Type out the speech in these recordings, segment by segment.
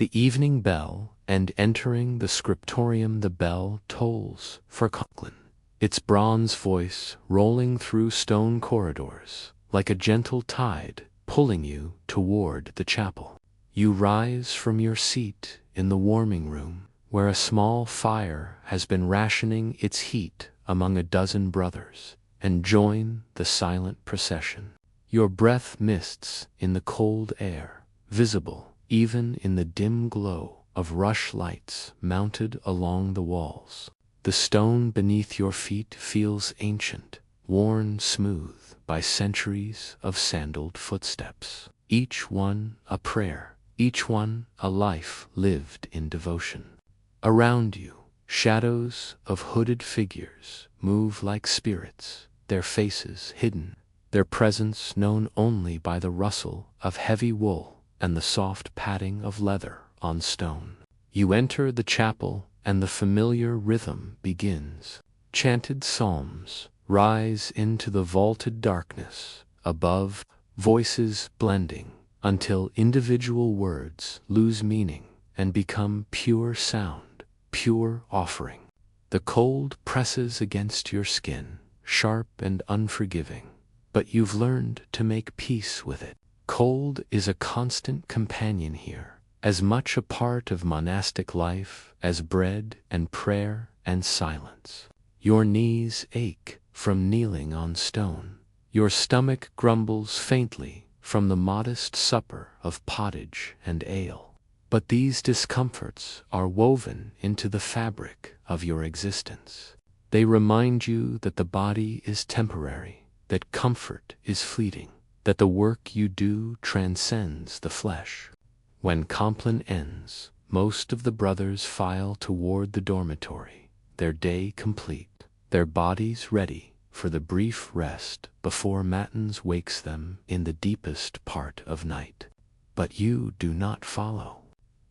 the evening bell, and entering the scriptorium the bell tolls for Conklin, its bronze voice rolling through stone corridors, like a gentle tide pulling you toward the chapel. You rise from your seat in the warming room, where a small fire has been rationing its heat among a dozen brothers, and join the silent procession. Your breath mists in the cold air, visible even in the dim glow of rush lights mounted along the walls. The stone beneath your feet feels ancient, worn smooth by centuries of sandaled footsteps, each one a prayer, each one a life lived in devotion. Around you, shadows of hooded figures move like spirits, their faces hidden, their presence known only by the rustle of heavy wool and the soft padding of leather on stone. You enter the chapel, and the familiar rhythm begins. Chanted psalms rise into the vaulted darkness above, voices blending until individual words lose meaning and become pure sound, pure offering. The cold presses against your skin, sharp and unforgiving, but you've learned to make peace with it. Cold is a constant companion here, as much a part of monastic life as bread and prayer and silence. Your knees ache from kneeling on stone. Your stomach grumbles faintly from the modest supper of pottage and ale. But these discomforts are woven into the fabric of your existence. They remind you that the body is temporary, that comfort is fleeting, that the work you do transcends the flesh. When Compline ends, most of the brothers file toward the dormitory, their day complete, their bodies ready for the brief rest before matins wakes them in the deepest part of night. But you do not follow.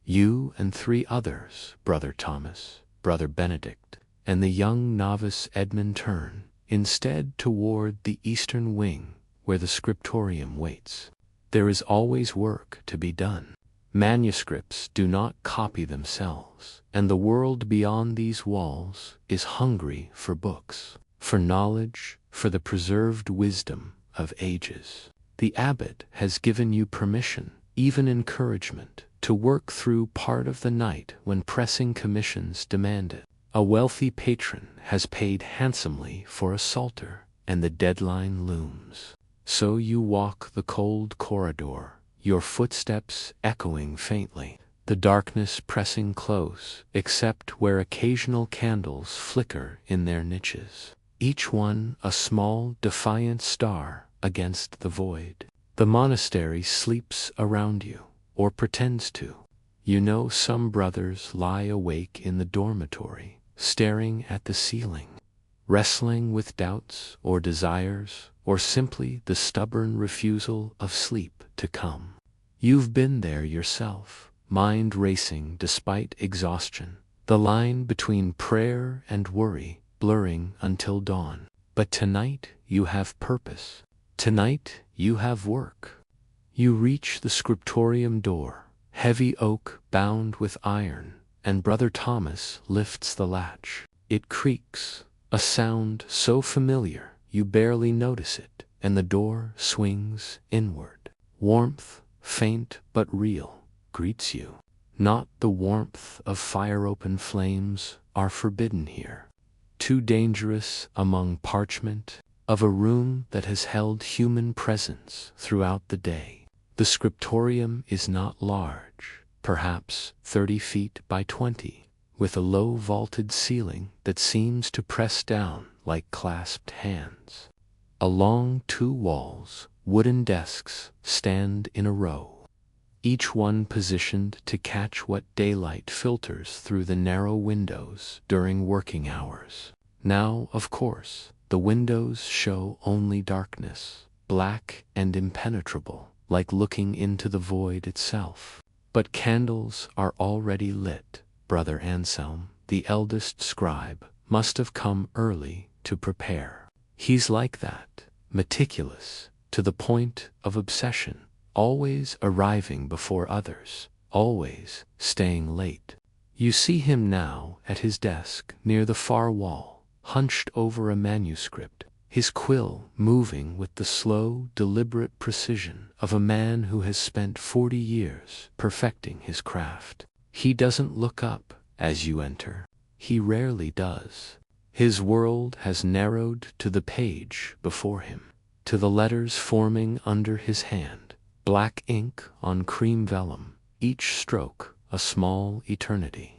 You and 3 others, Brother Thomas, Brother Benedict, and the young novice Edmund, turn instead toward the eastern wing where the scriptorium waits. There is always work to be done. Manuscripts do not copy themselves, and the world beyond these walls is hungry for books, for knowledge, for the preserved wisdom of ages. The abbot has given you permission, even encouragement, to work through part of the night when pressing commissions demand it. A wealthy patron has paid handsomely for a psalter, and the deadline looms. So you walk the cold corridor, your footsteps echoing faintly, the darkness pressing close, except where occasional candles flicker in their niches, each one a small, defiant star against the void. The monastery sleeps around you, or pretends to. You know some brothers lie awake in the dormitory, staring at the ceiling, wrestling with doubts or desires, or simply the stubborn refusal of sleep to come. You've been there yourself, mind racing despite exhaustion, the line between prayer and worry blurring until dawn. But tonight you have purpose. Tonight you have work. You reach the scriptorium door, heavy oak bound with iron, and Brother Thomas lifts the latch. It creaks, a sound so familiar you barely notice it, and the door swings inward. Warmth, faint but real, greets you. Not the warmth of fire-open flames are forbidden here. Too dangerous among parchment, of a room that has held human presence throughout the day. The scriptorium is not large, perhaps 30 feet by 20, with a low vaulted ceiling that seems to press down like clasped hands. Along 2 walls, wooden desks stand in a row, each one positioned to catch what daylight filters through the narrow windows during working hours. Now, of course, the windows show only darkness, black and impenetrable, like looking into the void itself. But candles are already lit. Brother Anselm, the eldest scribe, must have come early to prepare. He's like that, meticulous, to the point of obsession, always arriving before others, always staying late. You see him now at his desk near the far wall, hunched over a manuscript, his quill moving with the slow, deliberate precision of a man who has spent 40 years perfecting his craft. He doesn't look up as you enter. He rarely does. His world has narrowed to the page before him, to the letters forming under his hand, black ink on cream vellum, each stroke a small eternity.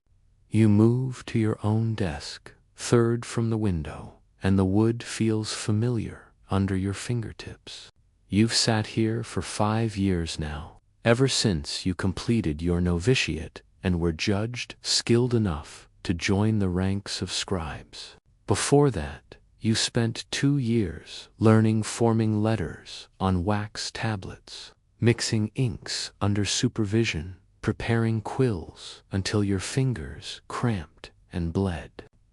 You move to your own desk, third from the window, and the wood feels familiar under your fingertips. You've sat here for 5 years now, ever since you completed your novitiate and were judged skilled enough to join the ranks of scribes. Before that, you spent 2 years learning forming letters on wax tablets, mixing inks under supervision, preparing quills until your fingers cramped and bled.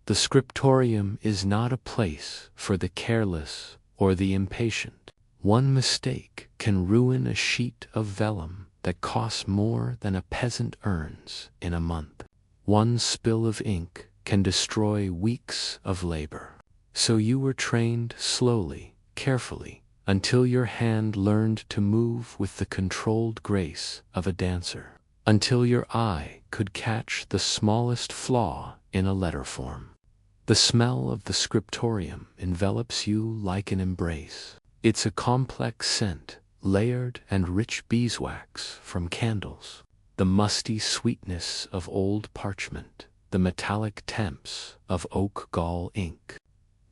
The Scriptorium is not a place for the careless or the impatient. One mistake can ruin a sheet of vellum that costs more than a peasant earns in a month. One spill of ink can destroy weeks of labor. So you were trained slowly, carefully, until your hand learned to move with the controlled grace of a dancer, until your eye could catch the smallest flaw in a letter form. The smell of the Scriptorium envelops you like an embrace. It's a complex scent, layered and rich beeswax from candles, the musty sweetness of old parchment, the metallic temps of oak gall ink,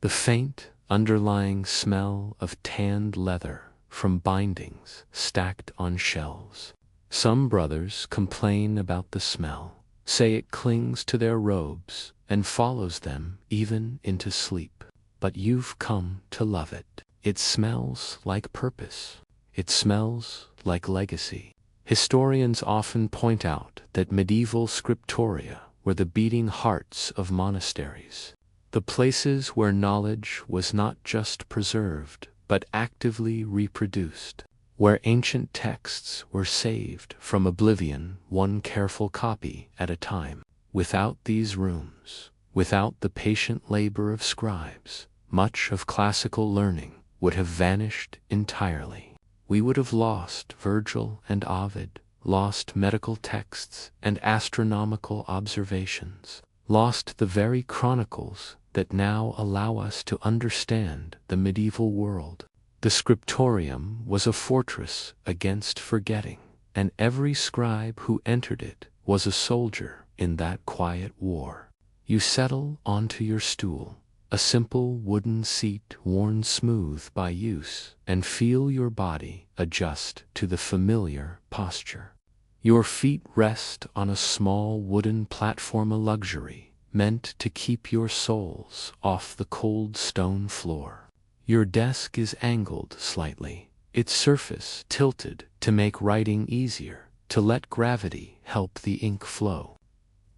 the faint, underlying smell of tanned leather from bindings stacked on shelves. Some brothers complain about the smell, say it clings to their robes and follows them even into sleep. But you've come to love it. It smells like purpose. It smells like legacy. Historians often point out that medieval scriptoria were the beating hearts of monasteries, the places where knowledge was not just preserved, but actively reproduced, where ancient texts were saved from oblivion one careful copy at a time. Without these rooms, without the patient labor of scribes, much of classical learning would have vanished entirely. We would have lost Virgil and Ovid, lost medical texts and astronomical observations, lost the very chronicles that now allow us to understand the medieval world. The Scriptorium was a fortress against forgetting, and every scribe who entered it was a soldier in that quiet war. You settle onto your stool, a simple wooden seat worn smooth by use, and feel your body adjust to the familiar posture. Your feet rest on a small wooden platform, a luxury meant to keep your soles off the cold stone floor. Your desk is angled slightly, its surface tilted to make writing easier, to let gravity help the ink flow.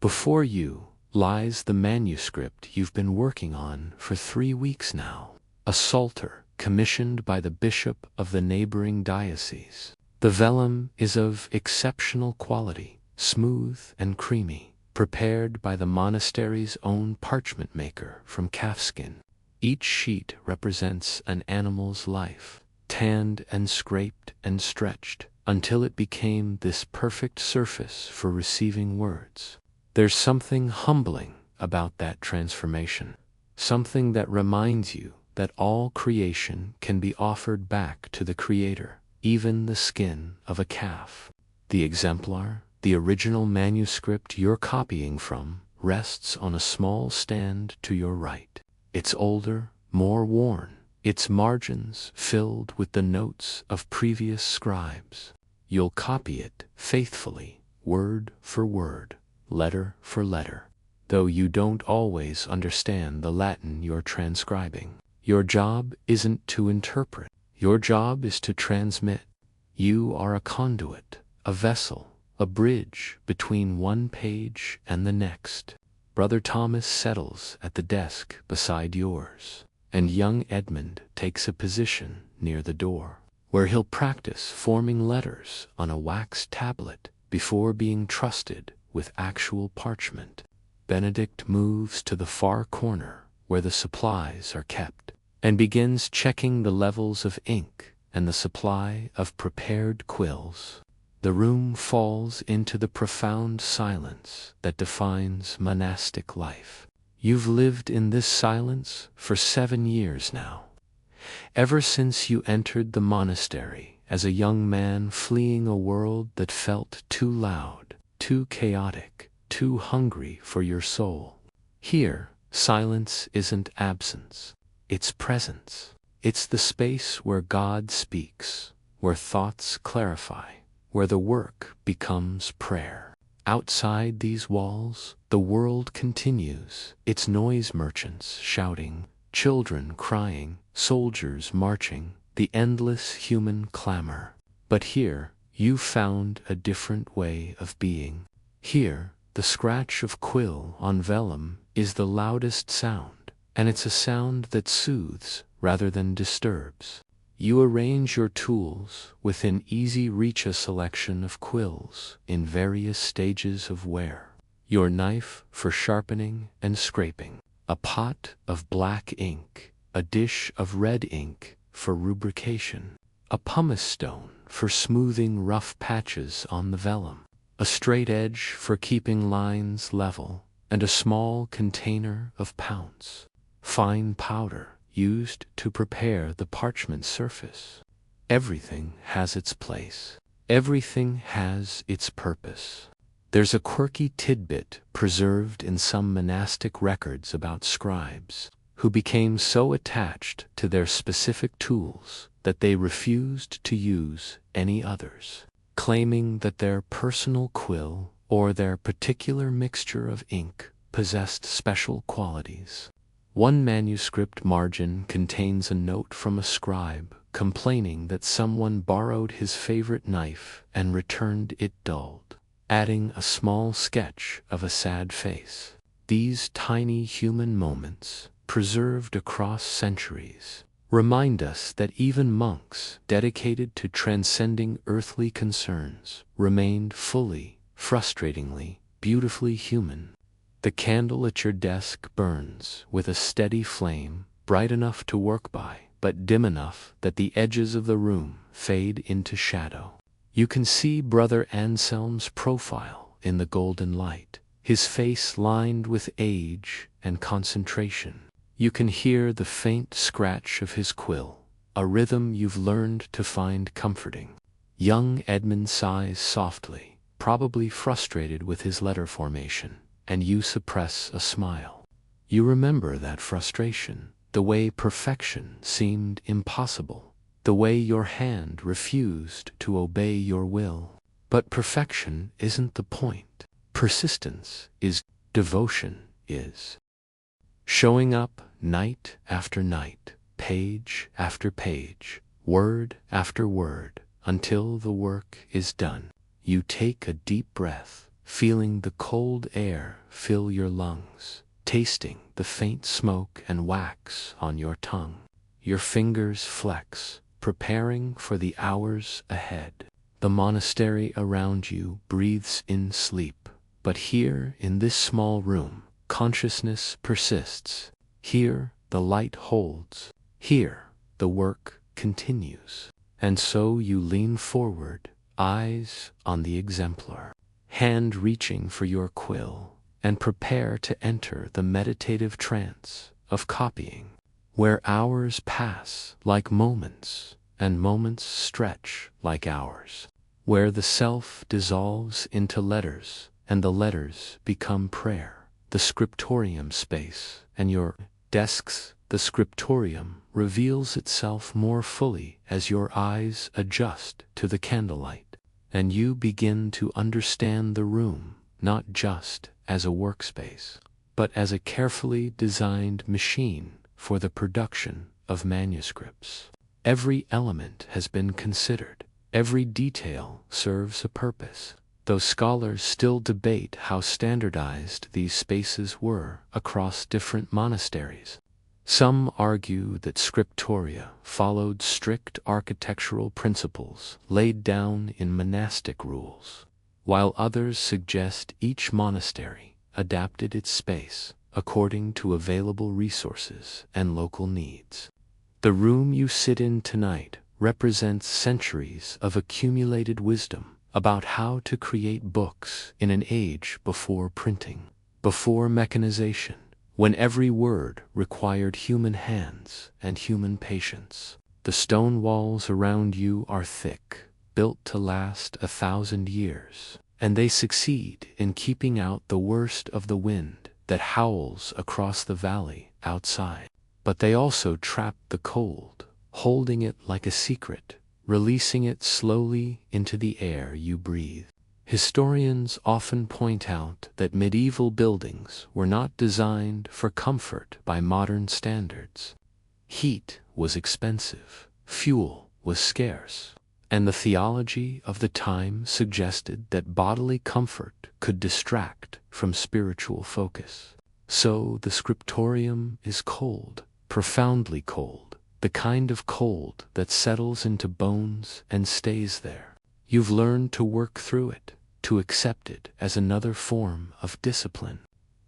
Before you lies the manuscript you've been working on for 3 weeks now, a psalter commissioned by the bishop of the neighboring diocese. The vellum is of exceptional quality, smooth and creamy, prepared by the monastery's own parchment maker from calfskin. Each sheet represents an animal's life, tanned and scraped and stretched, until it became this perfect surface for receiving words. There's something humbling about that transformation, something that reminds you that all creation can be offered back to the Creator, even the skin of a calf. The exemplar, the original manuscript you're copying from, rests on a small stand to your right. It's older, more worn, its margins filled with the notes of previous scribes. You'll copy it faithfully, word for word, letter for letter, though you don't always understand the Latin you're transcribing. Your job isn't to interpret. Your job is to transmit. You are a conduit, a vessel, a bridge between one page and the next. Brother Thomas settles at the desk beside yours, and young Edmund takes a position near the door, where he'll practice forming letters on a wax tablet before being trusted with actual parchment. Benedict moves to the far corner where the supplies are kept and begins checking the levels of ink and the supply of prepared quills. The room falls into the profound silence that defines monastic life. You've lived in this silence for 7 years now. Ever since you entered the monastery as a young man fleeing a world that felt too loud, too chaotic, too hungry for your soul. Here, silence isn't absence, it's presence. It's the space where God speaks, where thoughts clarify, where the work becomes prayer. Outside these walls, the world continues, its noise merchants shouting, children crying, soldiers marching, the endless human clamor. But here, you've found a different way of being. Here, the scratch of quill on vellum is the loudest sound, and it's a sound that soothes rather than disturbs. You arrange your tools within easy reach, a selection of quills in various stages of wear. Your knife for sharpening and scraping, a pot of black ink, a dish of red ink for rubrication, a pumice stone for smoothing rough patches on the vellum, a straight edge for keeping lines level, and a small container of pounce, fine powder used to prepare the parchment surface. Everything has its place. Everything has its purpose. There's a quirky tidbit preserved in some monastic records about scribes who became so attached to their specific tools that they refused to use any others, claiming that their personal quill or their particular mixture of ink possessed special qualities. One manuscript margin contains a note from a scribe complaining that someone borrowed his favorite knife and returned it dulled, adding a small sketch of a sad face. These tiny human moments, preserved across centuries, remind us that even monks dedicated to transcending earthly concerns remained fully, frustratingly, beautifully human. The candle at your desk burns with a steady flame, bright enough to work by, but dim enough that the edges of the room fade into shadow. You can see Brother Anselm's profile in the golden light, his face lined with age and concentration. You can hear the faint scratch of his quill, a rhythm you've learned to find comforting. Young Edmund sighs softly, probably frustrated with his letter formation, and you suppress a smile. You remember that frustration, the way perfection seemed impossible, the way your hand refused to obey your will. But perfection isn't the point. Persistence is, devotion is. Showing up night after night, page after page, word after word, until the work is done. You take a deep breath, feeling the cold air fill your lungs, tasting the faint smoke and wax on your tongue. Your fingers flex, preparing for the hours ahead. The monastery around you breathes in sleep, but here in this small room, consciousness persists. Here the light holds. Here the work continues. And so you lean forward, eyes on the exemplar, hand reaching for your quill, and prepare to enter the meditative trance of copying, where hours pass like moments and moments stretch like hours, where the self dissolves into letters and the letters become prayer. The scriptorium space and your desks, the scriptorium reveals itself more fully as your eyes adjust to the candlelight, and you begin to understand the room not just as a workspace, but as a carefully designed machine for the production of manuscripts. Every element has been considered. Every detail serves a purpose, though scholars still debate how standardized these spaces were across different monasteries. Some argue that scriptoria followed strict architectural principles laid down in monastic rules. while others suggest each monastery adapted its space according to available resources and local needs. The room you sit in tonight represents centuries of accumulated wisdom about how to create books in an age before printing, before mechanization, when every word required human hands and human patience. The stone walls around you are thick, built to last 1,000 years, and they succeed in keeping out the worst of the wind that howls across the valley outside. But they also trap the cold, holding it like a secret, releasing it slowly into the air you breathe. Historians often point out that medieval buildings were not designed for comfort by modern standards. Heat was expensive, fuel was scarce, and the theology of the time suggested that bodily comfort could distract from spiritual focus. So the Scriptorium is cold, profoundly cold, the kind of cold that settles into bones and stays there. You've learned to work through it, to accept it as another form of discipline,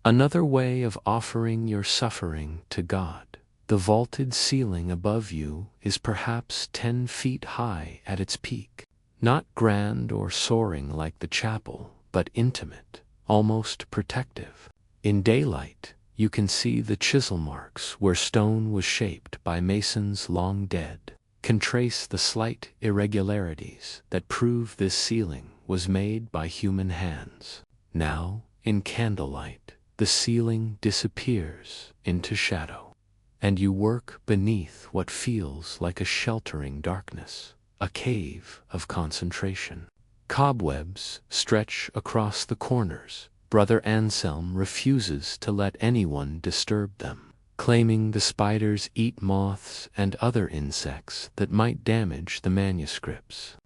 another way of offering your suffering to God. The vaulted ceiling above you is perhaps 10 feet high at its peak, not grand or soaring like the chapel, but intimate, almost protective. In daylight, you can see the chisel marks where stone was shaped by masons long dead, can trace the slight irregularities that prove this ceiling was made by human hands. Now, in candlelight, the ceiling disappears into shadow, and you work beneath what feels like a sheltering darkness, a cave of concentration. Cobwebs stretch across the corners. Brother Anselm refuses to let anyone disturb them, claiming the spiders eat moths and other insects that might damage the manuscripts.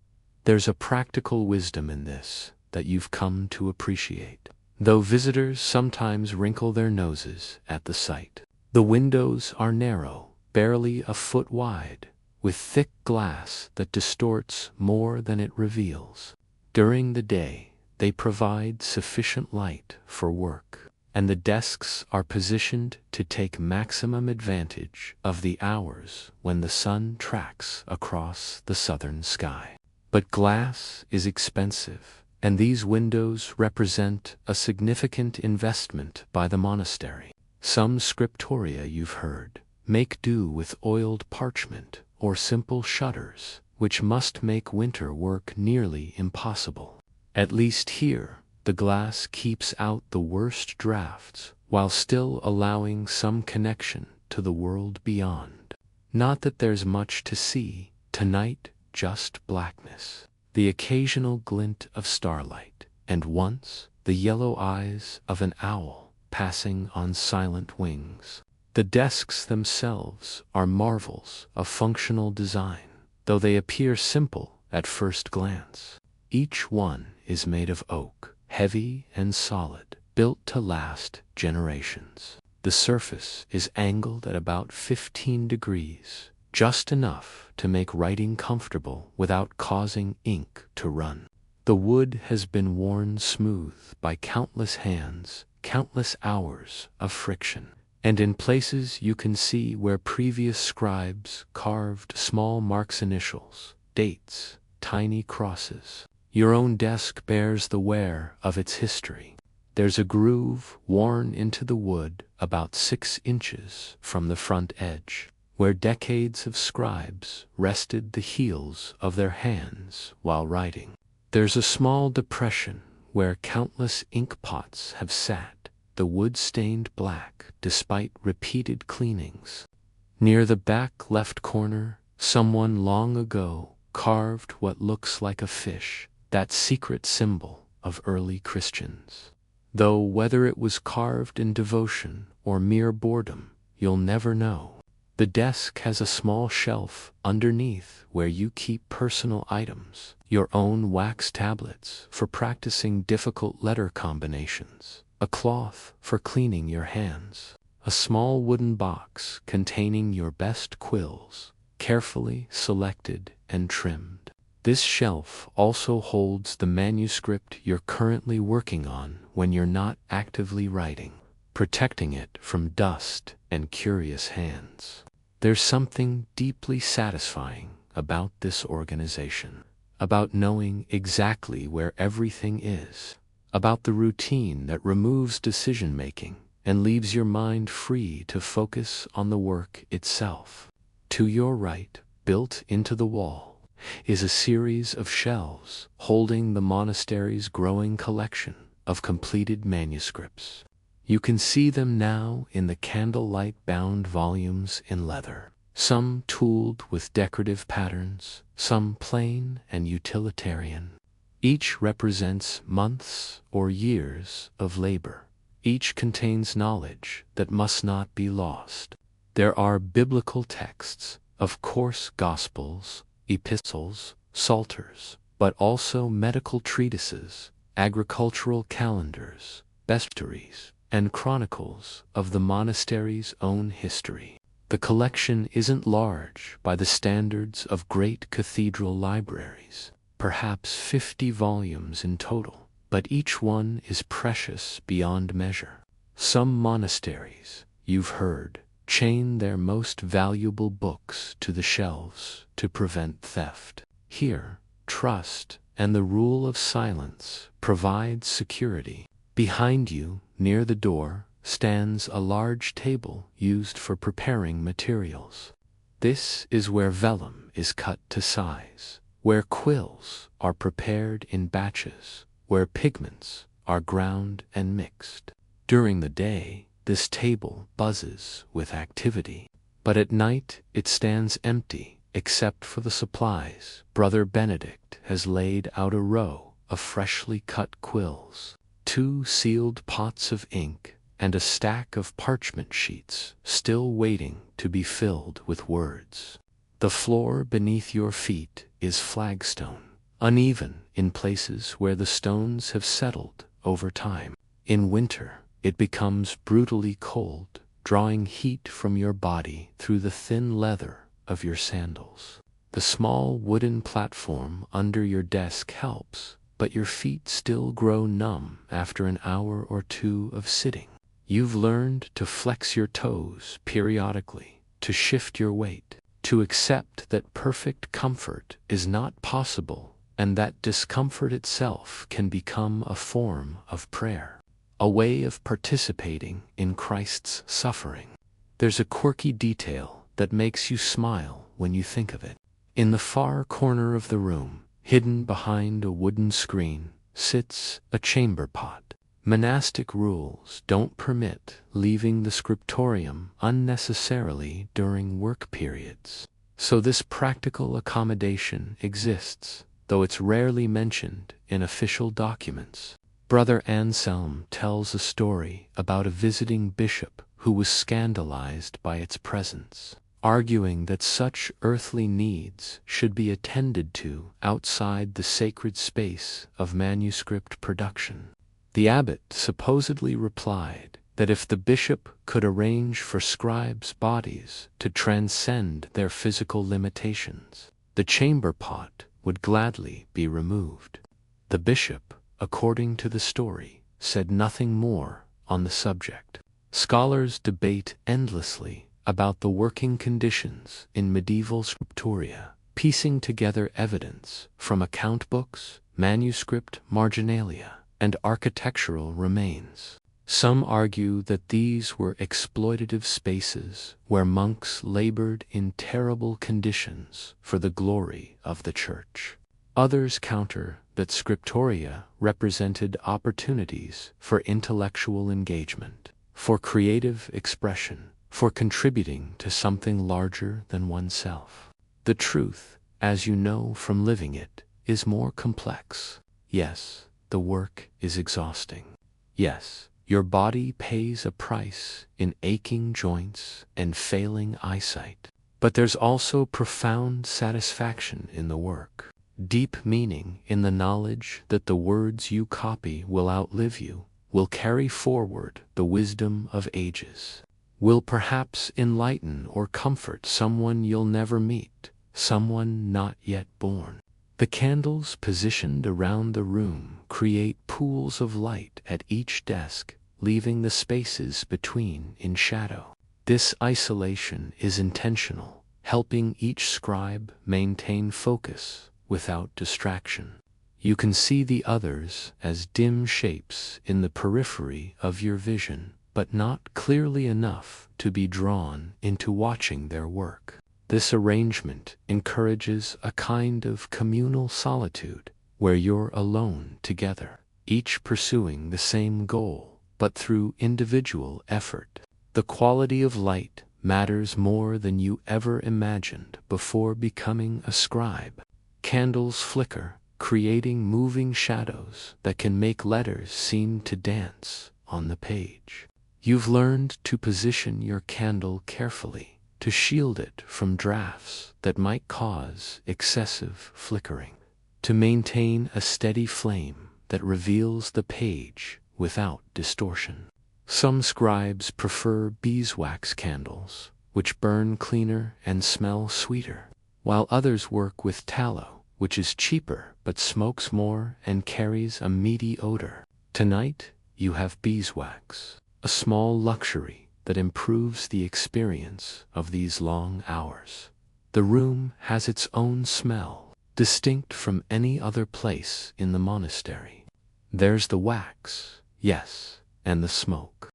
There's a practical wisdom in this that you've come to appreciate, though visitors sometimes wrinkle their noses at the sight. The windows are narrow, barely a foot wide, with thick glass that distorts more than it reveals. During the day, they provide sufficient light for work, and the desks are positioned to take maximum advantage of the hours when the sun tracks across the southern sky. But glass is expensive, and these windows represent a significant investment by the monastery. Some scriptoria, you've heard, make do with oiled parchment or simple shutters, which must make winter work nearly impossible. At least here, the glass keeps out the worst drafts while still allowing some connection to the world beyond. Not that there's much to see, tonight just blackness, the occasional glint of starlight, and once the yellow eyes of an owl passing on silent wings. The desks themselves are marvels of functional design, though they appear simple at first glance. Each one is made of oak, heavy and solid, built to last generations. The surface is angled at about 15 degrees, just enough to make writing comfortable without causing ink to run. The wood has been worn smooth by countless hands, countless hours of friction, and in places you can see where previous scribes carved small marks, initials, dates, tiny crosses. Your own desk bears the wear of its history. There's a groove worn into the wood about 6 inches from the front edge, where decades of scribes rested the heels of their hands while writing. There's a small depression where countless ink pots have sat, the wood stained black despite repeated cleanings. Near the back left corner, someone long ago carved what looks like a fish, that secret symbol of early Christians. Though whether it was carved in devotion or mere boredom, you'll never know. The desk has a small shelf underneath where you keep personal items, your own wax tablets for practicing difficult letter combinations, a cloth for cleaning your hands, a small wooden box containing your best quills, carefully selected and trimmed. This shelf also holds the manuscript you're currently working on when you're not actively writing, protecting it from dust and curious hands. There's something deeply satisfying about this organization, about knowing exactly where everything is, about the routine that removes decision-making and leaves your mind free to focus on the work itself. To your right, built into the wall, is a series of shelves holding the monastery's growing collection of completed manuscripts. You can see them now in the candlelight-bound volumes in leather, some tooled with decorative patterns, some plain and utilitarian. Each represents months or years of labor. Each contains knowledge that must not be lost. There are biblical texts, of course, gospels, epistles, psalters, but also medical treatises, agricultural calendars, bestiaries, and chronicles of the monastery's own history. The collection isn't large by the standards of great cathedral libraries, perhaps 50 volumes in total, but each one is precious beyond measure. Some monasteries, you've heard, chain their most valuable books to the shelves to prevent theft. Here, trust and the rule of silence provide security. Behind you, near the door, stands a large table used for preparing materials. This is where vellum is cut to size, where quills are prepared in batches, where pigments are ground and mixed. During the day, this table buzzes with activity, but at night it stands empty except for the supplies. Brother Benedict has laid out a row of freshly cut quills, 2 sealed pots of ink, and a stack of parchment sheets still waiting to be filled with words. The floor beneath your feet is flagstone, uneven in places where the stones have settled over time. In winter, it becomes brutally cold, drawing heat from your body through the thin leather of your sandals. The small wooden platform under your desk helps, but your feet still grow numb after an hour or two of sitting. You've learned to flex your toes periodically, to shift your weight, to accept that perfect comfort is not possible and that discomfort itself can become a form of prayer, a way of participating in Christ's suffering. There's a quirky detail that makes you smile when you think of it. In the far corner of the room, hidden behind a wooden screen, sits a chamber pot. Monastic rules don't permit leaving the scriptorium unnecessarily during work periods. So this practical accommodation exists, though it's rarely mentioned in official documents. Brother Anselm tells a story about a visiting bishop who was scandalized by its presence, arguing that such earthly needs should be attended to outside the sacred space of manuscript production. The abbot supposedly replied that if the bishop could arrange for scribes' bodies to transcend their physical limitations, the chamber pot would gladly be removed. The bishop, according to the story, said nothing more on the subject. Scholars debate endlessly about the working conditions in medieval scriptoria, piecing together evidence from account books, manuscript marginalia, and architectural remains. Some argue that these were exploitative spaces where monks labored in terrible conditions for the glory of the church. Others counter that scriptoria represented opportunities for intellectual engagement, for creative expression, for contributing to something larger than oneself. The truth, as you know from living it, is more complex. Yes, the work is exhausting. Yes, your body pays a price in aching joints and failing eyesight. But there's also profound satisfaction in the work, deep meaning in the knowledge that the words you copy will outlive you, will carry forward the wisdom of ages, will perhaps enlighten or comfort someone you'll never meet, someone not yet born. The candles positioned around the room create pools of light at each desk, leaving the spaces between in shadow. This isolation is intentional, helping each scribe maintain focus without distraction. You can see the others as dim shapes in the periphery of your vision, but not clearly enough to be drawn into watching their work. This arrangement encourages a kind of communal solitude where you're alone together, each pursuing the same goal, but through individual effort. The quality of light matters more than you ever imagined before becoming a scribe. Candles flicker, creating moving shadows that can make letters seem to dance on the page. You've learned to position your candle carefully, to shield it from drafts that might cause excessive flickering, to maintain a steady flame that reveals the page without distortion. Some scribes prefer beeswax candles, which burn cleaner and smell sweeter, while others work with tallow, which is cheaper but smokes more and carries a meaty odor. Tonight, you have beeswax, a small luxury that improves the experience of these long hours. The room has its own smell, distinct from any other place in the monastery. There's the wax, yes, and the smoke,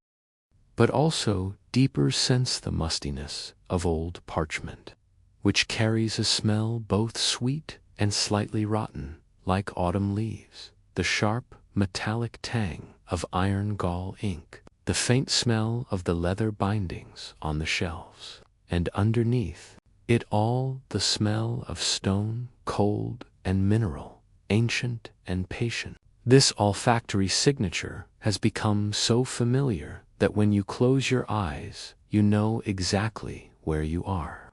but also deeper sense the mustiness of old parchment, which carries a smell both sweet and slightly rotten, like autumn leaves, the sharp, metallic tang of iron gall ink, the faint smell of the leather bindings on the shelves, and underneath it all the smell of stone, cold and mineral, ancient and patient. This olfactory signature has become so familiar that when you close your eyes, you know exactly where you are.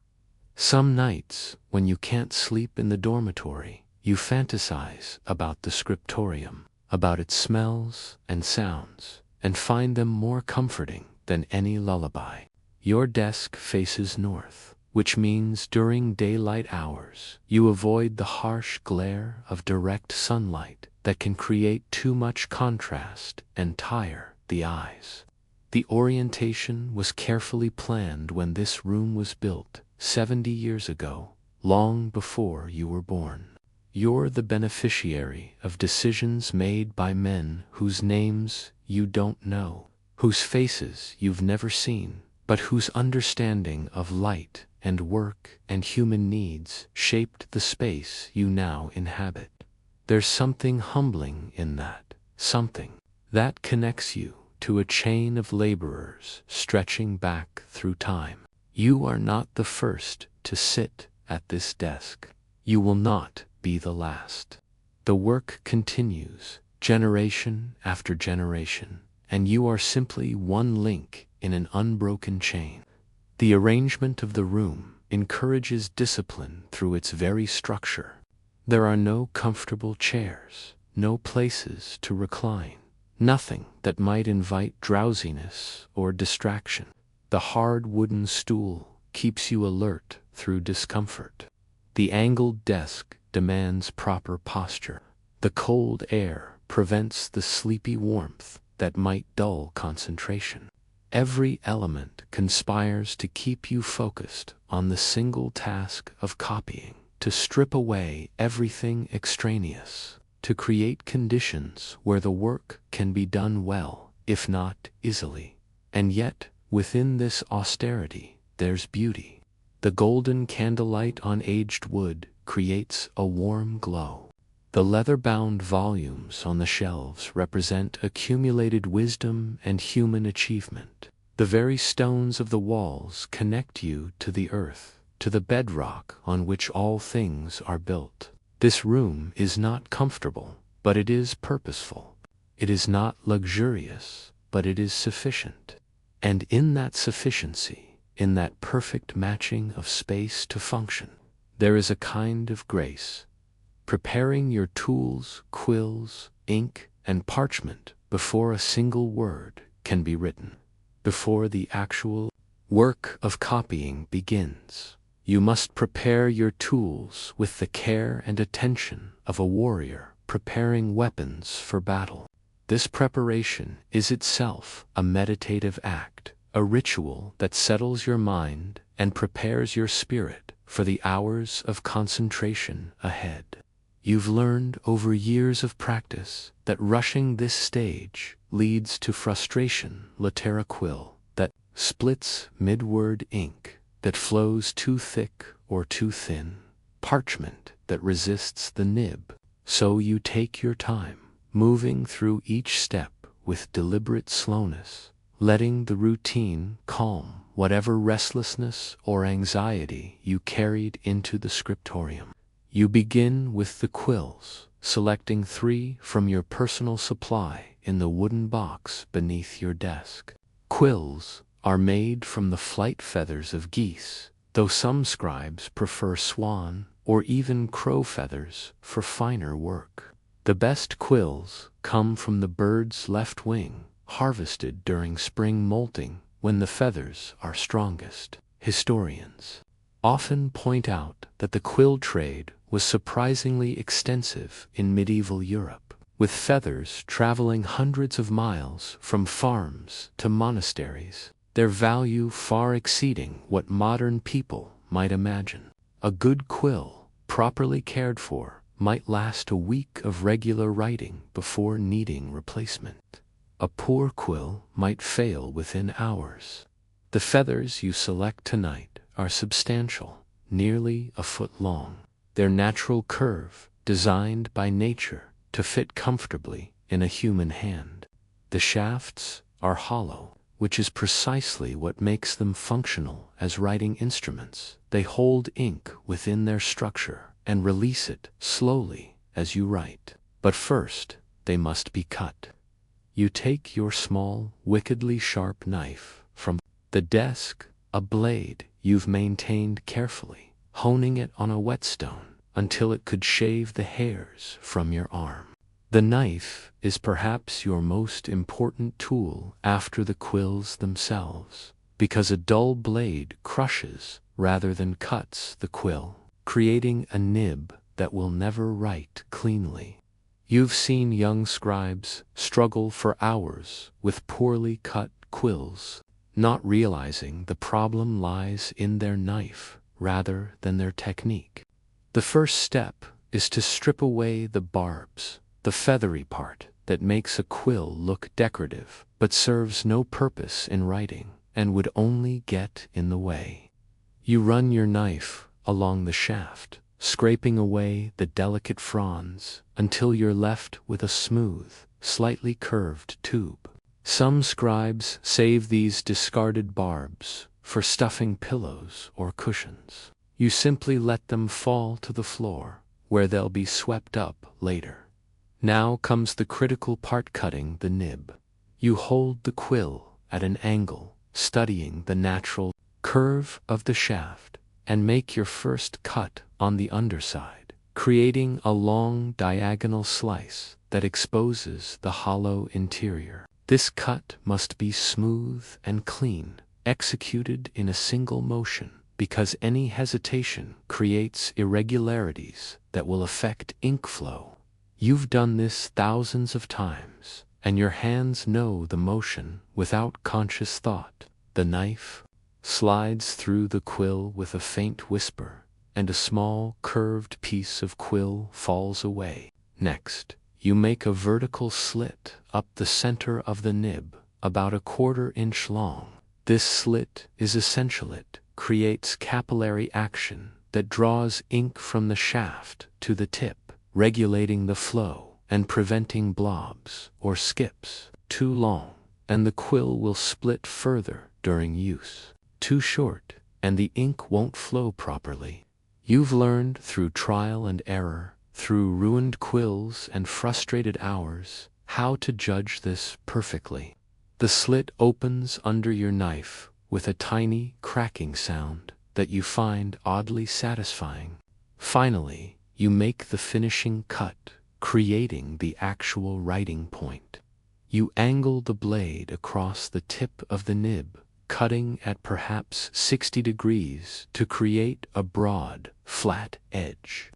Some nights, when you can't sleep in the dormitory, you fantasize about the scriptorium, about its smells and sounds, and find them more comforting than any lullaby. Your desk faces north, which means during daylight hours you avoid the harsh glare of direct sunlight that can create too much contrast and tire the eyes. The orientation was carefully planned when this room was built 70 years ago, long before you were born. You're the beneficiary of decisions made by men whose names you don't know, whose faces you've never seen, but whose understanding of light and work and human needs shaped the space you now inhabit. There's something humbling in that, something that connects you to a chain of laborers stretching back through time. You are not the first to sit at this desk. You will not be the last. The work continues, generation after generation, and you are simply one link in an unbroken chain. The arrangement of the room encourages discipline through its very structure. There are no comfortable chairs, no places to recline, nothing that might invite drowsiness or distraction. The hard wooden stool keeps you alert through discomfort. The angled desk demands proper posture. The cold air prevents the sleepy warmth that might dull concentration. Every element conspires to keep you focused on the single task of copying, to strip away everything extraneous, to create conditions where the work can be done well, if not easily. And yet, within this austerity, there's beauty. The golden candlelight on aged wood creates a warm glow. The leather-bound volumes on the shelves represent accumulated wisdom and human achievement. The very stones of the walls connect you to the earth, to the bedrock on which all things are built. This room is not comfortable, but it is purposeful. It is not luxurious, but it is sufficient. And in that sufficiency, in that perfect matching of space to function, there is a kind of grace. Preparing your tools, quills, ink, and parchment before a single word can be written, before the actual work of copying begins. You must prepare your tools with the care and attention of a warrior preparing weapons for battle. This preparation is itself a meditative act, a ritual that settles your mind and prepares your spirit for the hours of concentration ahead. You've learned over years of practice that rushing this stage leads to frustration. Latera quill that splits mid-word, ink that flows too thick or too thin, parchment that resists the nib. So you take your time, moving through each step with deliberate slowness, letting the routine calm whatever restlessness or anxiety you carried into the scriptorium. You begin with the quills, selecting 3 from your personal supply in the wooden box beneath your desk. Quills are made from the flight feathers of geese, though some scribes prefer swan or even crow feathers for finer work. The best quills come from the bird's left wing, harvested during spring molting when the feathers are strongest. Historians often point out that the quill trade was surprisingly extensive in medieval Europe, with feathers traveling hundreds of miles from farms to monasteries, their value far exceeding what modern people might imagine. A good quill, properly cared for, might last a week of regular writing before needing replacement. A poor quill might fail within hours. The feathers you select tonight are substantial, nearly a foot long. Their natural curve, designed by nature to fit comfortably in a human hand. The shafts are hollow, which is precisely what makes them functional as writing instruments. They hold ink within their structure and release it slowly as you write. But first, they must be cut. You take your small, wickedly sharp knife from the desk, a blade you've maintained carefully, honing it on a whetstone until it could shave the hairs from your arm. The knife is perhaps your most important tool after the quills themselves, because a dull blade crushes rather than cuts the quill, creating a nib that will never write cleanly. You've seen young scribes struggle for hours with poorly cut quills, not realizing the problem lies in their knife rather than their technique. The first step is to strip away the barbs, the feathery part that makes a quill look decorative but serves no purpose in writing and would only get in the way. You run your knife along the shaft, scraping away the delicate fronds until you're left with a smooth, slightly curved tube. Some scribes save these discarded barbs for stuffing pillows or cushions. You simply let them fall to the floor, where they'll be swept up later. Now comes the critical part: cutting the nib. You hold the quill at an angle, studying the natural curve of the shaft, and make your first cut on the underside, creating a long diagonal slice that exposes the hollow interior. This cut must be smooth and clean, executed in a single motion, because any hesitation creates irregularities that will affect ink flow. You've done this thousands of times, and your hands know the motion without conscious thought. The knife slides through the quill with a faint whisper, and a small curved piece of quill falls away. Next, you make a vertical slit up the center of the nib, about a 1/4 inch long. This slit is essential. It creates capillary action that draws ink from the shaft to the tip, regulating the flow and preventing blobs or skips. Too long, and the quill will split further during use. Too short, and the ink won't flow properly. You've learned through trial and error, through ruined quills and frustrated hours, how to judge this perfectly. The slit opens under your knife with a tiny cracking sound that you find oddly satisfying. Finally, you make the finishing cut, creating the actual writing point. You angle the blade across the tip of the nib, cutting at perhaps 60 degrees to create a broad, flat edge.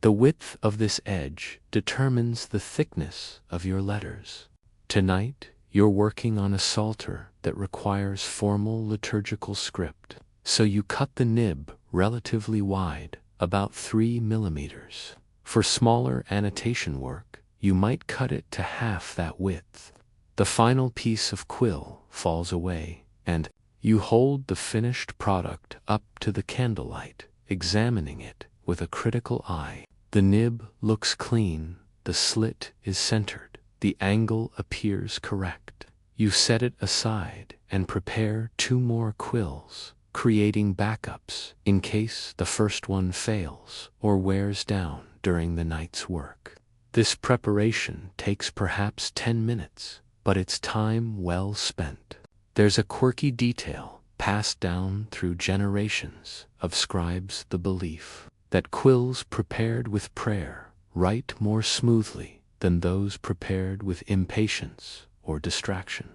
The width of this edge determines the thickness of your letters. Tonight, you're working on a psalter that requires formal liturgical script, so you cut the nib relatively wide, about 3 millimeters. For smaller annotation work, you might cut it to half that width. The final piece of quill falls away, and you hold the finished product up to the candlelight, examining it with a critical eye. The nib looks clean, the slit is centered, the angle appears correct. You set it aside and prepare 2 more quills, creating backups in case the first one fails or wears down during the night's work. This preparation takes perhaps 10 minutes, but it's time well spent. There's a quirky detail passed down through generations of scribes, the belief that quills prepared with prayer write more smoothly than those prepared with impatience or distraction.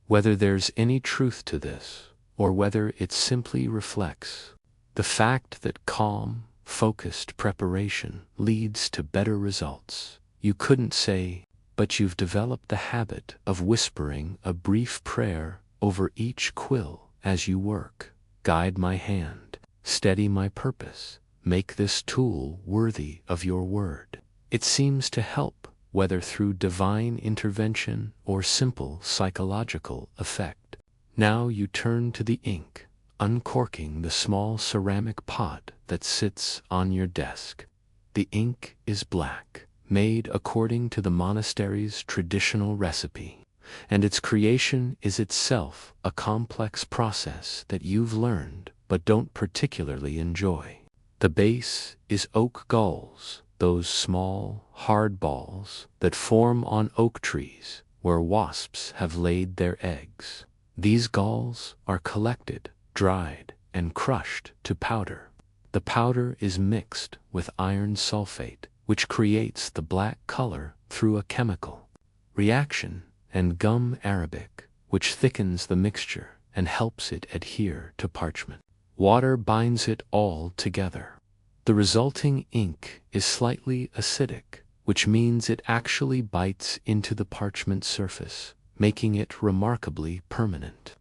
Whether there's any truth to this, or whether it simply reflects the fact that calm, focused preparation leads to better results, you couldn't say, but you've developed the habit of whispering a brief prayer over each quill as you work. Guide my hand, steady my purpose, make this tool worthy of your word. It seems to help, whether through divine intervention or simple psychological effect. Now you turn to the ink, uncorking the small ceramic pot that sits on your desk. The ink is black, made according to the monastery's traditional recipe, and its creation is itself a complex process that you've learned but don't particularly enjoy. The base is oak galls, those small, hard balls that form on oak trees where wasps have laid their eggs. These galls are collected, dried, and crushed to powder. The powder is mixed with iron sulfate, which creates the black color through a chemical reaction, and gum arabic, which thickens the mixture and helps it adhere to parchment. Water binds it all together. The resulting ink is slightly acidic, which means it actually bites into the parchment surface, making it remarkably permanent.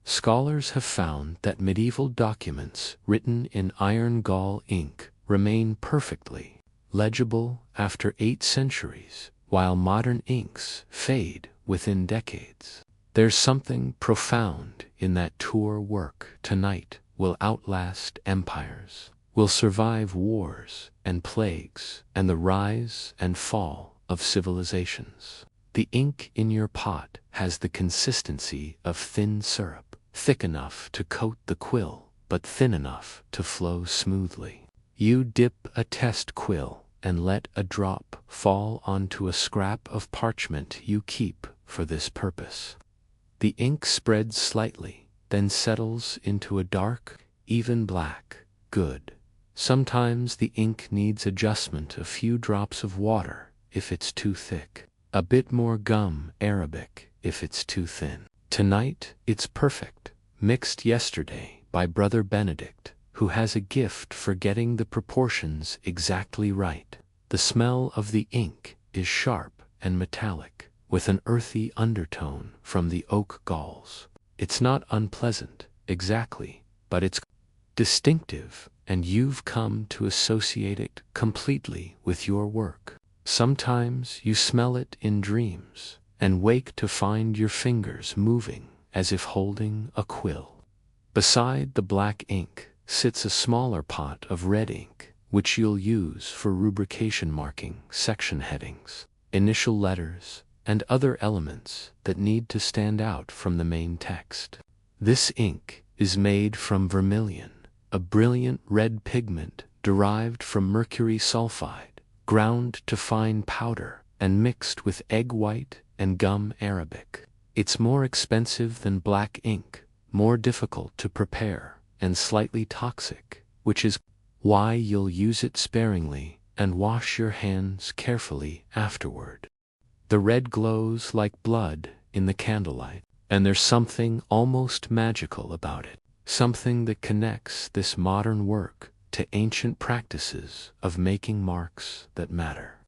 Scholars have found that medieval documents written in iron gall ink remain perfectly legible after 8 centuries, while modern inks fade within decades. There's something profound in that tour work tonight will outlast empires, will survive wars and plagues and the rise and fall of civilizations. The ink in your pot has the consistency of thin syrup, thick enough to coat the quill, but thin enough to flow smoothly. You dip a test quill and let a drop fall onto a scrap of parchment you keep for this purpose. The ink spreads slightly, then settles into a dark, even black. Good. Sometimes the ink needs adjustment, a few drops of water if it's too thick, a bit more gum arabic if it's too thin. Tonight it's perfect, mixed yesterday by Brother Benedict, who has a gift for getting the proportions exactly right. The smell of the ink is sharp and metallic, with an earthy undertone from the oak galls. It's not unpleasant, exactly, but it's distinctive, and you've come to associate it completely with your work. Sometimes you smell it in dreams, and wake to find your fingers moving as if holding a quill. Beside the black ink sits a smaller pot of red ink, which you'll use for rubrication, marking section headings, initial letters, and other elements that need to stand out from the main text. This ink is made from vermilion, a brilliant red pigment derived from mercury sulfide, ground to fine powder and mixed with egg white and gum arabic. It's more expensive than black ink, more difficult to prepare, and slightly toxic, which is why you'll use it sparingly and wash your hands carefully afterward. The red glows like blood in the candlelight, And there's something almost magical about it, something that connects this modern work to ancient practices of making marks that matter,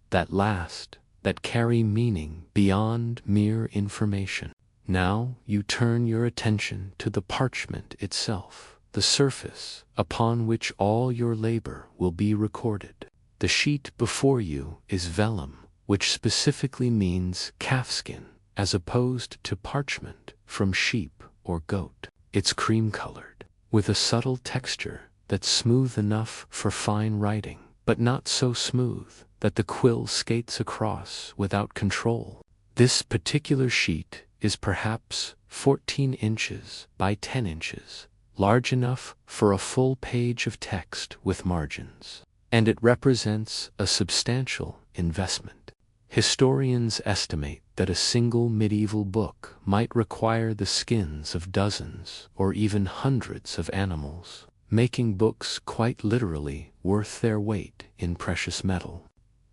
that last, that carry meaning beyond mere information. Now you turn your attention to the parchment itself, the surface upon which all your labor will be recorded. The sheet before you is vellum, which specifically means calfskin, as opposed to parchment from sheep or goat. It's cream-colored, with a subtle texture that's smooth enough for fine writing, but not so smooth that the quill skates across without control. This particular sheet is perhaps 14 inches by 10 inches, large enough for a full page of text with margins, and it represents a substantial investment. Historians estimate that a single medieval book might require the skins of dozens or even hundreds of animals, making books quite literally worth their weight in precious metal.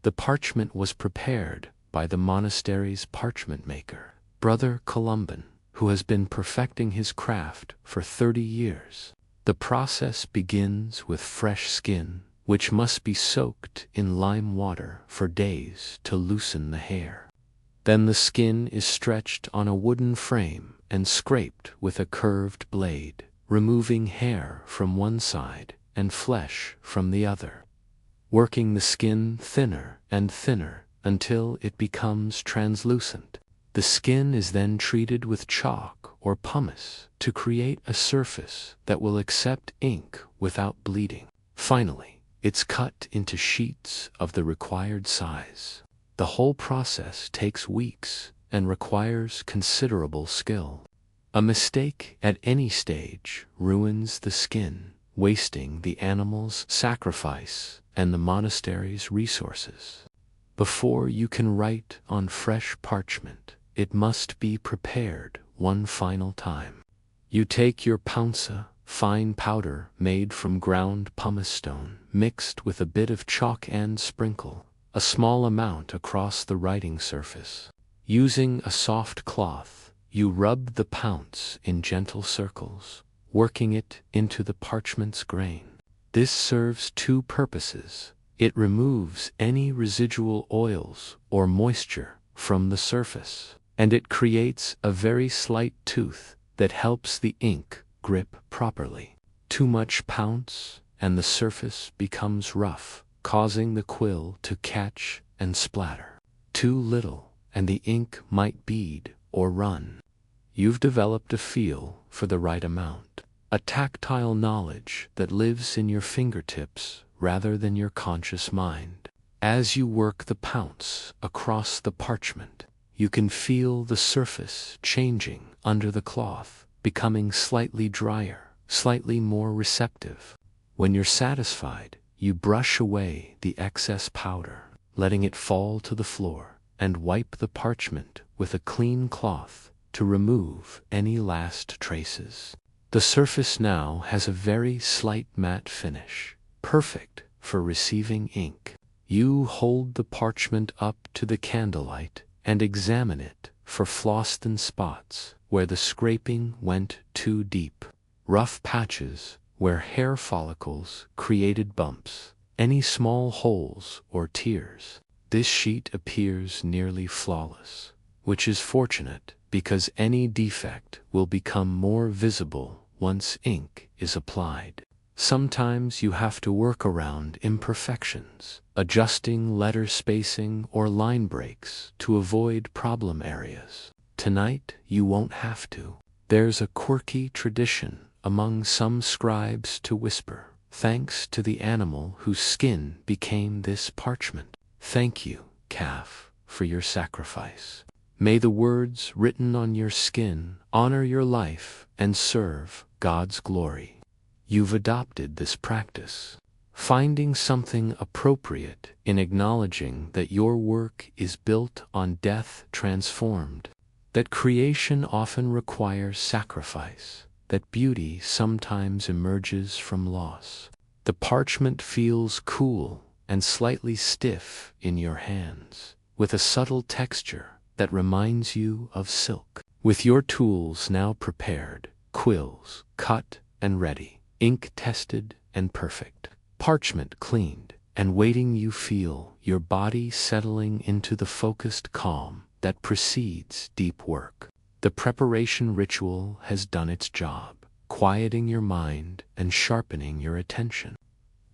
The parchment was prepared by the monastery's parchment maker, Brother Columban, who has been perfecting his craft for 30 years. The process begins with fresh skin, which must be soaked in lime water for days to loosen the hair. Then the skin is stretched on a wooden frame and scraped with a curved blade, removing hair from one side and flesh from the other, working the skin thinner and thinner until it becomes translucent. The skin is then treated with chalk or pumice to create a surface that will accept ink without bleeding. Finally, it's cut into sheets of the required size. The whole process takes weeks and requires considerable skill. A mistake at any stage ruins the skin, wasting the animal's sacrifice and the monastery's resources. Before you can write on fresh parchment, it must be prepared one final time. You take your pounsa, fine powder made from ground pumice stone, mixed with a bit of chalk, and sprinkle a small amount across the writing surface. Using a soft cloth, you rub the pounce in gentle circles, working it into the parchment's grain. This serves two purposes. It removes any residual oils or moisture from the surface, and it creates a very slight tooth that helps the ink grip properly. Too much pounce, and the surface becomes rough, causing the quill to catch and splatter. Too little, and the ink might bead or run. You've developed a feel for the right amount, a tactile knowledge that lives in your fingertips rather than your conscious mind. As you work the pounce across the parchment, you can feel the surface changing under the cloth, becoming slightly drier, slightly more receptive. When you're satisfied, you brush away the excess powder, letting it fall to the floor, and wipe the parchment with a clean cloth to remove any last traces. The surface now has a very slight matte finish, perfect for receiving ink. You hold the parchment up to the candlelight and examine it for floss-thin spots where the scraping went too deep, rough patches where hair follicles created bumps, any small holes or tears. This sheet appears nearly flawless, which is fortunate because any defect will become more visible once ink is applied. Sometimes you have to work around imperfections, adjusting letter spacing or line breaks to avoid problem areas. Tonight, you won't have to. There's a quirky tradition among some scribes to whisper, "Thanks to the animal whose skin became this parchment. Thank you, calf, for your sacrifice. May the words written on your skin honor your life and serve God's glory." You've adopted this practice, finding something appropriate in acknowledging that your work is built on death transformed, that creation often requires sacrifice, that beauty sometimes emerges from loss. The parchment feels cool and slightly stiff in your hands, with a subtle texture that reminds you of silk. With your tools now prepared, quills cut and ready, ink tested and perfect, parchment cleaned and waiting, you feel your body settling into the focused calm that precedes deep work. The preparation ritual has done its job, quieting your mind and sharpening your attention.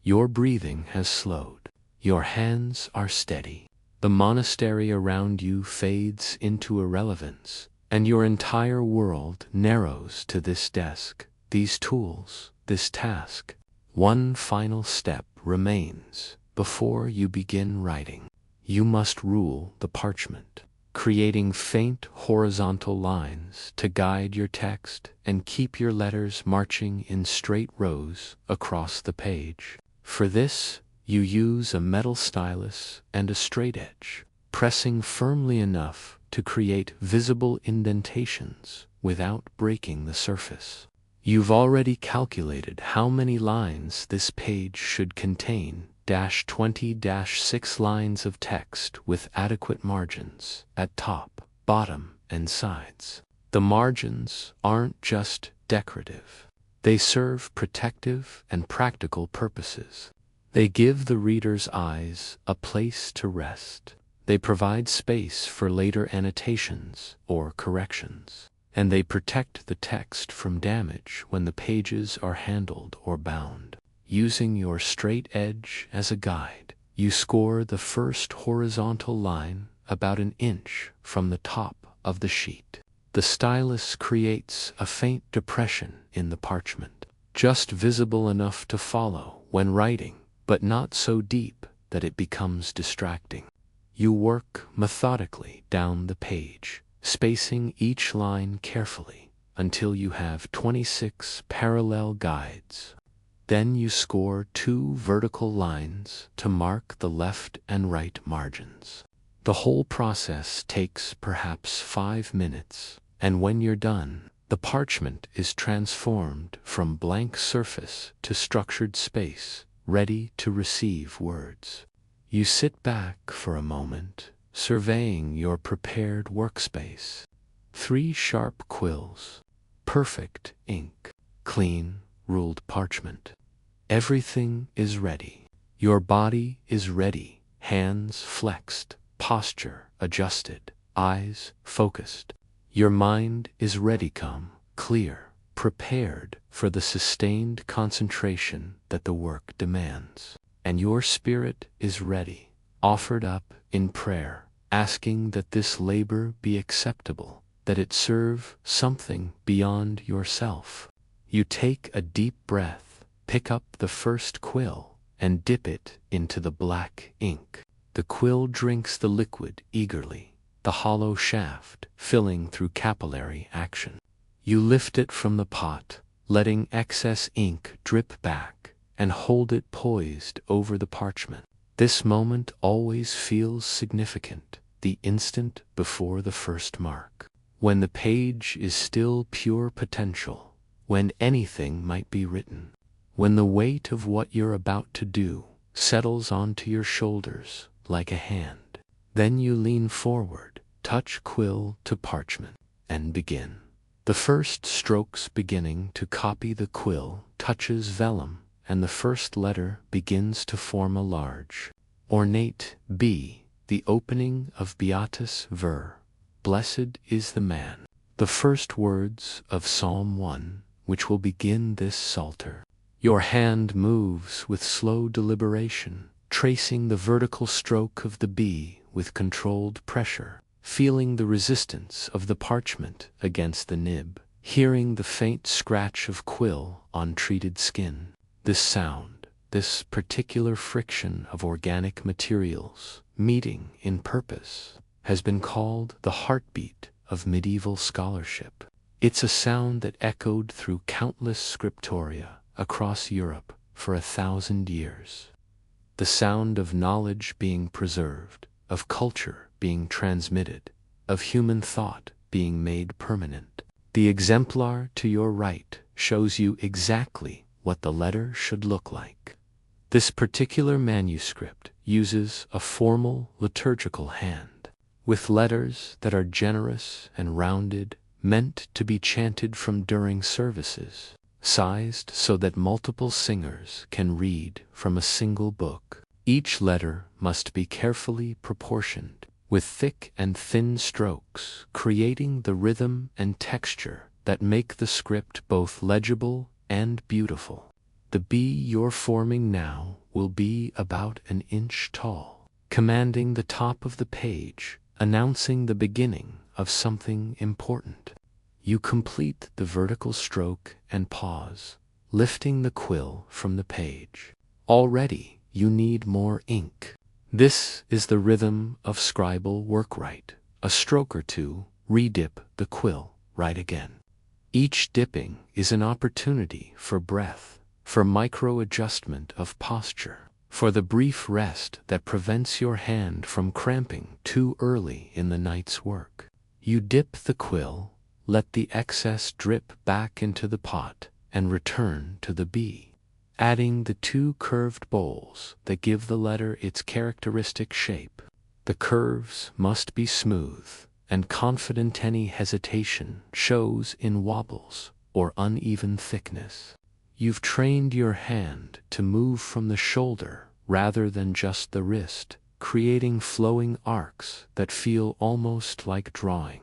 Your breathing has slowed. Your hands are steady. The monastery around you fades into irrelevance, and your entire world narrows to this desk, these tools, this task. One final step remains before you begin writing. You must rule the parchment, creating faint horizontal lines to guide your text and keep your letters marching in straight rows across the page. For this, you use a metal stylus and a straight edge, pressing firmly enough to create visible indentations without breaking the surface. You've already calculated how many lines this page should contain, 20-6 lines of text with adequate margins at top, bottom, and sides. The margins aren't just decorative. They serve protective and practical purposes. They give the reader's eyes a place to rest. They provide space for later annotations or corrections. And they protect the text from damage when the pages are handled or bound. Using your straight edge as a guide, you score the first horizontal line about an inch from the top of the sheet. The stylus creates a faint depression in the parchment, just visible enough to follow when writing, but not so deep that it becomes distracting. You work methodically down the page, spacing each line carefully until you have 26 parallel guides. Then you score 2 vertical lines to mark the left and right margins. The whole process takes perhaps 5 minutes, and when you're done, the parchment is transformed from blank surface to structured space, ready to receive words. You sit back for a moment, surveying your prepared workspace. 3 sharp quills, perfect ink, clean, ruled parchment. Everything is ready. Your body is ready, hands flexed, posture adjusted, eyes focused. Your mind is ready, calm, clear, prepared for the sustained concentration that the work demands. And your spirit is ready, offered up in prayer, asking that this labor be acceptable, that it serve something beyond yourself. You take a deep breath, pick up the first quill, and dip it into the black ink. The quill drinks the liquid eagerly, the hollow shaft filling through capillary action. You lift it from the pot, letting excess ink drip back, and hold it poised over the parchment. This moment always feels significant, the instant before the first mark, when the page is still pure potential, when anything might be written, when the weight of what you're about to do settles onto your shoulders like a hand. Then you lean forward, touch quill to parchment, and begin. The first strokes beginning to copy the quill touches vellum, and the first letter begins to form a large, ornate B, the opening of Beatus Ver, blessed is the man, the first words of Psalm 1, which will begin this psalter. Your hand moves with slow deliberation, tracing the vertical stroke of the B with controlled pressure, feeling the resistance of the parchment against the nib, hearing the faint scratch of quill on treated skin. This sound, this particular friction of organic materials, meeting in purpose, has been called the heartbeat of medieval scholarship. It's a sound that echoed through countless scriptoria across Europe for 1,000 years. The sound of knowledge being preserved, of culture being transmitted, of human thought being made permanent. The exemplar to your right shows you exactly what the letter should look like. This particular manuscript uses a formal liturgical hand, with letters that are generous and rounded, meant to be chanted from during services, sized so that multiple singers can read from a single book. Each letter must be carefully proportioned, with thick and thin strokes, creating the rhythm and texture that make the script both legible and beautiful. The bee you're forming now will be about an inch tall, commanding the top of the page, announcing the beginning of something important. You complete the vertical stroke and pause, lifting the quill from the page. Already you need more ink. This is the rhythm of scribal work-right. A stroke or two, redip the quill, write again. Each dipping is an opportunity for breath, for micro-adjustment of posture, for the brief rest that prevents your hand from cramping too early in the night's work. You dip the quill, let the excess drip back into the pot, and return to the bee, adding the two curved bowls that give the letter its characteristic shape. The curves must be smooth and confident. Any hesitation shows in wobbles or uneven thickness. You've trained your hand to move from the shoulder rather than just the wrist, creating flowing arcs that feel almost like drawing.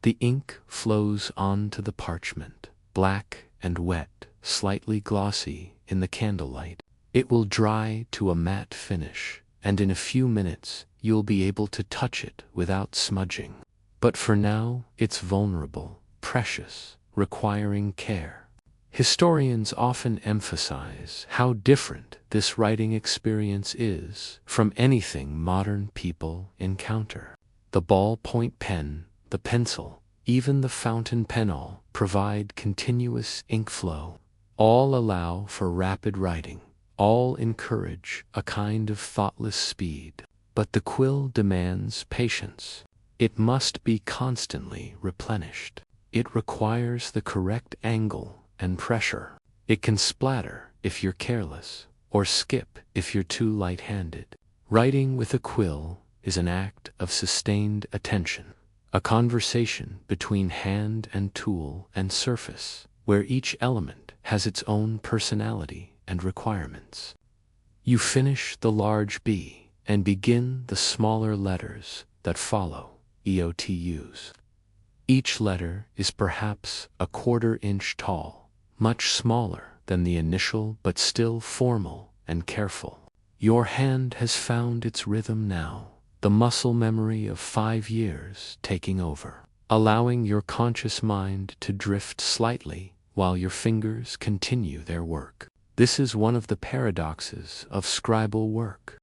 The ink flows onto the parchment, black and wet, slightly glossy in the candlelight. It will dry to a matte finish, and in a few minutes you'll be able to touch it without smudging. But for now, it's vulnerable, precious, requiring care. Historians often emphasize how different this writing experience is from anything modern people encounter. The ballpoint pen, the pencil, even the fountain pen all provide continuous ink flow. All allow for rapid writing. All encourage a kind of thoughtless speed. But the quill demands patience. It must be constantly replenished. It requires the correct angle and pressure. It can splatter if you're careless, or skip if you're too light-handed. Writing with a quill is an act of sustained attention, a conversation between hand and tool and surface, where each element has its own personality and requirements. You finish the large B and begin the smaller letters that follow, EOTUs. Each letter is perhaps a quarter-inch tall, much smaller than the initial but still formal and careful. Your hand has found its rhythm now, the muscle memory of 5 years taking over, allowing your conscious mind to drift slightly while your fingers continue their work. This is one of the paradoxes of scribal work.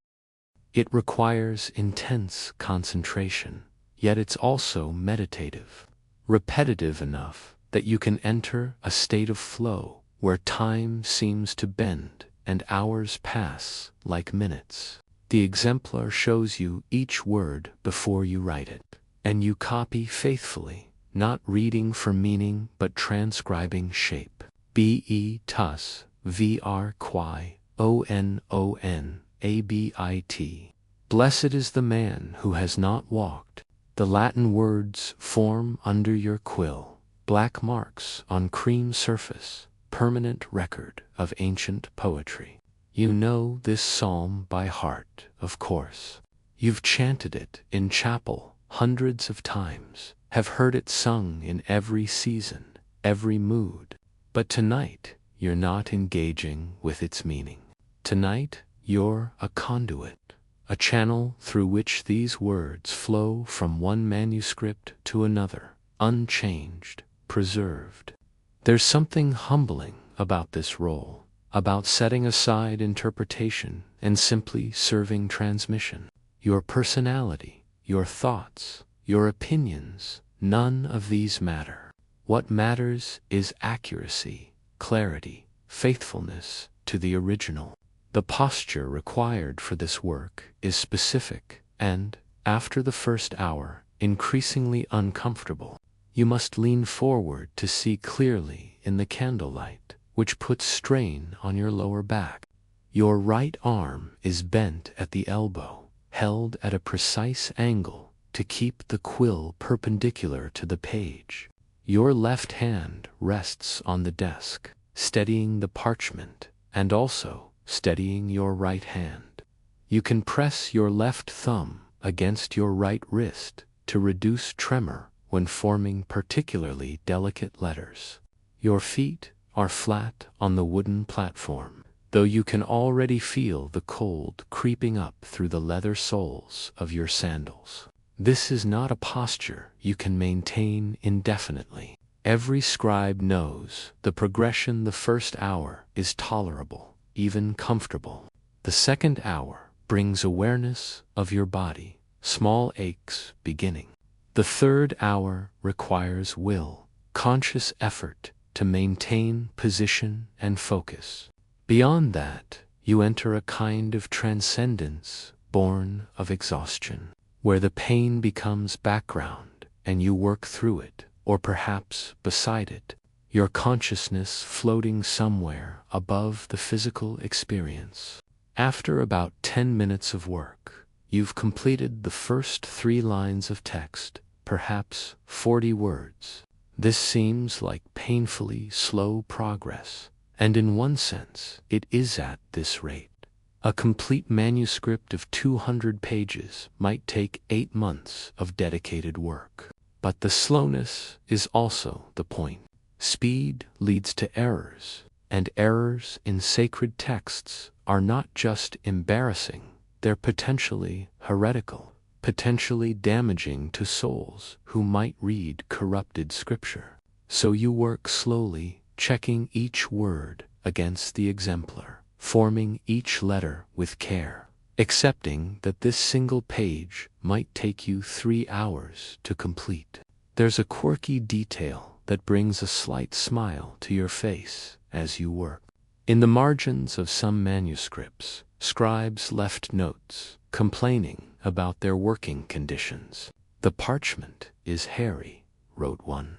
It requires intense concentration, yet it's also meditative, repetitive enough that you can enter a state of flow where time seems to bend and hours pass like minutes. The exemplar shows you each word before you write it, and you copy faithfully, not reading for meaning but transcribing shape. B-E tus, V-R qui, O-N-O-N, A-B-I-T. Blessed is the man who has not walked. The Latin words form under your quill, black marks on cream surface, permanent record of ancient poetry. You know this psalm by heart, of course. You've chanted it in chapel hundreds of times, have heard it sung in every season, every mood. But tonight, you're not engaging with its meaning. Tonight, you're a conduit, a channel through which these words flow from one manuscript to another, unchanged, preserved. There's something humbling about this role, about setting aside interpretation and simply serving transmission. Your personality, your thoughts, your opinions, none of these matter. What matters is accuracy, clarity, faithfulness to the original. The posture required for this work is specific and, after the first hour, increasingly uncomfortable. You must lean forward to see clearly in the candlelight, which puts strain on your lower back. Your right arm is bent at the elbow, held at a precise angle to keep the quill perpendicular to the page. Your left hand rests on the desk, steadying the parchment and also steadying your right hand. You can press your left thumb against your right wrist to reduce tremor when forming particularly delicate letters. Your feet are flat on the wooden platform, though you can already feel the cold creeping up through the leather soles of your sandals. This is not a posture you can maintain indefinitely. Every scribe knows the progression. The first hour is tolerable, even comfortable. The second hour brings awareness of your body, small aches beginning. The third hour requires will, conscious effort to maintain position and focus. Beyond that, you enter a kind of transcendence born of exhaustion, where the pain becomes background and you work through it, or perhaps beside it, your consciousness floating somewhere above the physical experience. After about 10 minutes of work, you've completed the first 3 lines of text, perhaps 40 words. This seems like painfully slow progress, and in one sense, it is at this rate. A complete manuscript of 200 pages might take 8 months of dedicated work. But the slowness is also the point. Speed leads to errors, and errors in sacred texts are not just embarrassing, they're potentially heretical, potentially damaging to souls who might read corrupted scripture. So you work slowly, checking each word against the exemplar, forming each letter with care, accepting that this single page might take you 3 hours to complete. There's a quirky detail that brings a slight smile to your face as you work. In the margins of some manuscripts, scribes left notes, complaining about their working conditions. "The parchment is hairy," wrote one.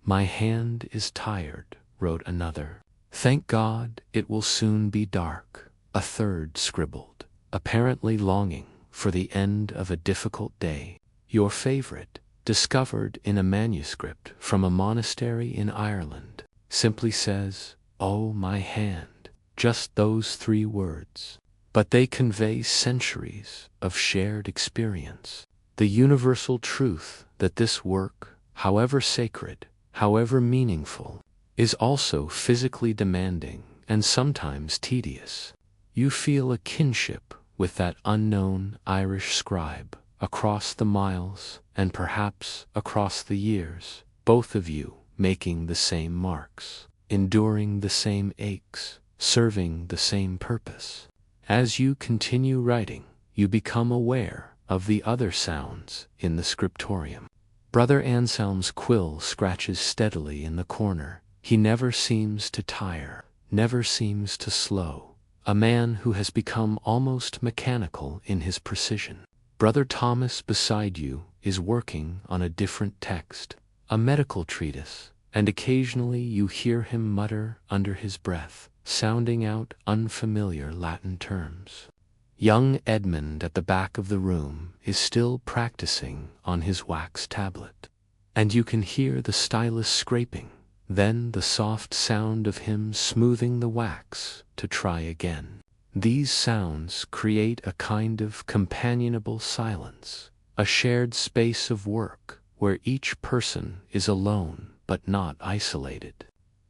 "My hand is tired," wrote another. "Thank God it will soon be dark," a third scribbled, apparently longing for the end of a difficult day. Your favorite, discovered in a manuscript from a monastery in Ireland, simply says, "Oh, my hand," just those 3 words. But they convey centuries of shared experience, the universal truth that this work, however sacred, however meaningful, is also physically demanding and sometimes tedious. You feel a kinship with that unknown Irish scribe across the miles and perhaps across the years, both of you making the same marks, enduring the same aches, serving the same purpose. As you continue writing, you become aware of the other sounds in the Scriptorium. Brother Anselm's quill scratches steadily in the corner. He never seems to tire, never seems to slow, a man who has become almost mechanical in his precision. Brother Thomas beside you is working on a different text, a medical treatise, and occasionally you hear him mutter under his breath, sounding out unfamiliar Latin terms. Young Edmund at the back of the room is still practicing on his wax tablet, and you can hear the stylus scraping, then the soft sound of him smoothing the wax to try again. These sounds create a kind of companionable silence, a shared space of work where each person is alone but not isolated.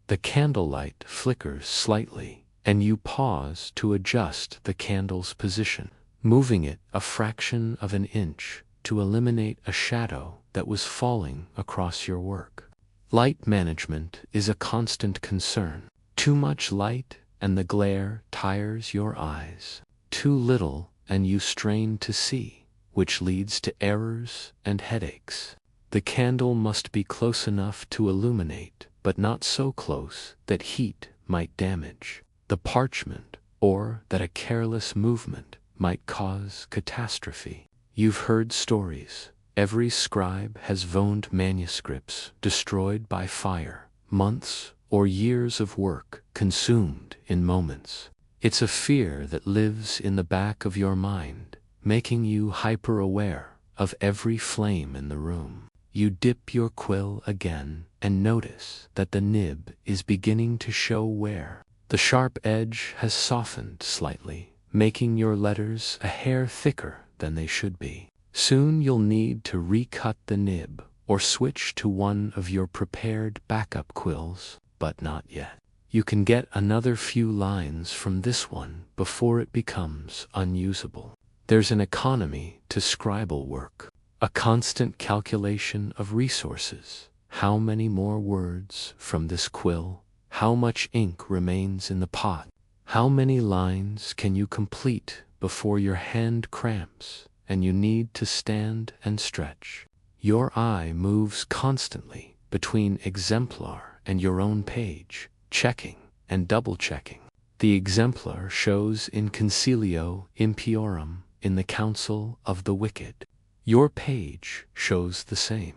The candlelight flickers slightly, and you pause to adjust the candle's position, moving it a fraction of an inch to eliminate a shadow that was falling across your work. Light management is a constant concern. Too much light and the glare tires your eyes. Too little and you strain to see, which leads to errors and headaches. The candle must be close enough to illuminate, but not so close that heat might damage the parchment, or that a careless movement might cause catastrophe. You've heard stories. Every scribe has voned manuscripts destroyed by fire, months or years of work consumed in moments. It's a fear that lives in the back of your mind, making you hyper-aware of every flame in the room. You dip your quill again and notice that the nib is beginning to show wear. The sharp edge has softened slightly, making your letters a hair thicker than they should be. Soon you'll need to recut the nib or switch to one of your prepared backup quills, but not yet. You can get another few lines from this one before it becomes unusable. There's an economy to scribal work, a constant calculation of resources. How many more words from this quill? How much ink remains in the pot? How many lines can you complete before your hand cramps and you need to stand and stretch? Your eye moves constantly between exemplar and your own page, checking and double-checking. The exemplar shows in concilio impiorum in the council of the wicked. Your page shows the same.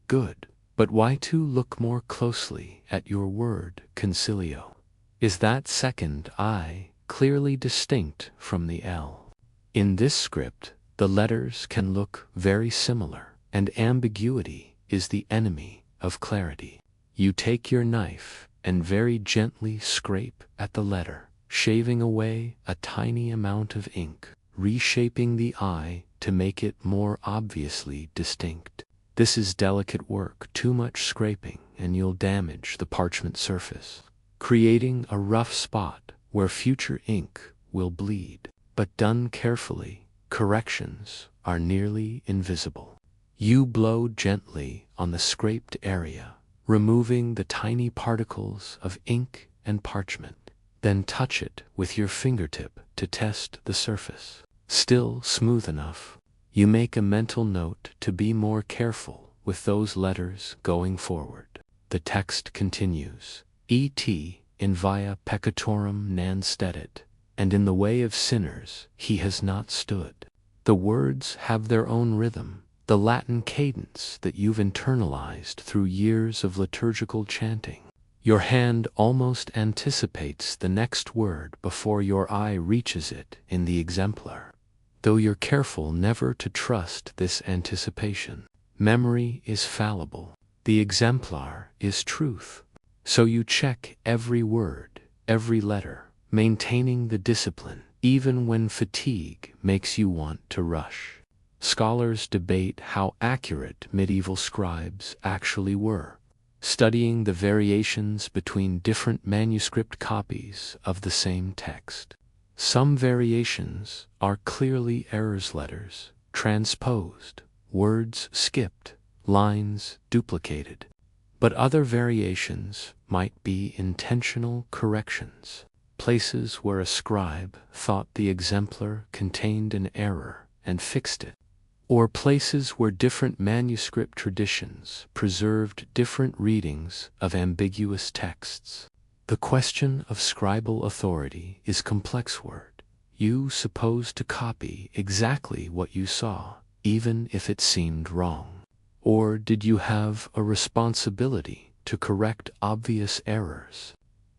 Good. But why to look more closely at your word concilio? Is that second I clearly distinct from the L? In this script, the letters can look very similar, and ambiguity is the enemy of clarity. You take your knife and very gently scrape at the letter, shaving away a tiny amount of ink, reshaping the I to make it more obviously distinct. This is delicate work. Too much scraping and you'll damage the parchment surface, creating a rough spot where future ink will bleed. But done carefully, corrections are nearly invisible. You blow gently on the scraped area, removing the tiny particles of ink and parchment. Then touch it with your fingertip to test the surface. Still smooth enough. You make a mental note to be more careful with those letters going forward. The text continues, Et in via peccatorum non stedet, and in the way of sinners he has not stood. The words have their own rhythm, the Latin cadence that you've internalized through years of liturgical chanting. Your hand almost anticipates the next word before your eye reaches it in the exemplar. Though you're careful never to trust this anticipation. Memory is fallible. The exemplar is truth. So you check every word, every letter, maintaining the discipline, even when fatigue makes you want to rush. Scholars debate how accurate medieval scribes actually were, studying the variations between different manuscript copies of the same text. Some variations are clearly errors letters, transposed, words skipped, lines duplicated. But other variations might be intentional corrections, places where a scribe thought the exemplar contained an error and fixed it, or places where different manuscript traditions preserved different readings of ambiguous texts. The question of scribal authority is complex word. You supposed to copy exactly what you saw, even if it seemed wrong? Or did you have a responsibility to correct obvious errors?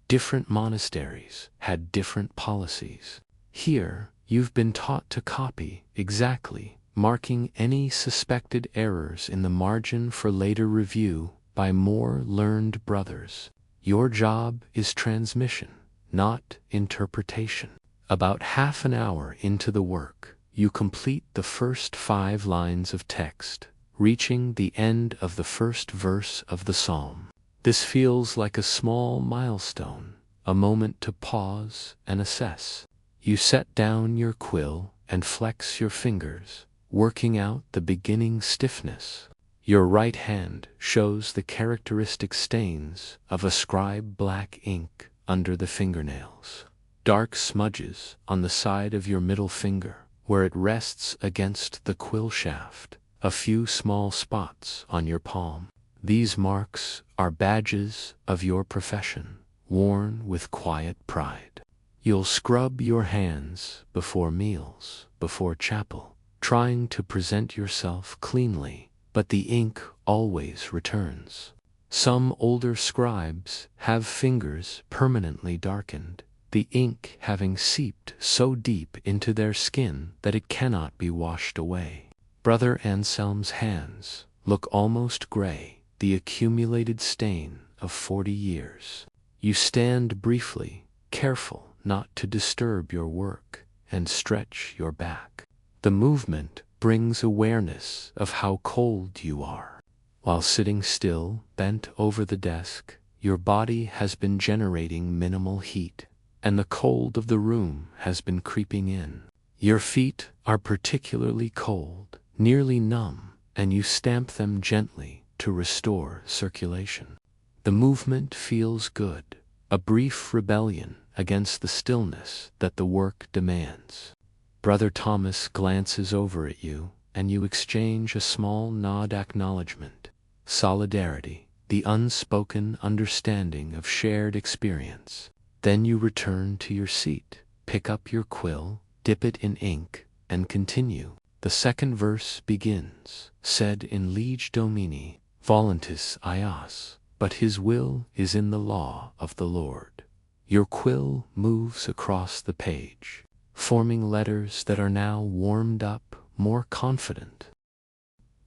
Different monasteries had different policies. Here, you've been taught to copy exactly, marking any suspected errors in the margin for later review by more learned brothers. Your job is transmission, not interpretation. About half an hour into the work, you complete the first 5 lines of text, reaching the end of the first verse of the psalm. This feels like a small milestone, a moment to pause and assess. You set down your quill and flex your fingers, working out the beginning stiffness. Your right hand shows the characteristic stains of a scribe black ink under the fingernails. Dark smudges on the side of your middle finger, where it rests against the quill shaft. A few small spots on your palm. These marks are badges of your profession, worn with quiet pride. You'll scrub your hands before meals, before chapel, trying to present yourself cleanly, but the ink always returns. Some older scribes have fingers permanently darkened, the ink having seeped so deep into their skin that it cannot be washed away. Brother Anselm's hands, look almost gray, the accumulated stain of 40 years. You stand briefly, careful not to disturb your work, and stretch your back. The movement brings awareness of how cold you are. While sitting still, bent over the desk, your body has been generating minimal heat, and the cold of the room has been creeping in. Your feet are particularly cold, nearly numb, and you stamp them gently to restore circulation. The movement feels good, a brief rebellion against the stillness that the work demands. Brother Thomas glances over at you, and you exchange a small nod acknowledgement. Solidarity, the unspoken understanding of shared experience. Then you return to your seat, pick up your quill, dip it in ink, and continue. The second verse begins, sed in lege Domini, voluntas eius, but his will is in the law of the Lord. Your quill moves across the page, forming letters that are now warmed up, more confident.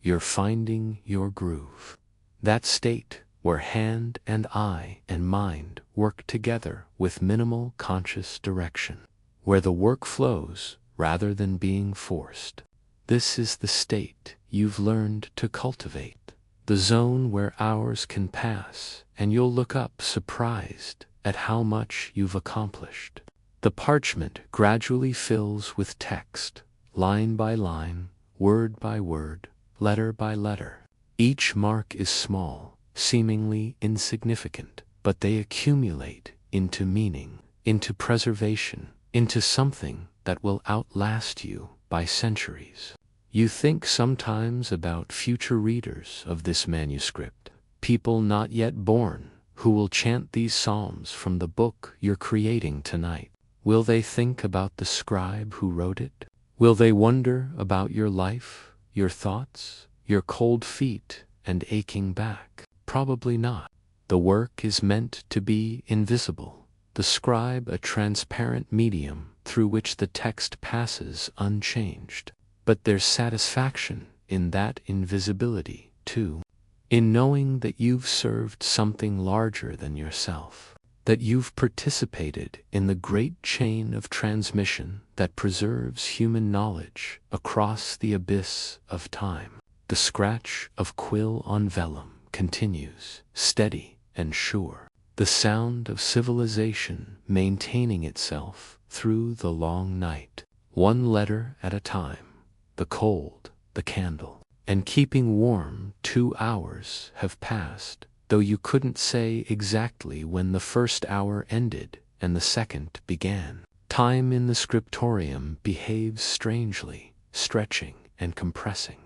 You're finding your groove. That state where hand and eye and mind work together with minimal conscious direction, where the work flows rather than being forced. This is the state you've learned to cultivate, the zone where hours can pass and you'll look up surprised at how much you've accomplished. The parchment gradually fills with text, line by line, word by word, letter by letter. Each mark is small, seemingly insignificant, but they accumulate into meaning, into preservation, into something that will outlast you by centuries. You think sometimes about future readers of this manuscript, people not yet born, who will chant these psalms from the book you're creating tonight. Will they think about the scribe who wrote it? Will they wonder about your life, your thoughts, your cold feet and aching back? Probably not. The work is meant to be invisible, the scribe a transparent medium through which the text passes unchanged. But there's satisfaction in that invisibility, too, in knowing that you've served something larger than yourself, that you've participated in the great chain of transmission that preserves human knowledge across the abyss of time. The scratch of quill on vellum continues, steady and sure, the sound of civilization maintaining itself through the long night, one letter at a time, the cold, the candle, and keeping warm. 2 hours have passed, though you couldn't say exactly when the first hour ended and the second began. Time in the Scriptorium behaves strangely, stretching and compressing,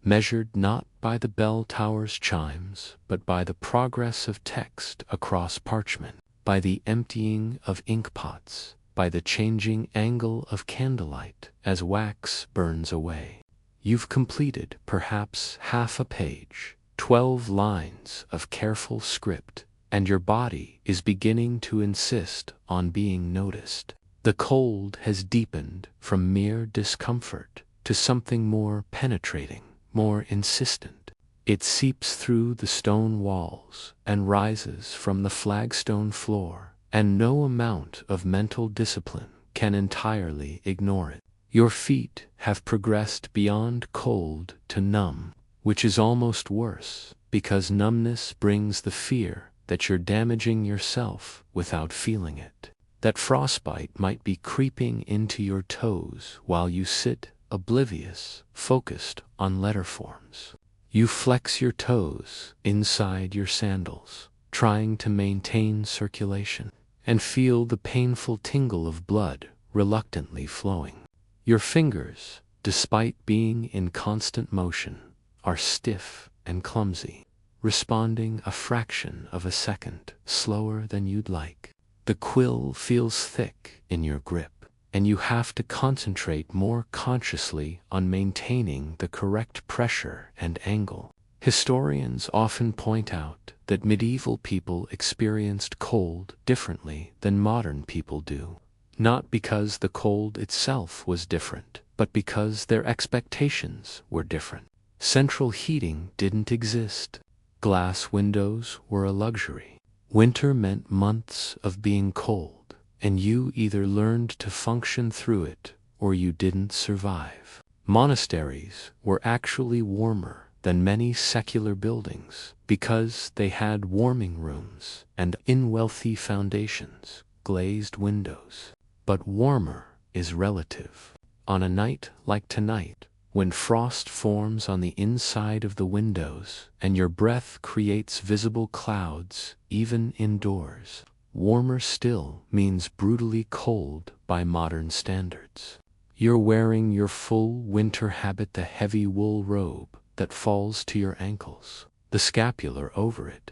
measured not by the bell tower's chimes, but by the progress of text across parchment, by the emptying of ink pots, by the changing angle of candlelight as wax burns away. You've completed perhaps half a page, 12 lines of careful script, and your body is beginning to insist on being noticed. The cold has deepened from mere discomfort to something more penetrating, more insistent. It seeps through the stone walls and rises from the flagstone floor, and no amount of mental discipline can entirely ignore it. Your feet have progressed beyond cold to numb, which is almost worse, because numbness brings the fear that you're damaging yourself without feeling it, that frostbite might be creeping into your toes while you sit oblivious, focused on letter forms. You flex your toes inside your sandals, trying to maintain circulation, and feel the painful tingle of blood reluctantly flowing. Your fingers, despite being in constant motion, are stiff and clumsy, responding a fraction of a second slower than you'd like. The quill feels thick in your grip, and you have to concentrate more consciously on maintaining the correct pressure and angle. Historians often point out that medieval people experienced cold differently than modern people do, not because the cold itself was different, but because their expectations were different. Central heating didn't exist. Glass windows were a luxury. Winter meant months of being cold, and you either learned to function through it or you didn't survive. Monasteries were actually warmer than many secular buildings because they had warming rooms and, in wealthy foundations, glazed windows. But warmer is relative. On a night like tonight, when frost forms on the inside of the windows and your breath creates visible clouds even indoors, warmer still means brutally cold by modern standards. You're wearing your full winter habit, the heavy wool robe that falls to your ankles, the scapular over it.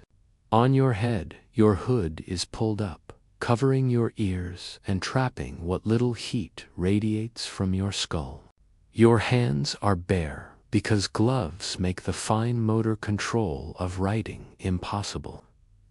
On your head, your hood is pulled up, covering your ears and trapping what little heat radiates from your skull. Your hands are bare because gloves make the fine motor control of writing impossible.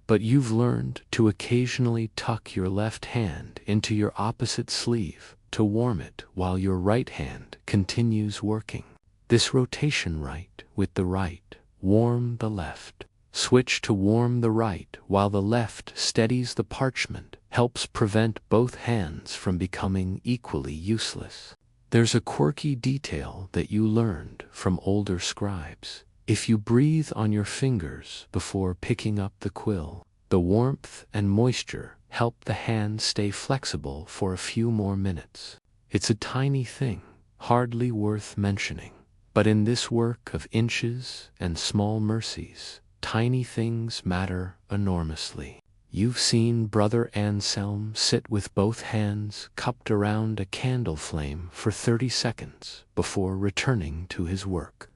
But you've learned to occasionally tuck your left hand into your opposite sleeve to warm it while your right hand continues working. This rotation, right with the right, warm the left, switch to warm the right while the left steadies the parchment, helps prevent both hands from becoming equally useless. There's a quirky detail that you learned from older scribes. If you breathe on your fingers before picking up the quill, the warmth and moisture help the hand stay flexible for a few more minutes. It's a tiny thing, hardly worth mentioning. But in this work of inches and small mercies, tiny things matter enormously. You've seen Brother Anselm sit with both hands cupped around a candle flame for 30 seconds before returning to his work,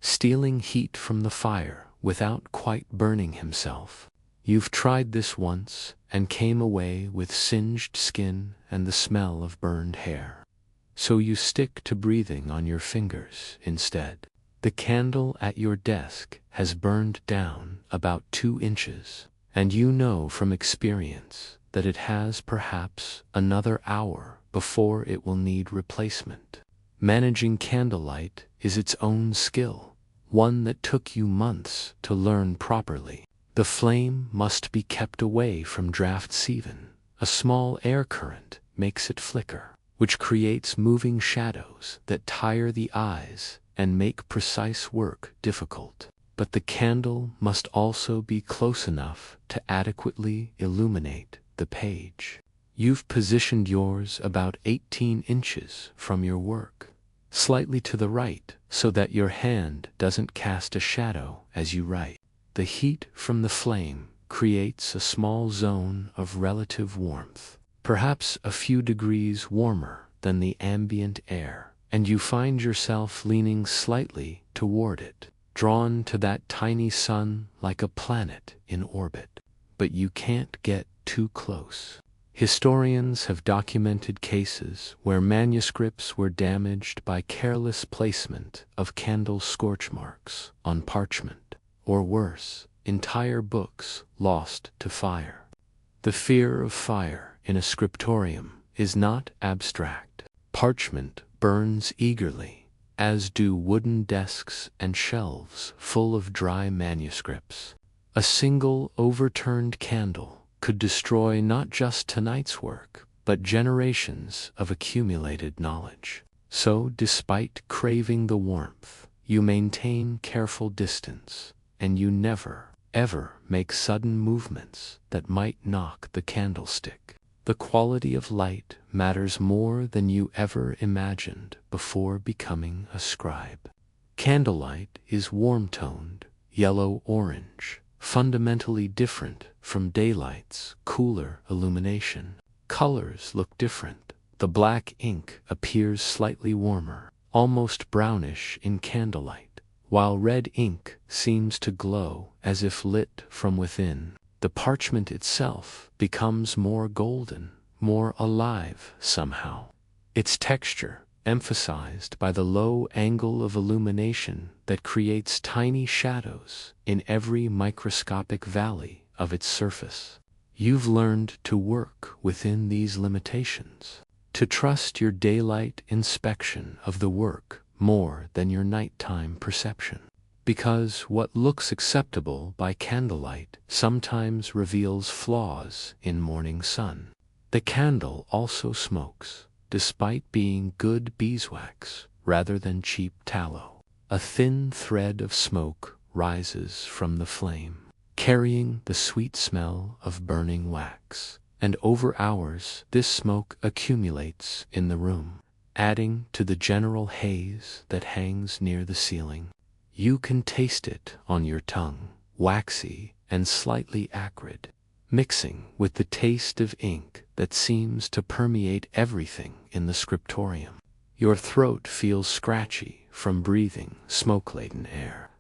stealing heat from the fire without quite burning himself. You've tried this once and came away with singed skin and the smell of burned hair. So you stick to breathing on your fingers instead. The candle at your desk has burned down about 2 inches. And you know from experience that it has perhaps another hour before it will need replacement. Managing candlelight is its own skill, one that took you months to learn properly. The flame must be kept away from drafts even. A small air current makes it flicker, which creates moving shadows that tire the eyes and make precise work difficult. But the candle must also be close enough to adequately illuminate the page. You've positioned yours about 18 inches from your work, slightly to the right so that your hand doesn't cast a shadow as you write. The heat from the flame creates a small zone of relative warmth, perhaps a few degrees warmer than the ambient air, and you find yourself leaning slightly toward it, drawn to that tiny sun like a planet in orbit. But you can't get too close. Historians have documented cases where manuscripts were damaged by careless placement of candle scorch marks on parchment, or worse, entire books lost to fire. The fear of fire in a scriptorium is not abstract. Parchment burns eagerly, as do wooden desks and shelves full of dry manuscripts. A single overturned candle could destroy not just tonight's work, but generations of accumulated knowledge. So, despite craving the warmth, you maintain careful distance, and you never, ever make sudden movements that might knock the candlestick. The quality of light matters more than you ever imagined before becoming a scribe. Candlelight is warm-toned, yellow-orange, fundamentally different from daylight's cooler illumination. Colors look different. The black ink appears slightly warmer, almost brownish in candlelight, while red ink seems to glow as if lit from within. The parchment itself becomes more golden, more alive somehow. Its texture, emphasized by the low angle of illumination that creates tiny shadows in every microscopic valley of its surface. You've learned to work within these limitations, to trust your daylight inspection of the work more than your nighttime perception. Because what looks acceptable by candlelight sometimes reveals flaws in morning sun. The candle also smokes, despite being good beeswax rather than cheap tallow. A thin thread of smoke rises from the flame, carrying the sweet smell of burning wax, and over hours this smoke accumulates in the room, adding to the general haze that hangs near the ceiling. You can taste it on your tongue, waxy and slightly acrid, mixing with the taste of ink that seems to permeate everything in the scriptorium. Your throat feels scratchy from breathing smoke-laden air,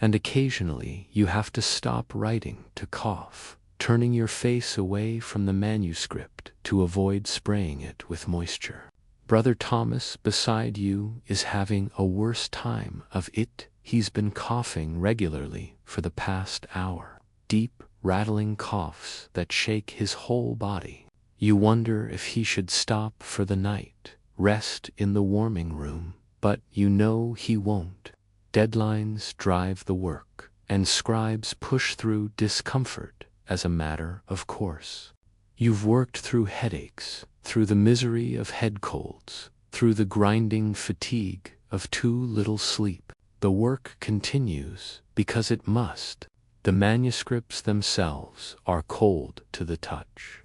and occasionally you have to stop writing to cough, turning your face away from the manuscript to avoid spraying it with moisture. Brother Thomas beside you is having a worse time of it. He's been coughing regularly for the past hour, deep, rattling coughs that shake his whole body. You wonder if he should stop for the night, rest in the warming room, but you know he won't. Deadlines drive the work, and scribes push through discomfort as a matter of course. You've worked through headaches, through the misery of head colds, through the grinding fatigue of too little sleep. The work continues because it must. The manuscripts themselves are cold to the touch.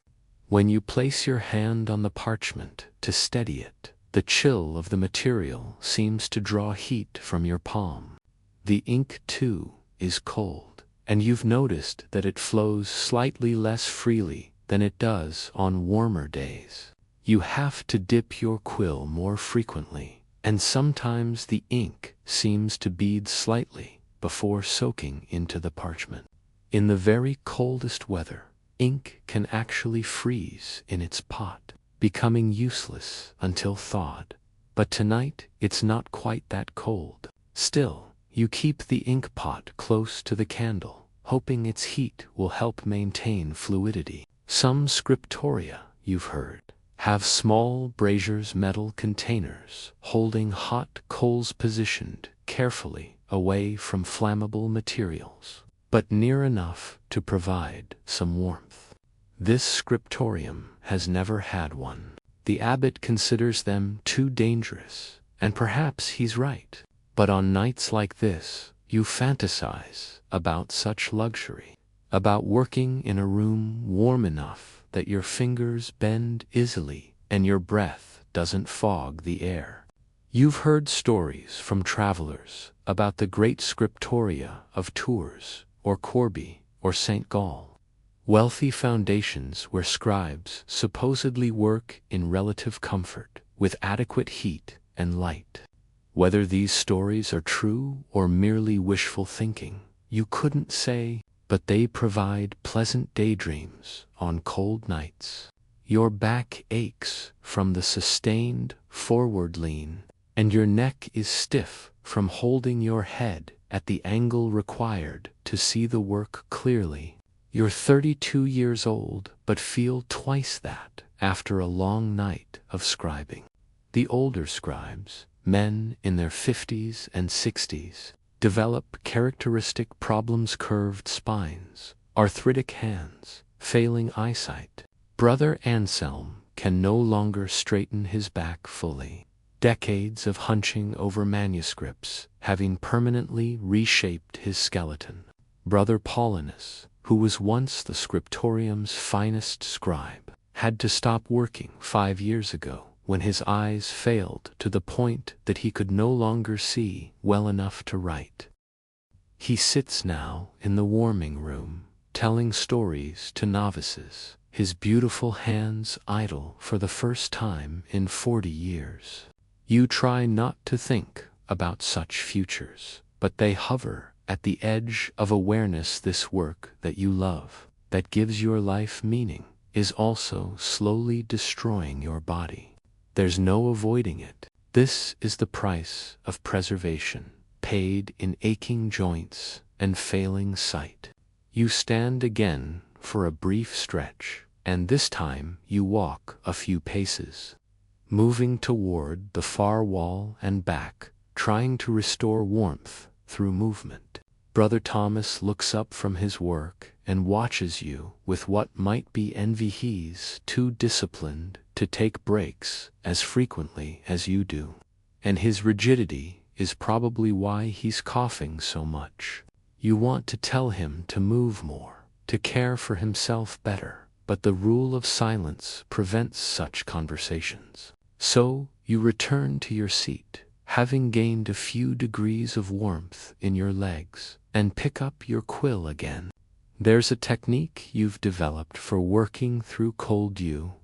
When you place your hand on the parchment to steady it, the chill of the material seems to draw heat from your palm. The ink, too, is cold, and you've noticed that it flows slightly less freely than it does on warmer days. You have to dip your quill more frequently, and sometimes the ink seems to bead slightly before soaking into the parchment. In the very coldest weather, ink can actually freeze in its pot, becoming useless until thawed. But tonight it's not quite that cold. Still, you keep the ink pot close to the candle, hoping its heat will help maintain fluidity. Some scriptoria, you've heard, have small braziers, metal containers holding hot coals positioned carefully away from flammable materials, but near enough to provide some warmth. This scriptorium has never had one. The abbot considers them too dangerous, and perhaps he's right. But on nights like this, you fantasize about such luxury, about working in a room warm enough that your fingers bend easily and your breath doesn't fog the air. You've heard stories from travelers about the great scriptoria of Tours or Corbie or St. Gall, wealthy foundations where scribes supposedly work in relative comfort with adequate heat and light. Whether these stories are true or merely wishful thinking, you couldn't say, but they provide pleasant daydreams on cold nights. Your back aches from the sustained forward lean, and your neck is stiff from holding your head at the angle required to see the work clearly. You're 32 years old, but feel twice that after a long night of scribing. The older scribes, men in their 50s and 60s, develop characteristic problems: curved spines, arthritic hands, failing eyesight. Brother Anselm can no longer straighten his back fully, decades of hunching over manuscripts having permanently reshaped his skeleton. Brother Paulinus, who was once the scriptorium's finest scribe, had to stop working 5 years ago when his eyes failed to the point that he could no longer see well enough to write. He sits now in the warming room, telling stories to novices, his beautiful hands idle for the first time in 40 years. You try not to think about such futures, but they hover at the edge of awareness. This work that you love, that gives your life meaning, is also slowly destroying your body. There's no avoiding it. This is the price of preservation, paid in aching joints and failing sight. You stand again for a brief stretch, and this time you walk a few paces, moving toward the far wall and back, trying to restore warmth through movement. Brother Thomas looks up from his work and watches you with what might be envy. He's too disciplined to take breaks as frequently as you do, and his rigidity is probably why he's coughing so much. You want to tell him to move more, to care for himself better, but the rule of silence prevents such conversations. So you return to your seat, having gained a few degrees of warmth in your legs, and pick up your quill again. There's a technique you've developed for working through cold dew.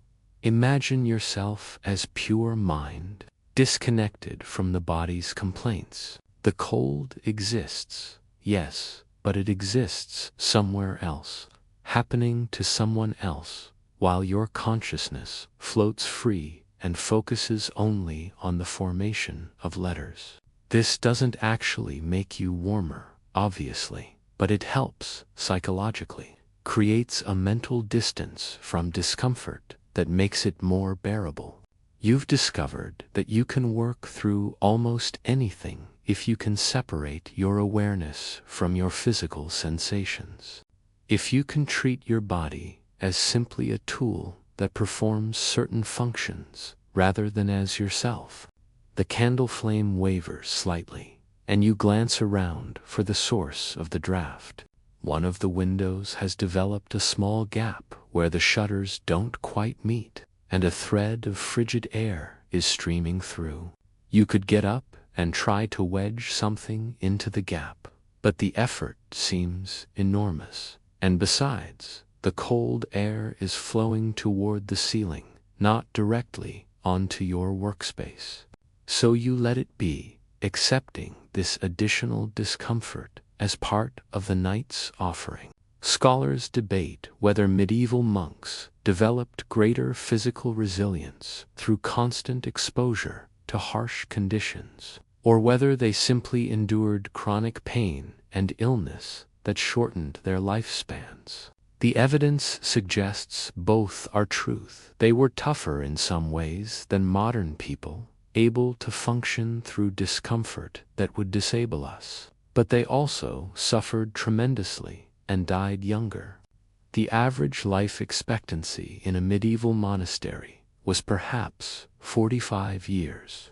Imagine yourself as pure mind, disconnected from the body's complaints. The cold exists, yes, but it exists somewhere else, happening to someone else, while your consciousness floats free and focuses only on the formation of letters. This doesn't actually make you warmer, obviously, but it helps psychologically, creates a mental distance from discomfort that makes it more bearable. You've discovered that you can work through almost anything if you can separate your awareness from your physical sensations. If you can treat your body as simply a tool that performs certain functions rather than as yourself. The candle flame wavers slightly, and you glance around for the source of the draft. One of the windows has developed a small gap where the shutters don't quite meet, and a thread of frigid air is streaming through. You could get up and try to wedge something into the gap, but the effort seems enormous. And besides, the cold air is flowing toward the ceiling, not directly onto your workspace. So you let it be, accepting this additional discomfort as part of the night's offering. Scholars debate whether medieval monks developed greater physical resilience through constant exposure to harsh conditions, or whether they simply endured chronic pain and illness that shortened their lifespans. The evidence suggests both are truth. They were tougher in some ways than modern people, able to function through discomfort that would disable us. But they also suffered tremendously and died younger. The average life expectancy in a medieval monastery was perhaps 45 years,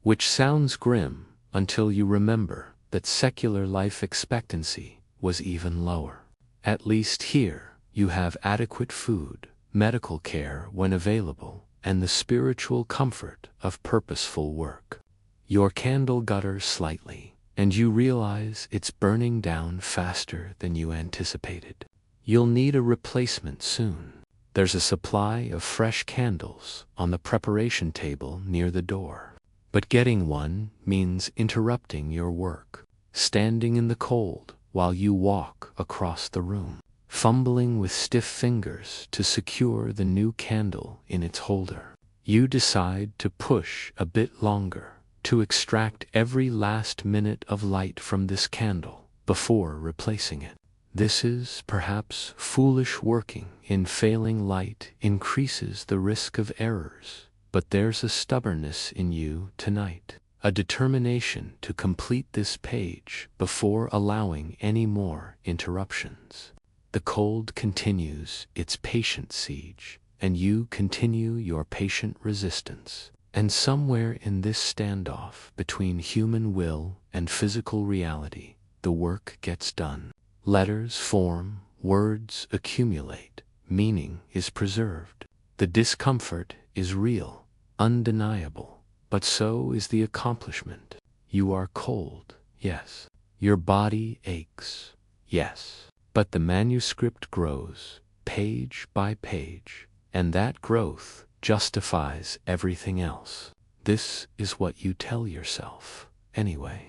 which sounds grim until you remember that secular life expectancy was even lower. At least here, you have adequate food, medical care when available, and the spiritual comfort of purposeful work. Your candle gutters slightly, and you realize it's burning down faster than you anticipated. You'll need a replacement soon. There's a supply of fresh candles on the preparation table near the door. But getting one means interrupting your work, standing in the cold while you walk across the room, fumbling with stiff fingers to secure the new candle in its holder. You decide to push a bit longer, to extract every last minute of light from this candle before replacing it. This is perhaps foolish working in failing light increases the risk of errors, but there's a stubbornness in you tonight, a determination to complete this page before allowing any more interruptions. The cold continues its patient siege, and you continue your patient resistance. And somewhere in this standoff between human will and physical reality, the work gets done. Letters form, words accumulate, meaning is preserved. The discomfort is real, undeniable, but so is the accomplishment. You are cold, yes. Your body aches, yes. But the manuscript grows, page by page, and that growth justifies everything else. This is what you tell yourself, anyway.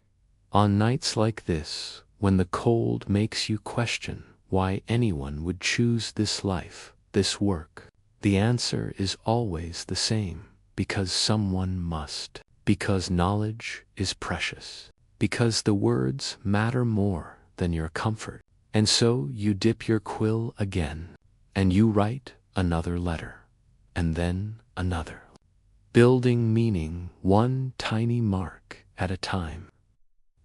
On nights like this, when the cold makes you question why anyone would choose this life, this work, the answer is always the same: because someone must, because knowledge is precious, because the words matter more than your comfort. And so you dip your quill again, and you write another letter, and then another, building meaning one tiny mark at a time.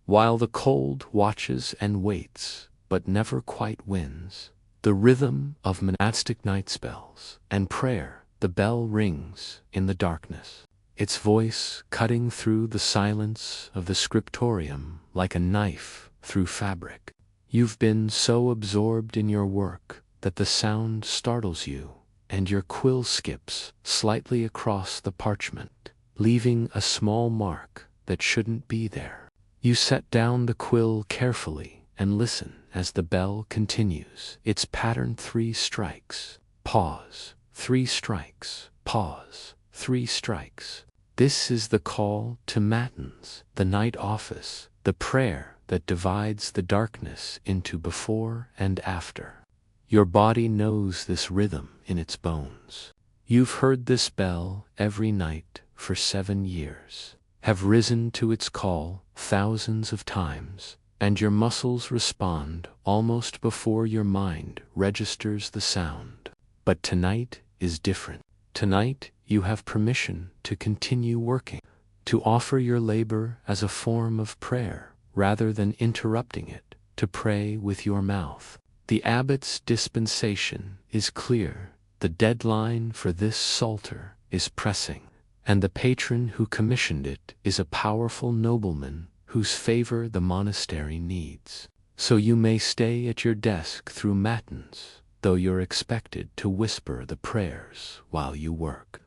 While the cold watches and waits, but never quite wins, the rhythm of monastic night spells and prayer, the bell rings in the darkness, its voice cutting through the silence of the scriptorium like a knife through fabric. You've been so absorbed in your work that the sound startles you, and your quill skips slightly across the parchment, leaving a small mark that shouldn't be there. You set down the quill carefully and listen as the bell continues its pattern: 3 strikes, pause, 3 strikes, pause, 3 strikes. This is the call to matins, the night office, the prayer that divides the darkness into before and after. Your body knows this rhythm in its bones. You've heard this bell every night for 7 years, have risen to its call thousands of times, and your muscles respond almost before your mind registers the sound. But tonight is different. Tonight you have permission to continue working, to offer your labor as a form of prayer rather than interrupting it, to pray with your mouth. The abbot's dispensation is clear. The deadline for this psalter is pressing, and the patron who commissioned it is a powerful nobleman whose favor the monastery needs. So you may stay at your desk through matins, though you're expected to whisper the prayers while you work,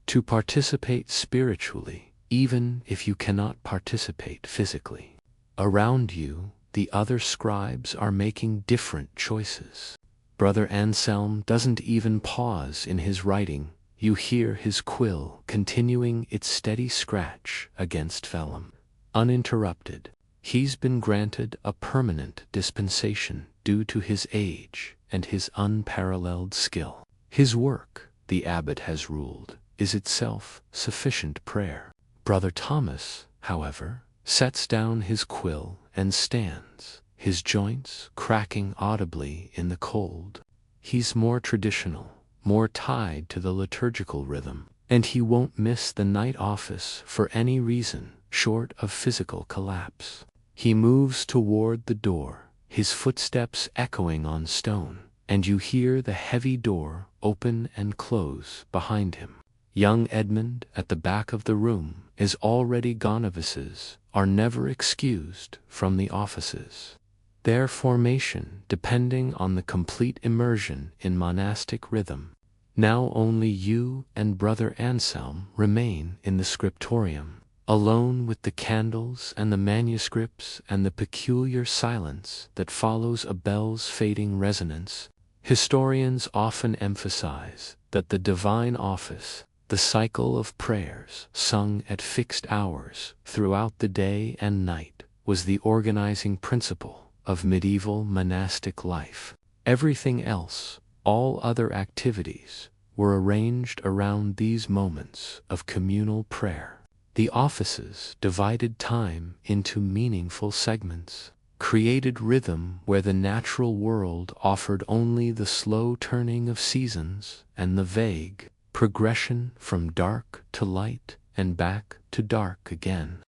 to participate spiritually, even if you cannot participate physically. Around you, the other scribes are making different choices. Brother Anselm doesn't even pause in his writing. You hear his quill continuing its steady scratch against vellum, uninterrupted. He's been granted a permanent dispensation due to his age and his unparalleled skill. His work, the abbot has ruled, is itself sufficient prayer. Brother Thomas, however, sets down his quill and stands, his joints cracking audibly in the cold. He's more traditional, more tied to the liturgical rhythm, and he won't miss the night office for any reason short of physical collapse. He moves toward the door, his footsteps echoing on stone, and you hear the heavy door open and close behind him. Young Edmund at the back of the room is already gone. Novices are never excused from the offices, their formation depending on the complete immersion in monastic rhythm. Now only you and Brother Anselm remain in the scriptorium, alone with the candles and the manuscripts and the peculiar silence that follows a bell's fading resonance. Historians often emphasize that the divine office, the cycle of prayers sung at fixed hours throughout the day and night, was the organizing principle of medieval monastic life. Everything else, all other activities, were arranged around these moments of communal prayer. The offices divided time into meaningful segments, created rhythm where the natural world offered only the slow turning of seasons and the vague progression from dark to light and back to dark again.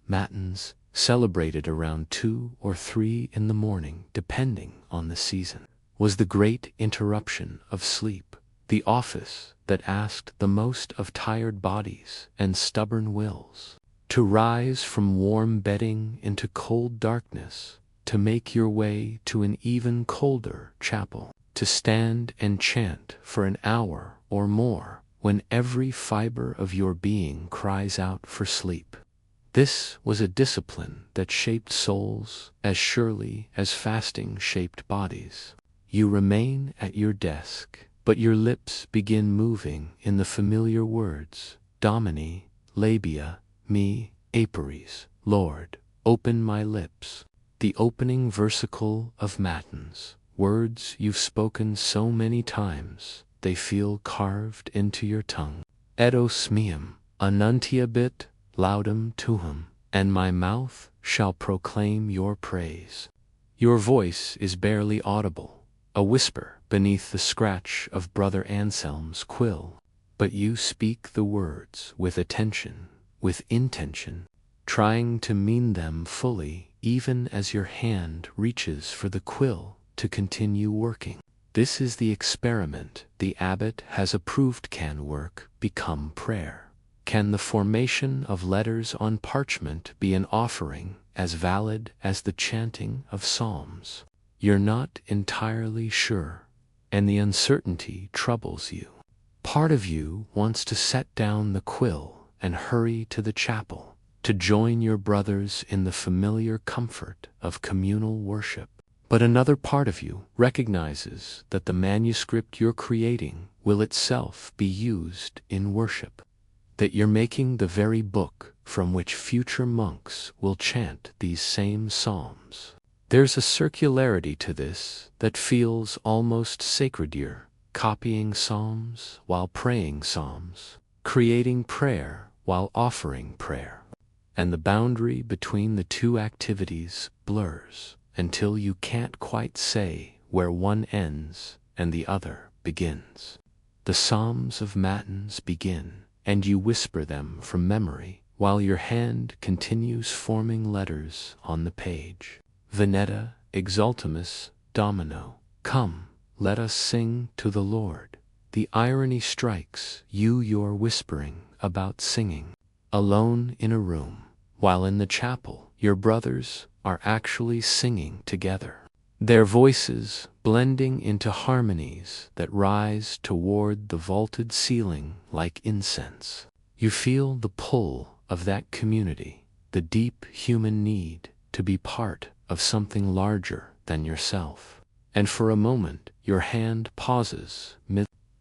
Matins, celebrated around 2 or 3 in the morning depending on the season, was the great interruption of sleep, the office that asked the most of tired bodies and stubborn wills. To rise from warm bedding into cold darkness, to make your way to an even colder chapel, to stand and chant for an hour or more when every fiber of your being cries out for sleep. This was a discipline that shaped souls as surely as fasting shaped bodies. You remain at your desk, but your lips begin moving in the familiar words: Domini, labia, me, aperies, Lord, open my lips. The opening versicle of matins, words you've spoken so many times, they feel carved into your tongue. Edos meum, annuntiabit, laudum tuum, and my mouth shall proclaim your praise. Your voice is barely audible, a whisper beneath the scratch of Brother Anselm's quill, but you speak the words with attention, with intention. trying to mean them fully even as your hand reaches for the quill to continue working. This is the experiment the abbot has approved. Can work become prayer? Can the formation of letters on parchment be an offering as valid as the chanting of psalms? You're not entirely sure, and the uncertainty troubles you. Part of you wants to set down the quill and hurry to the chapel, to join your brothers in the familiar comfort of communal worship. But another part of you recognizes that the manuscript you're creating will itself be used in worship, that you're making the very book from which future monks will chant these same psalms. There's a circularity to this that feels almost sacred. You're copying psalms while praying psalms, creating prayer while offering prayer. And the boundary between the two activities blurs until you can't quite say where one ends and the other begins. The psalms of matins begin, and you whisper them from memory while your hand continues forming letters on the page. Veneta exultamus Domino. Come, let us sing to the Lord. The irony strikes you. You're whispering about singing, alone in a room, while in the chapel your brothers are actually singing together, their voices blending into harmonies that rise toward the vaulted ceiling like incense. You feel the pull of that community, the deep human need to be part of something larger than yourself. And for a moment your hand pauses.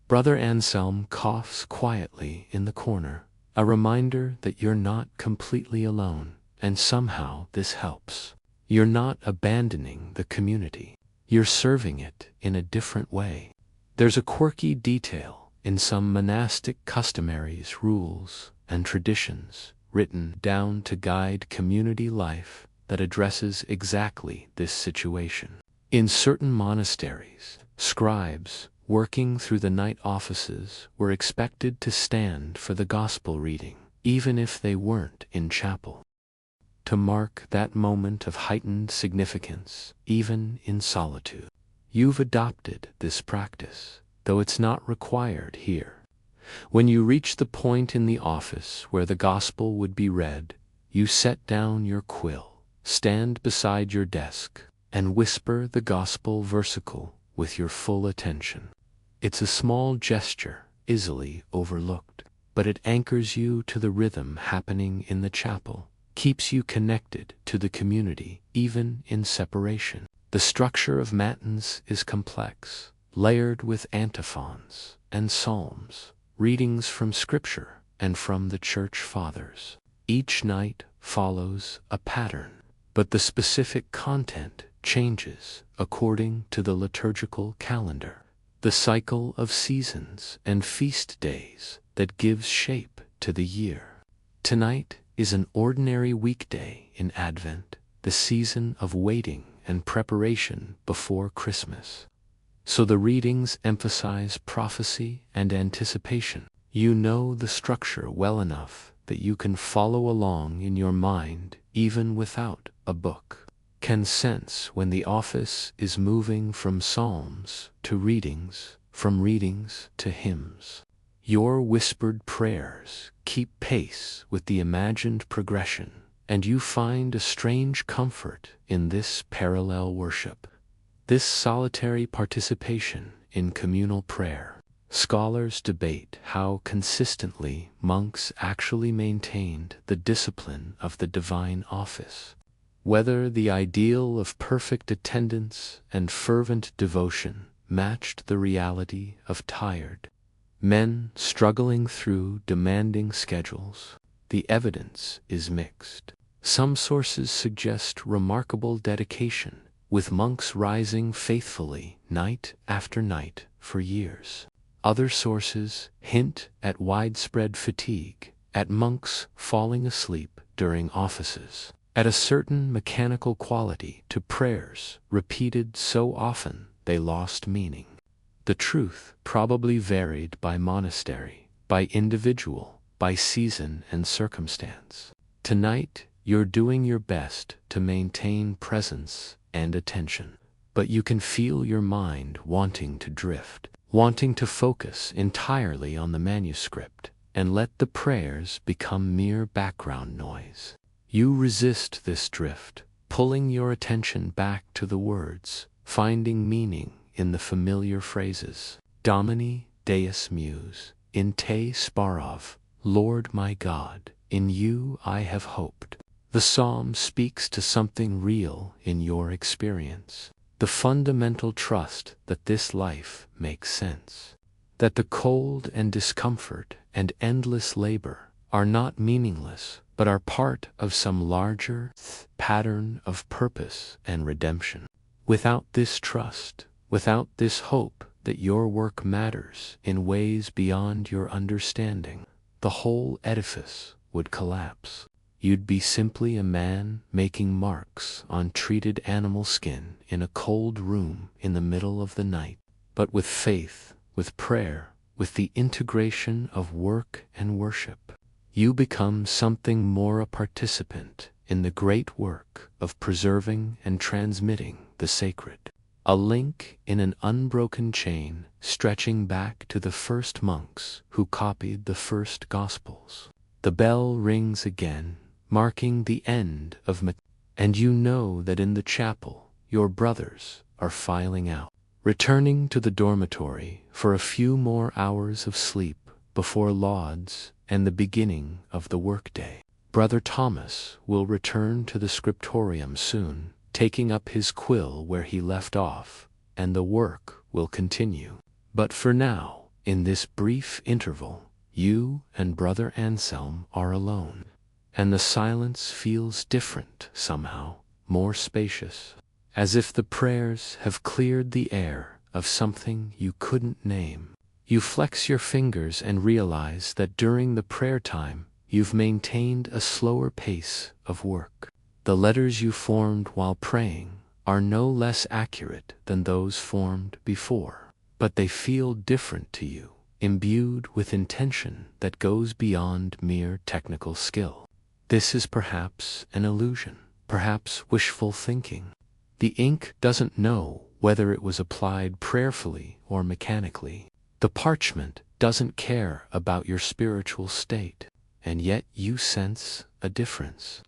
Brother Anselm coughs quietly in the corner, a reminder that you're not completely alone, and somehow this helps. You're not abandoning the community. You're serving it in a different way. There's a quirky detail in some monastic customaries, rules, and traditions written down to guide community life that addresses exactly this situation. In certain monasteries, scribes working through the night offices were expected to stand for the gospel reading, even if they weren't in chapel, to mark that moment of heightened significance, even in solitude. You've adopted this practice, though it's not required here. When you reach the point in the office where the gospel would be read, you set down your quill, stand beside your desk, and whisper the gospel versicle with your full attention. It's a small gesture, easily overlooked, but it anchors you to the rhythm happening in the chapel, keeps you connected to the community even in separation. The structure of matins is complex, layered with antiphons and psalms, readings from Scripture and from the Church Fathers. Each night follows a pattern, but the specific content changes according to the liturgical calendar, the cycle of seasons and feast days that gives shape to the year. Tonight is an ordinary weekday in Advent, the season of waiting and preparation before Christmas. So the readings emphasize prophecy and anticipation. You know the structure well enough that you can follow along in your mind even without a book, can sense when the office is moving from psalms to readings, from readings to hymns. Your whispered prayers keep pace with the imagined progression, and you find a strange comfort in this parallel worship, this solitary participation in communal prayer. Scholars debate how consistently monks actually maintained the discipline of the divine office, whether the ideal of perfect attendance and fervent devotion matched the reality of tired men struggling through demanding schedules. The evidence is mixed. Some sources suggest remarkable dedication, with monks rising faithfully night after night for years. Other sources hint at widespread fatigue, at monks falling asleep during offices, at a certain mechanical quality to prayers repeated so often they lost meaning. The truth probably varied by monastery, by individual, by season and circumstance. Tonight You're doing your best to maintain presence and attention, but you can feel your mind wanting to drift, wanting to focus entirely on the manuscript and let the prayers become mere background noise. You resist this drift, pulling your attention back to the words, finding meaning in the familiar phrases. Domini, Deus meus, in te sparov, Lord my God, in you I have hoped. The psalm speaks to something real in your experience, the fundamental trust that this life makes sense, that the cold and discomfort and endless labor are not meaningless but are part of some larger pattern of purpose and redemption. Without this trust, without this hope that your work matters in ways beyond your understanding, the whole edifice would collapse. You'd be simply a man making marks on treated animal skin in a cold room in the middle of the night. But with faith, with prayer, with the integration of work and worship, you become something more, a participant in the great work of preserving and transmitting the sacred. A link in an unbroken chain stretching back to the first monks who copied the first Gospels. The bell rings again, marking the end of and you know that in the chapel your brothers are filing out, returning to the dormitory for a few more hours of sleep before lauds and the beginning of the workday. Brother Thomas will return to the Scriptorium soon, taking up his quill where he left off, and the work will continue. But for now, in this brief interval, you and Brother Anselm are alone, and the silence feels different somehow, more spacious, as if the prayers have cleared the air of something you couldn't name. You flex your fingers and realize that during the prayer time, you've maintained a slower pace of work. The letters you formed while praying are no less accurate than those formed before, but they feel different to you, imbued with intention that goes beyond mere technical skill. This is perhaps an illusion, perhaps wishful thinking. The ink doesn't know whether it was applied prayerfully or mechanically. The parchment doesn't care about your spiritual state, and yet you sense a difference.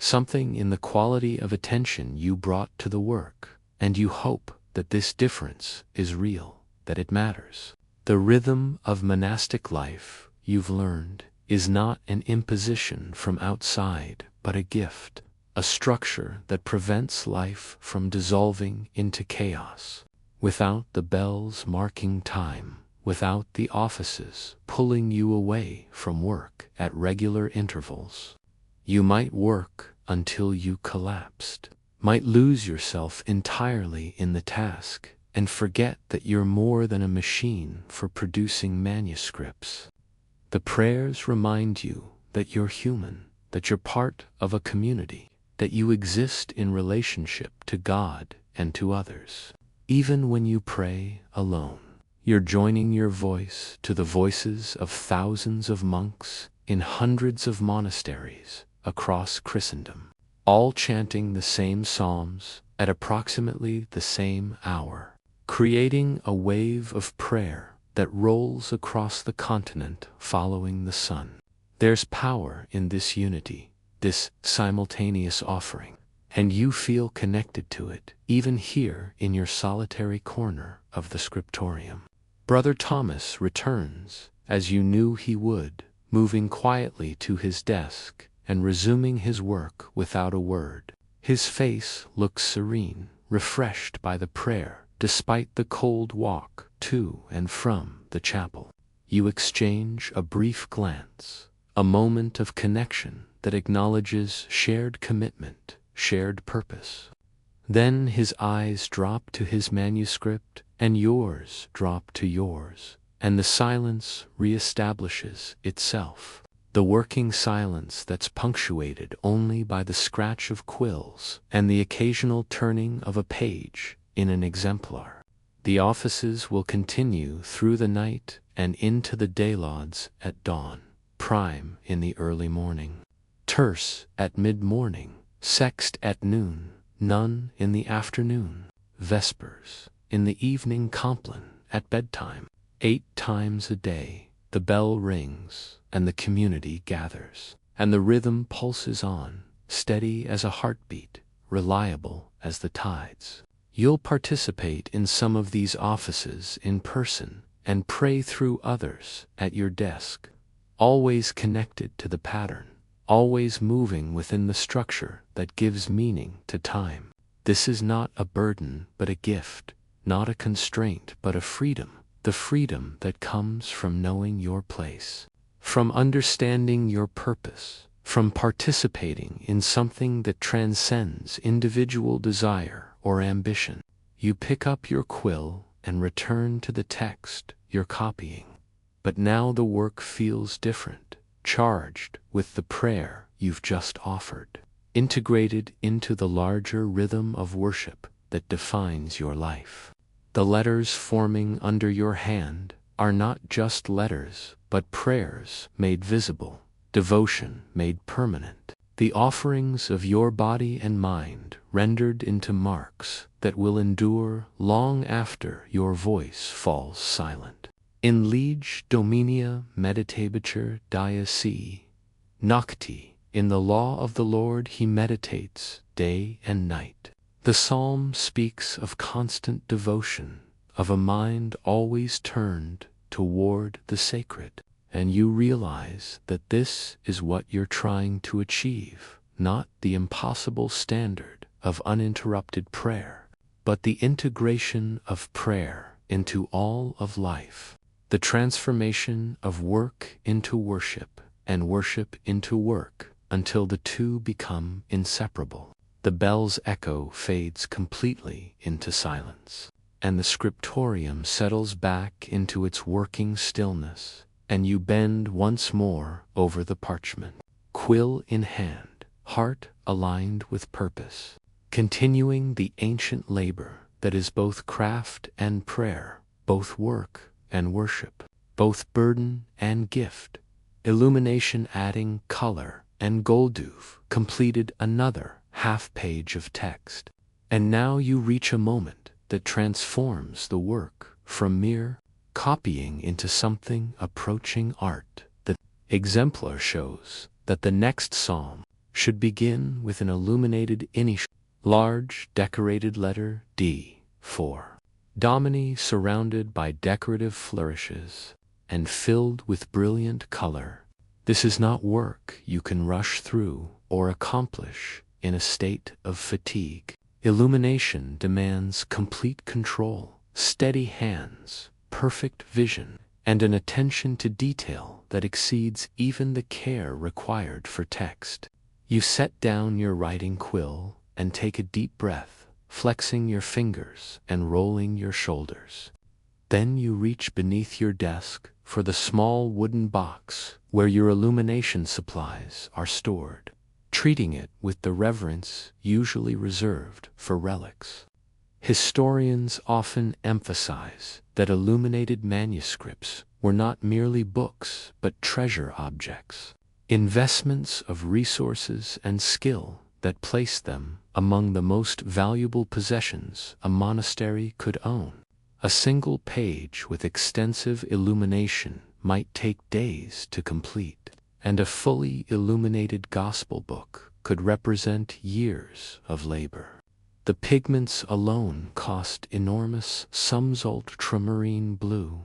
Something in the quality of attention you brought to the work, and you hope that this difference is real, that it matters. The rhythm of monastic life, you've learned, is not an imposition from outside, but a gift, a structure that prevents life from dissolving into chaos. Without the bells marking time, without the offices pulling you away from work at regular intervals, you might work until you collapsed, might lose yourself entirely in the task, and forget that you're more than a machine for producing manuscripts. The prayers remind you that you're human, that you're part of a community, that you exist in relationship to God and to others. Even when you pray alone, you're joining your voice to the voices of thousands of monks in hundreds of monasteries across Christendom, all chanting the same psalms at approximately the same hour, creating a wave of prayer that rolls across the continent following the sun. There's power in this unity, this simultaneous offering, and you feel connected to it, even here in your solitary corner of the Scriptorium. Brother Thomas returns, as you knew he would, moving quietly to his desk and resuming his work without a word. His face looks serene, refreshed by the prayer, despite the cold walk to and from the chapel. You exchange a brief glance, a moment of connection that acknowledges shared commitment, shared purpose. Then his eyes drop to his manuscript, and yours drop to yours, and the silence reestablishes itself. The working silence that's punctuated only by the scratch of quills and the occasional turning of a page in an exemplar. The offices will continue through the night and into the daylauds at dawn, prime in the early morning. terce at mid-morning, sext at noon, none in the afternoon, vespers, in the evening compline, at bedtime. 8 times a day, the bell rings, and the community gathers, and the rhythm pulses on, steady as a heartbeat, reliable as the tides. You'll participate in some of these offices in person and pray through others at your desk, always connected to the pattern, always moving within the structure that gives meaning to time. This is not a burden but a gift, not a constraint but a freedom, the freedom that comes from knowing your place, from understanding your purpose, from participating in something that transcends individual desire or ambition. You pick up your quill and return to the text you're copying. But now the work feels different, charged with the prayer you've just offered, integrated into the larger rhythm of worship that defines your life. The letters forming under your hand are not just letters, but prayers made visible, devotion made permanent, the offerings of your body and mind rendered into marks that will endure long after your voice falls silent. In Lege Dominia meditabitur dies nocti, in the law of the Lord he meditates day and night. The psalm speaks of constant devotion, of a mind always turned toward the sacred, and you realize that this is what you're trying to achieve, not the impossible standard of uninterrupted prayer, but the integration of prayer into all of life, the transformation of work into worship and worship into work until the two become inseparable. The bell's echo fades completely into silence, and the scriptorium settles back into its working stillness, and you bend once more over the parchment, quill in hand, heart aligned with purpose, continuing the ancient labor that is both craft and prayer, both work and worship, both burden and gift. Illumination adding color and golduve completed another half-page of text, and now you reach a moment that transforms the work from mere copying into something approaching art. The exemplar shows that the next psalm should begin with an illuminated initial, large decorated letter D for Domini, surrounded by decorative flourishes and filled with brilliant color. This is not work you can rush through or accomplish in a state of fatigue. Illumination demands complete control, steady hands, perfect vision, and an attention to detail that exceeds even the care required for text. You set down your writing quill and take a deep breath, flexing your fingers and rolling your shoulders. Then you reach beneath your desk for the small wooden box where your illumination supplies are stored, treating it with the reverence usually reserved for relics. Historians often emphasize that illuminated manuscripts were not merely books but treasure objects, investments of resources and skill that placed them among the most valuable possessions a monastery could own. A single page with extensive illumination might take days to complete, and a fully illuminated gospel book could represent years of labor. The pigments alone cost enormous sums. Ultramarine blue,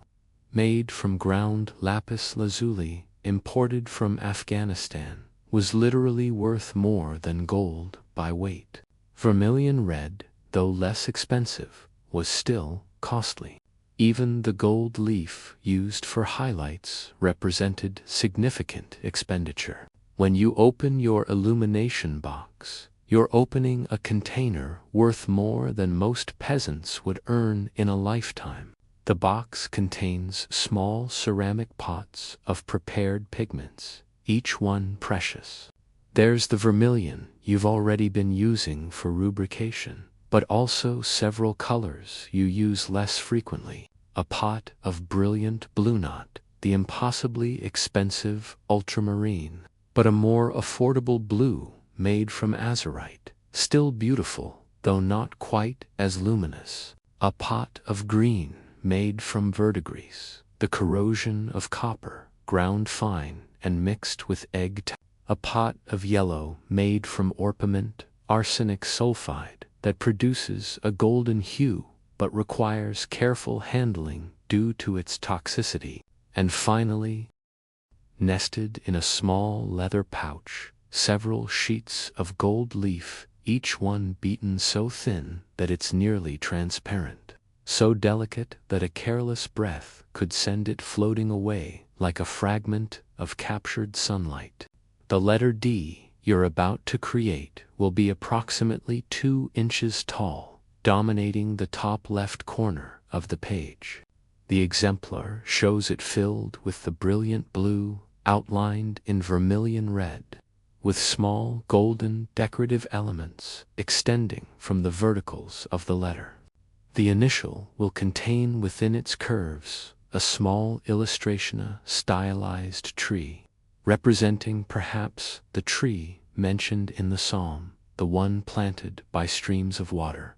made from ground lapis lazuli imported from Afghanistan, was literally worth more than gold by weight. Vermilion red, though less expensive, was still costly. Even the gold leaf used for highlights represented significant expenditure. When you open your illumination box, you're opening a container worth more than most peasants would earn in a lifetime. The box contains small ceramic pots of prepared pigments, each one precious. There's the vermilion you've already been using for rubrication, but also several colors you use less frequently. A pot of brilliant blue knot, the impossibly expensive ultramarine, but a more affordable blue made from azurite, still beautiful, though not quite as luminous. A pot of green made from verdigris, the corrosion of copper, ground fine and mixed with a pot of yellow made from orpiment, arsenic sulfide, that produces a golden hue but requires careful handling due to its toxicity. And finally, nested in a small leather pouch, several sheets of gold leaf, each one beaten so thin that it's nearly transparent, so delicate that a careless breath could send it floating away like a fragment of captured sunlight. The letter D you're about to create will be approximately 2 inches tall, dominating the top left corner of the page. The exemplar shows it filled with the brilliant blue, outlined in vermilion red, with small golden decorative elements extending from the verticals of the letter. The initial will contain within its curves a small illustration, a stylized tree, representing perhaps the tree mentioned in the psalm, the one planted by streams of water.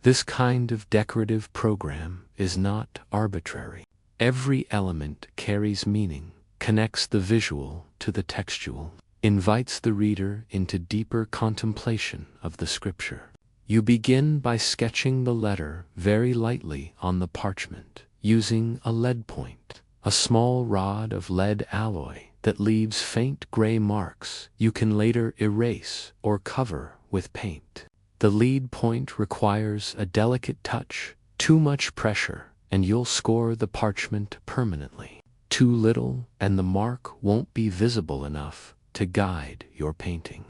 This kind of decorative program is not arbitrary. Every element carries meaning, connects the visual to the textual, invites the reader into deeper contemplation of the scripture. You begin by sketching the letter very lightly on the parchment, using a lead point, a small rod of lead alloy that leaves faint gray marks you can later erase or cover with paint. The lead point requires a delicate touch. Too much pressure and you'll score the parchment permanently. Too little and the mark won't be visible enough to guide your painting.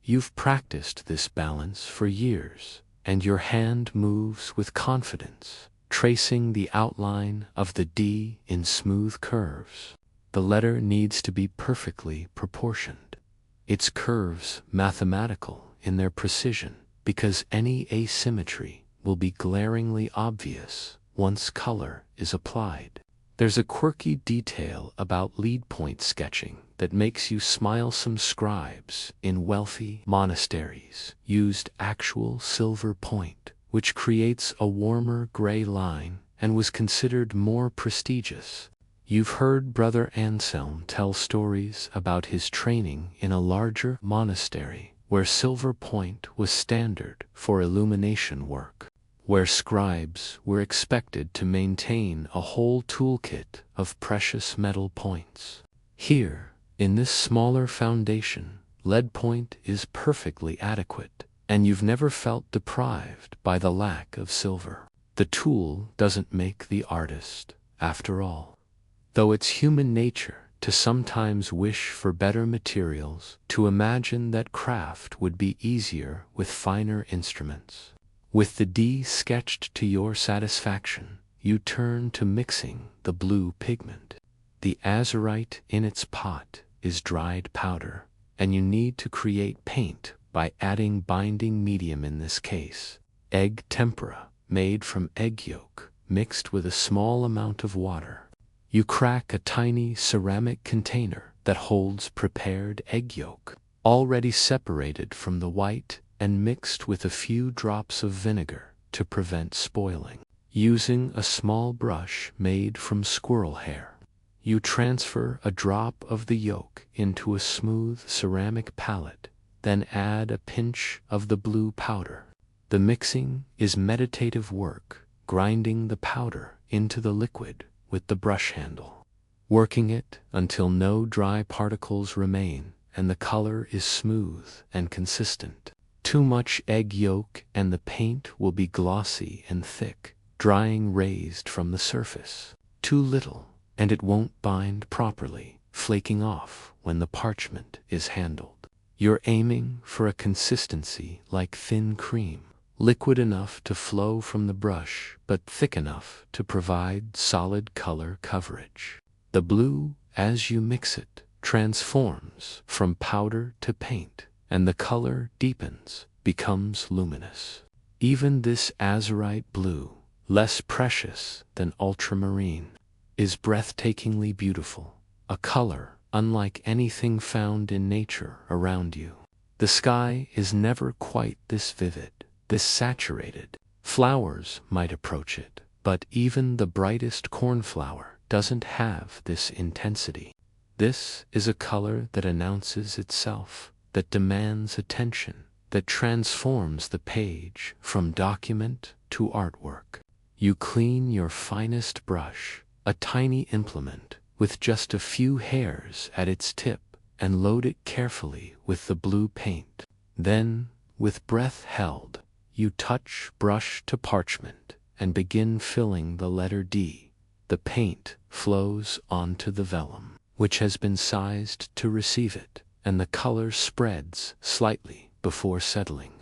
You've practiced this balance for years, and your hand moves with confidence, tracing the outline of the D in smooth curves. The letter needs to be perfectly proportioned, its curves mathematical in their precision, because any asymmetry will be glaringly obvious once color is applied. There's a quirky detail about lead point sketching that makes you smile. Some scribes in wealthy monasteries used actual silver point, which creates a warmer gray line and was considered more prestigious. You've heard Brother Anselm tell stories about his training in a larger monastery where silver point was standard for illumination work, where scribes were expected to maintain a whole toolkit of precious metal points. Here, in this smaller foundation, lead point is perfectly adequate, and you've never felt deprived by the lack of silver. The tool doesn't make the artist, after all. Though it's human nature to sometimes wish for better materials, to imagine that craft would be easier with finer instruments. With the D sketched to your satisfaction, you turn to mixing the blue pigment. The azurite in its pot is dried powder, and you need to create paint by adding binding medium, in this case, egg tempera, made from egg yolk, mixed with a small amount of water. You crack a tiny ceramic container that holds prepared egg yolk, already separated from the white and mixed with a few drops of vinegar to prevent spoiling. Using a small brush made from squirrel hair, you transfer a drop of the yolk into a smooth ceramic palette, then add a pinch of the blue powder. The mixing is meditative work, grinding the powder into the liquid with the brush handle, working it until no dry particles remain and the color is smooth and consistent. Too much egg yolk and the paint will be glossy and thick, drying raised from the surface. Too little, and it won't bind properly, flaking off when the parchment is handled. You're aiming for a consistency like thin cream, liquid enough to flow from the brush, but thick enough to provide solid color coverage. The blue, as you mix it, transforms from powder to paint, and the color deepens, becomes luminous. Even this azurite blue, less precious than ultramarine, is breathtakingly beautiful, a color unlike anything found in nature around you. The sky is never quite this vivid, this saturated. Flowers might approach it, but even the brightest cornflower doesn't have this intensity. This is a color that announces itself, that demands attention, that transforms the page from document to artwork. You clean your finest brush, a tiny implement with just a few hairs at its tip, and load it carefully with the blue paint. Then, with breath held, you touch brush to parchment and begin filling the letter D. The paint flows onto the vellum, which has been sized to receive it, and the color spreads slightly before settling.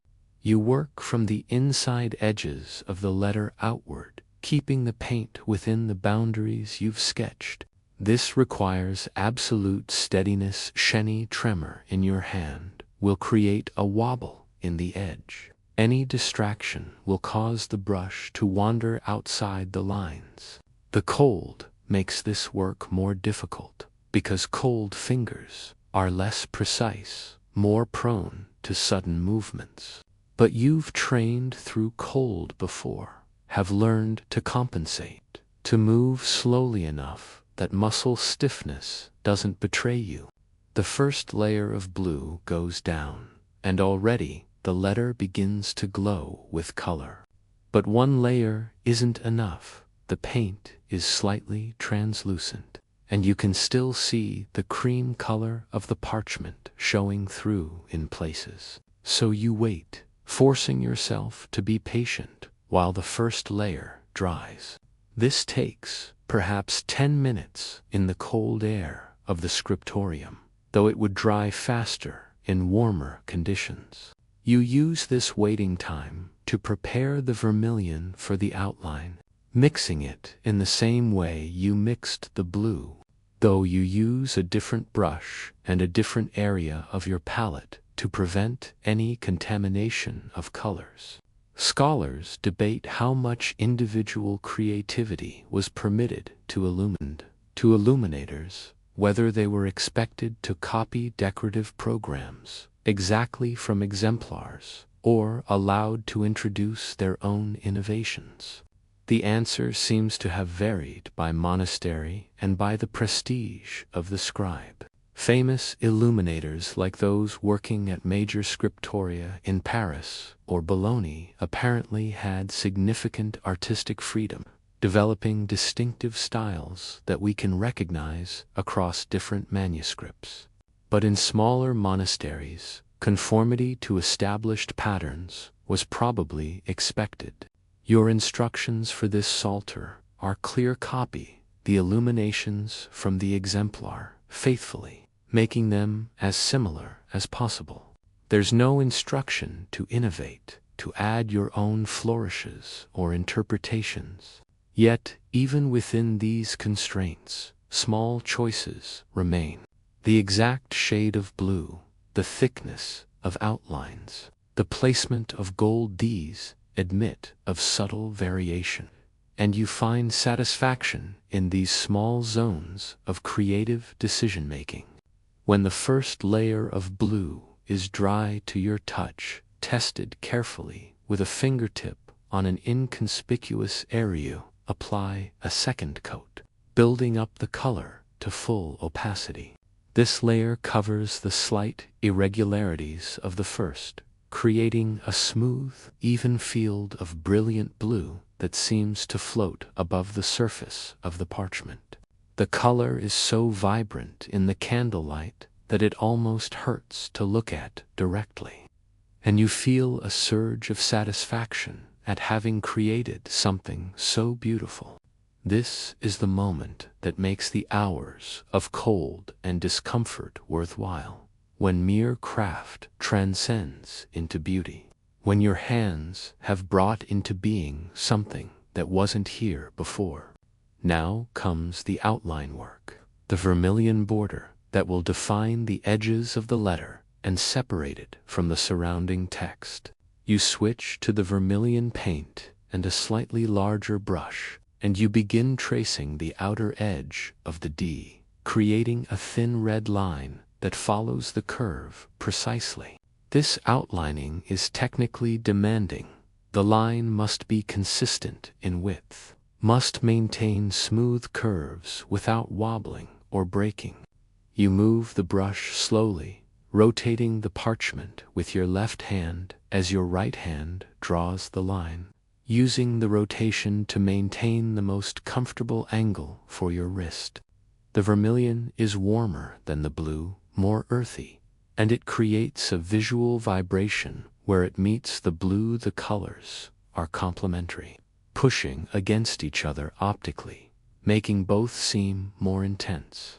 You work from the inside edges of the letter outward, keeping the paint within the boundaries you've sketched. This requires absolute steadiness. Any tremor in your hand will create a wobble in the edge. Any distraction will cause the brush to wander outside the lines. The cold makes this work more difficult because cold fingers are less precise, more prone to sudden movements. But you've trained through cold before, have learned to compensate, to move slowly enough that muscle stiffness doesn't betray you. The first layer of blue goes down, and already the letter begins to glow with color. But one layer isn't enough. The paint is slightly translucent, and you can still see the cream color of the parchment showing through in places. So you wait, forcing yourself to be patient while the first layer dries. This takes perhaps 10 minutes in the cold air of the scriptorium, though it would dry faster in warmer conditions. You use this waiting time to prepare the vermilion for the outline, mixing it in the same way you mixed the blue, though you use a different brush and a different area of your palette to prevent any contamination of colors. Scholars debate how much individual creativity was permitted to illuminators, whether they were expected to copy decorative programs exactly from exemplars or allowed to introduce their own innovations. The answer seems to have varied by monastery and by the prestige of the scribe. Famous illuminators like those working at major scriptoria in Paris or Bologna apparently had significant artistic freedom, developing distinctive styles that we can recognize across different manuscripts. But in smaller monasteries, conformity to established patterns was probably expected. Your instructions for this psalter are clear copy the illuminations from the exemplar faithfully, making them as similar as possible. There's no instruction to innovate, to add your own flourishes or interpretations. Yet, even within these constraints, small choices remain. The exact shade of blue, the thickness of outlines, the placement of gold, these admit of subtle variation, and you find satisfaction in these small zones of creative decision-making. When the first layer of blue is dry to your touch, tested carefully with a fingertip on an inconspicuous area, apply a second coat, building up the color to full opacity. This layer covers the slight irregularities of the first, creating a smooth, even field of brilliant blue that seems to float above the surface of the parchment. The color is so vibrant in the candlelight that it almost hurts to look at directly, and you feel a surge of satisfaction at having created something so beautiful. This is the moment that makes the hours of cold and discomfort worthwhile, when mere craft transcends into beauty, when your hands have brought into being something that wasn't here before. Now comes the outline work, the vermilion border that will define the edges of the letter and separate it from the surrounding text. You switch to the vermilion paint and a slightly larger brush, and you begin tracing the outer edge of the D. creating a thin red line that follows the curve precisely. This outlining is technically demanding. The line must be consistent in width, must maintain smooth curves without wobbling or breaking. You move the brush slowly, rotating the parchment with your left hand as your right hand draws the line, using the rotation to maintain the most comfortable angle for your wrist. The vermilion is warmer than the blue, more earthy, and it creates a visual vibration where it meets the blue. The colors are complementary, pushing against each other optically, making both seem more intense.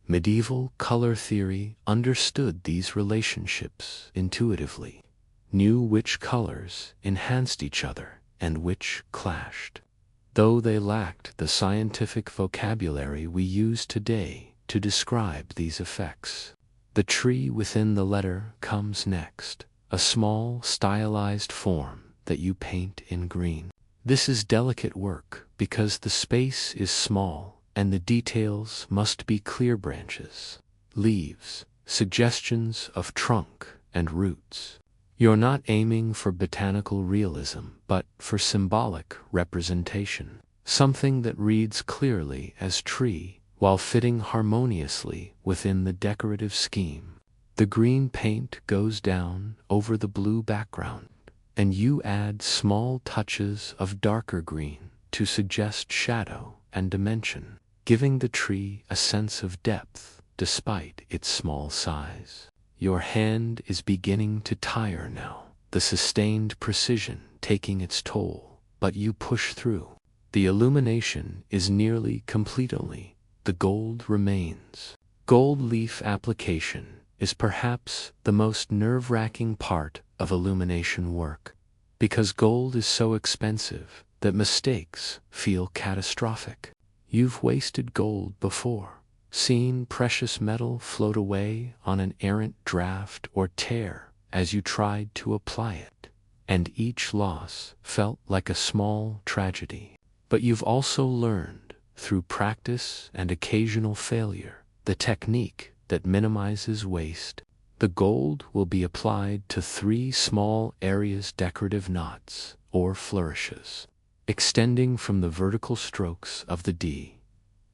Medieval color theory understood these relationships intuitively, knew which colors enhanced each other and which clashed, though they lacked the scientific vocabulary we use today to describe these effects. The tree within the letter comes next, a small stylized form that you paint in green. This is delicate work because the space is small and the details must be clear: branches, leaves, suggestions of trunk and roots. You're not aiming for botanical realism, but for symbolic representation, something that reads clearly as tree while fitting harmoniously within the decorative scheme. The green paint goes down over the blue background, and you add small touches of darker green to suggest shadow and dimension, giving the tree a sense of depth despite its small size. Your hand is beginning to tire now, the sustained precision taking its toll, but you push through. The illumination is nearly complete, only the gold remains. Gold leaf application is perhaps the most nerve-wracking part of illumination work, because gold is so expensive that mistakes feel catastrophic. You've wasted gold before, seen precious metal float away on an errant draft or tear as you tried to apply it, and each loss felt like a small tragedy. But you've also learned, through practice and occasional failure, the technique that minimizes waste. The gold will be applied to 3 small areas: decorative knots or flourishes, extending from the vertical strokes of the D.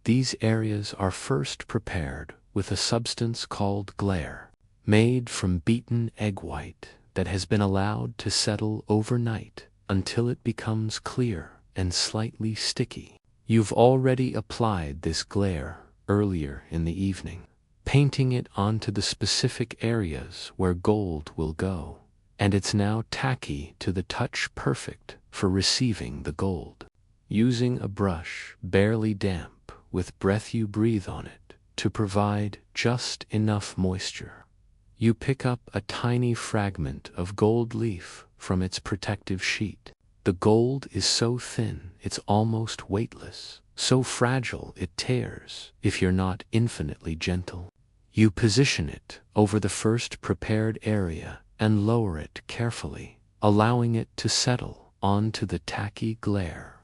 These areas are first prepared with a substance called glaire, made from beaten egg white that has been allowed to settle overnight until it becomes clear and slightly sticky. You've already applied this glaire earlier in the evening, painting it onto the specific areas where gold will go, and it's now tacky to the touch, perfect for receiving the gold. Using a brush barely damp with breath, you breathe on it to provide just enough moisture. You pick up a tiny fragment of gold leaf from its protective sheet. The gold is so thin it's almost weightless, so fragile it tears if you're not infinitely gentle. You position it over the first prepared area and lower it carefully, allowing it to settle onto the tacky glaire.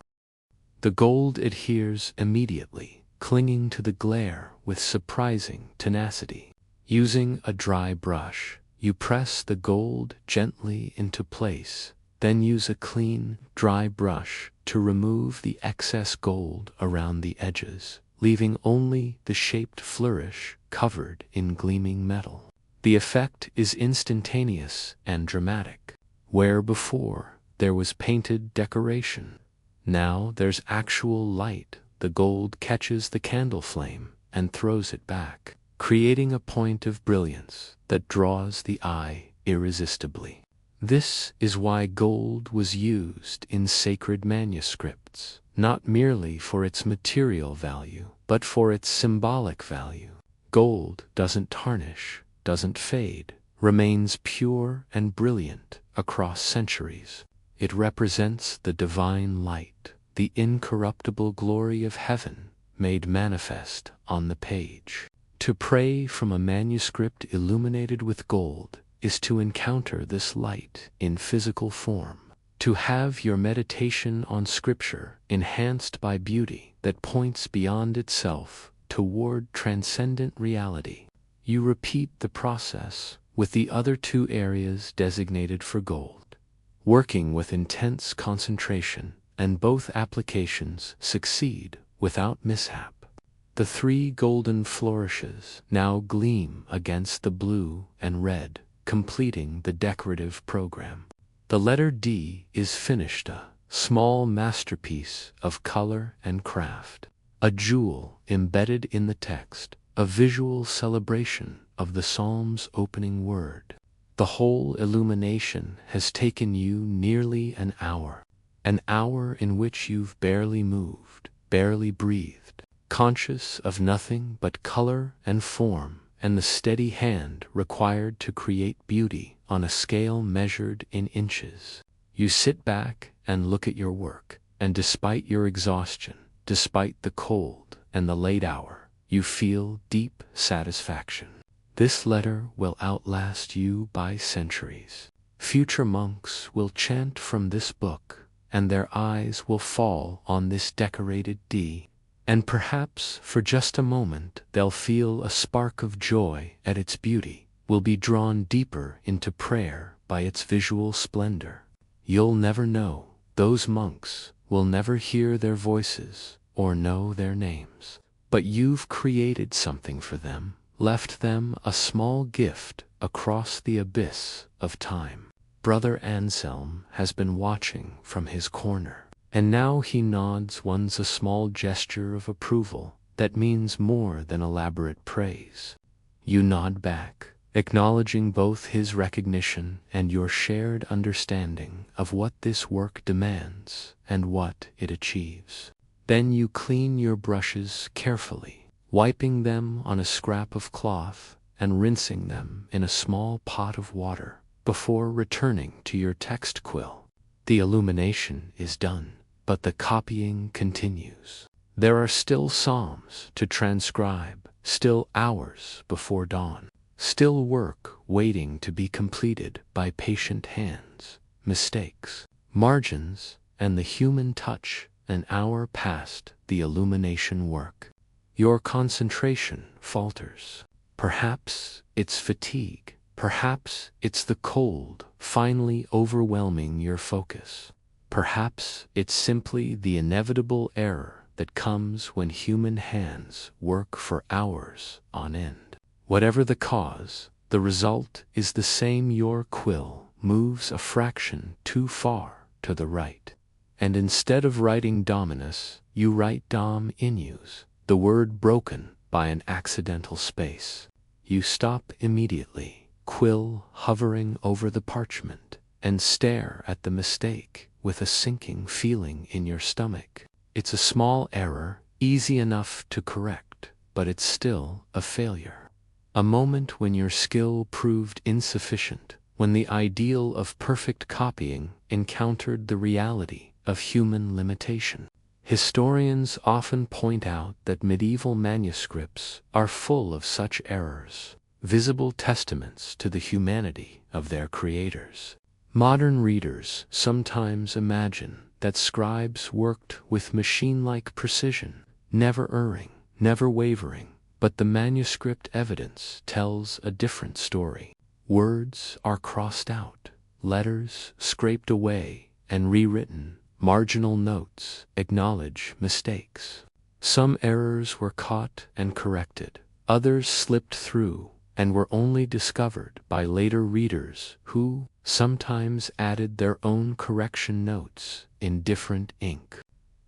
The gold adheres immediately, clinging to the glaire with surprising tenacity. Using a dry brush, you press the gold gently into place, then use a clean, dry brush to remove the excess gold around the edges, leaving only the shaped flourish covered in gleaming metal. The effect is instantaneous and dramatic. Where before there was painted decoration, now there's actual light. The gold catches the candle flame and throws it back, creating a point of brilliance that draws the eye irresistibly. This is why gold was used in sacred manuscripts, not merely for its material value, but for its symbolic value. Gold doesn't tarnish, doesn't fade, remains pure and brilliant across centuries. It represents the divine light, the incorruptible glory of heaven made manifest on the page. To pray from a manuscript illuminated with gold is to encounter this light in physical form, to have your meditation on Scripture enhanced by beauty that points beyond itself toward transcendent reality. You repeat the process with the other 2 areas designated for gold, working with intense concentration, and both applications succeed without mishap. The 3 golden flourishes now gleam against the blue and red, completing the decorative program. The letter D is finished, a small masterpiece of color and craft, a jewel embedded in the text, a visual celebration of the Psalm's opening word. The whole illumination has taken you nearly an hour in which you've barely moved, barely breathed, conscious of nothing but color and form and the steady hand required to create beauty on a scale measured in inches. You sit back and look at your work, and despite your exhaustion, despite the cold and the late hour, you feel deep satisfaction. This letter will outlast you by centuries. Future monks will chant from this book, and their eyes will fall on this decorated D, and perhaps for just a moment they'll feel a spark of joy at its beauty, will be drawn deeper into prayer by its visual splendor. You'll never know. Those monks will never hear their voices or know their names. But you've created something for them, left them a small gift across the abyss of time. Brother Anselm has been watching from his corner, and now he nods once a small gesture of approval that means more than elaborate praise. You nod back, acknowledging both his recognition and your shared understanding of what this work demands and what it achieves. Then you clean your brushes carefully, wiping them on a scrap of cloth and rinsing them in a small pot of water before returning to your text quill. The illumination is done, but the copying continues. There are still psalms to transcribe, still hours before dawn, still work waiting to be completed by patient hands, mistakes, margins, and the human touch. An hour past the illumination work. Your concentration falters. Perhaps it's fatigue. Perhaps it's the cold finally overwhelming your focus. Perhaps it's simply the inevitable error that comes when human hands work for hours on end. Whatever the cause, the result is the same. Your quill moves a fraction too far to the right. And instead of writing Dominus, you write Dom Inus, the word broken by an accidental space. You stop immediately, quill hovering over the parchment, and stare at the mistake with a sinking feeling in your stomach. It's a small error, easy enough to correct, but it's still a failure. A moment when your skill proved insufficient, when the ideal of perfect copying encountered the reality of human limitation. Historians often point out that medieval manuscripts are full of such errors, visible testaments to the humanity of their creators. Modern readers sometimes imagine that scribes worked with machine-like precision, never erring, never wavering, but the manuscript evidence tells a different story. Words are crossed out, letters scraped away and rewritten, marginal notes acknowledge mistakes. Some errors were caught and corrected, others slipped through and were only discovered by later readers who sometimes added their own correction notes in different ink.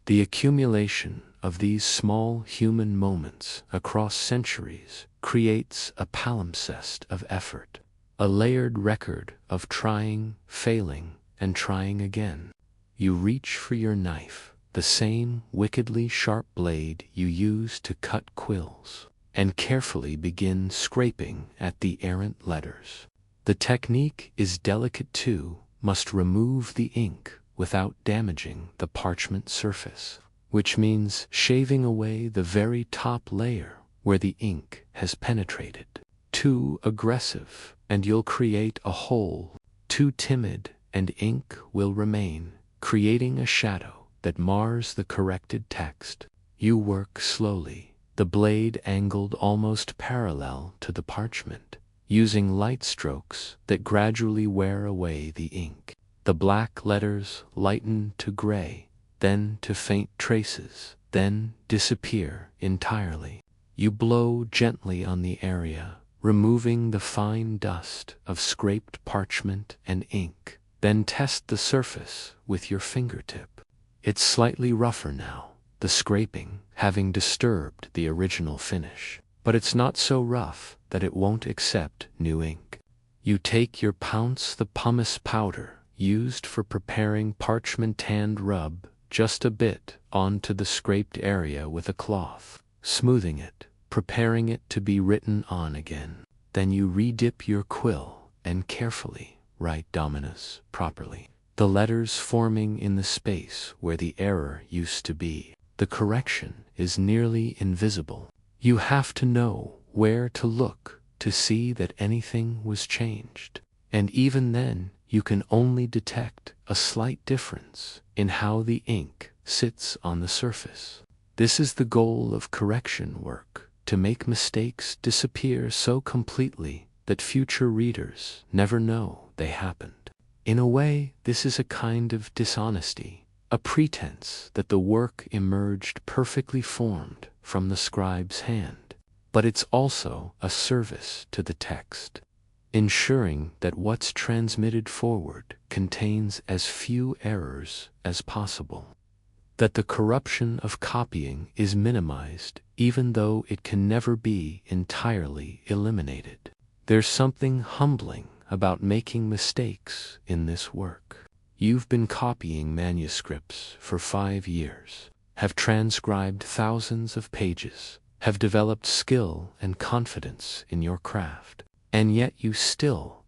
The accumulation of these small human moments across centuries creates a palimpsest of effort, a layered record of trying, failing, and trying again. You reach for your knife, the same wickedly sharp blade you use to cut quills, and carefully begin scraping at the errant letters. The technique is delicate too, must remove the ink without damaging the parchment surface, which means shaving away the very top layer where the ink has penetrated. Too aggressive, and you'll create a hole. Too timid, and ink will remain, creating a shadow that mars the corrected text. You work slowly, the blade angled almost parallel to the parchment, using light strokes that gradually wear away the ink. The black letters lighten to gray, then to faint traces, then disappear entirely. You blow gently on the area, removing the fine dust of scraped parchment and ink, then test the surface with your fingertip. It's slightly rougher now, the scraping having disturbed the original finish, but it's not so rough that it won't accept new ink. You take your pounce the pumice powder used for preparing parchment and rub just a bit onto the scraped area with a cloth, smoothing it, preparing it to be written on again. Then you redip your quill and carefully write Dominus properly, the letters forming in the space where the error used to be. The correction is nearly invisible. You have to know where to look to see that anything was changed. And even then, you can only detect a slight difference in how the ink sits on the surface. This is the goal of correction work, to make mistakes disappear so completely that future readers never know they happened. In a way, this is a kind of dishonesty, a pretense that the work emerged perfectly formed from the scribe's hand. But it's also a service to the text, ensuring that what's transmitted forward contains as few errors as possible, that the corruption of copying is minimized even though it can never be entirely eliminated. There's something humbling about making mistakes in this work. You've been copying manuscripts for 5 years, have transcribed thousands of pages, have developed skill and confidence in your craft, and yet you still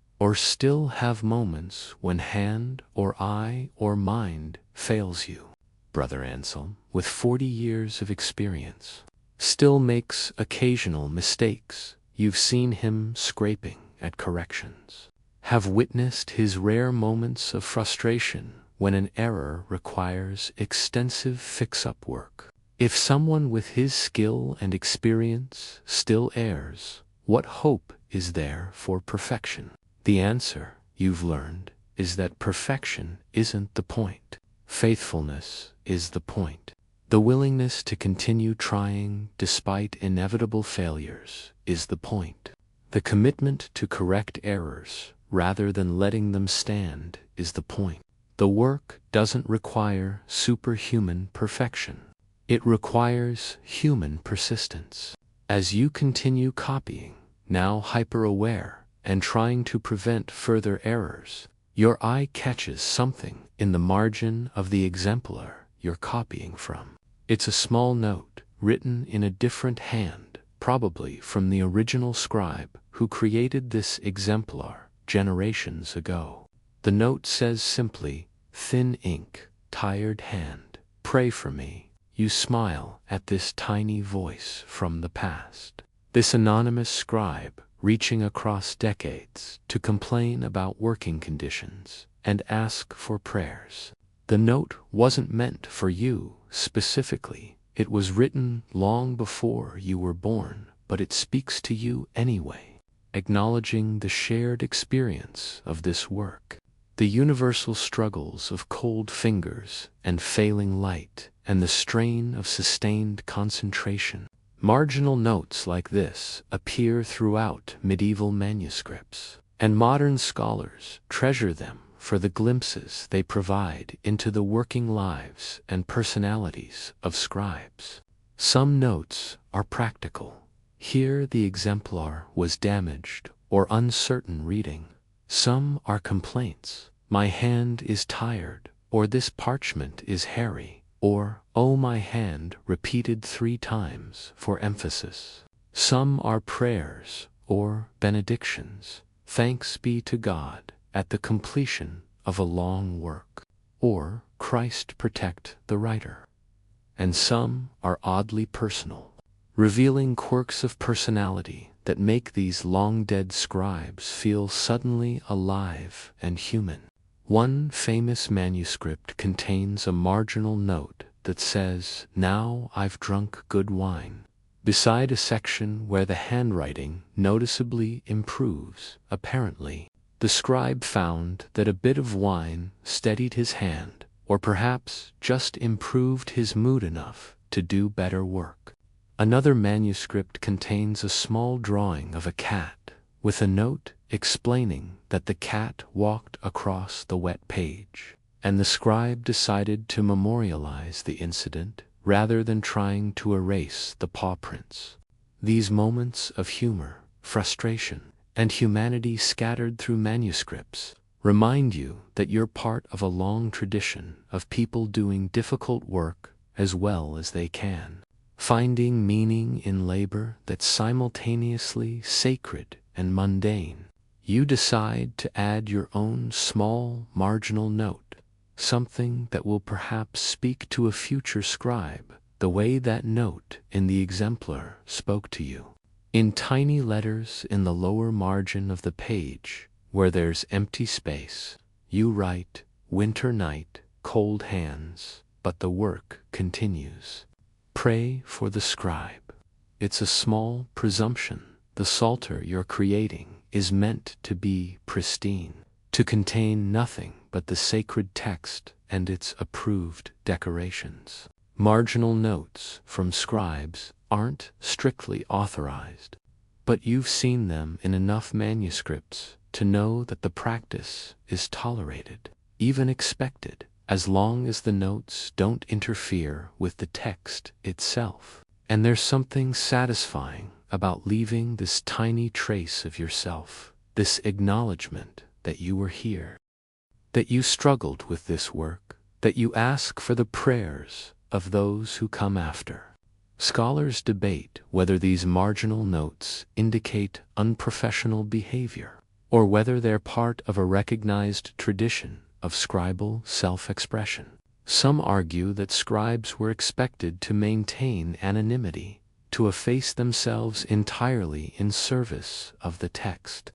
have moments when hand or eye or mind fails you. Brother Anselm, with 40 years of experience, still makes occasional mistakes. You've seen him scraping at corrections, have witnessed his rare moments of frustration when an error requires extensive fix-up work. If someone with his skill and experience still errs, what hope is there for perfection? The answer, you've learned, is that perfection isn't the point. Faithfulness is the point. The willingness to continue trying despite inevitable failures is the point. The commitment to correct errors rather than letting them stand is the point. The work doesn't require superhuman perfection. It requires human persistence. As you continue copying, now hyper-aware and trying to prevent further errors, your eye catches something in the margin of the exemplar you're copying from. It's a small note, written in a different hand, probably from the original scribe who created this exemplar generations ago. The note says simply, "Thin ink, tired hand, pray for me." You smile at this tiny voice from the past. This anonymous scribe reaching across decades to complain about working conditions and ask for prayers. The note wasn't meant for you specifically. It was written long before you were born, but it speaks to you anyway, acknowledging the shared experience of this work, the universal struggles of cold fingers and failing light, and the strain of sustained concentration. Marginal notes like this appear throughout medieval manuscripts, and modern scholars treasure them for the glimpses they provide into the working lives and personalities of scribes. Some notes are practical. Here the exemplar was damaged or uncertain reading. Some are complaints. My hand is tired, or this parchment is hairy, or, oh my hand, repeated 3 times for emphasis. Some are prayers or benedictions. Thanks be to God at the completion of a long work, or Christ protect the writer. And some are oddly personal, revealing quirks of personality that make these long-dead scribes feel suddenly alive and human. One famous manuscript contains a marginal note that says, "Now I've drunk good wine. beside a section where the handwriting noticeably improves. Apparently, the scribe found that a bit of wine steadied his hand, or perhaps just improved his mood enough to do better work. Another manuscript contains a small drawing of a cat, with a note explaining that the cat walked across the wet page, and the scribe decided to memorialize the incident rather than trying to erase the paw prints. These moments of humor, frustration, and humanity scattered through manuscripts remind you that you're part of a long tradition of people doing difficult work as well as they can, finding meaning in labor that's simultaneously sacred and mundane. You decide to add your own small marginal note, something that will perhaps speak to a future scribe the way that note in the exemplar spoke to you. In tiny letters in the lower margin of the page, where there's empty space, you write, "Winter night, cold hands, but the work continues. Pray for the scribe." It's a small presumption. The psalter you're creating is meant to be pristine, to contain nothing but the sacred text and its approved decorations. Marginal notes from scribes aren't strictly authorized, but you've seen them in enough manuscripts to know that the practice is tolerated, even expected, as long as the notes don't interfere with the text itself. And there's something satisfying about leaving this tiny trace of yourself, this acknowledgement that you were here, that you struggled with this work, that you ask for the prayers of those who come after. Scholars debate whether these marginal notes indicate unprofessional behavior, or whether they're part of a recognized tradition of scribal self-expression. Some argue that scribes were expected to maintain anonymity, to efface themselves entirely in service of the text,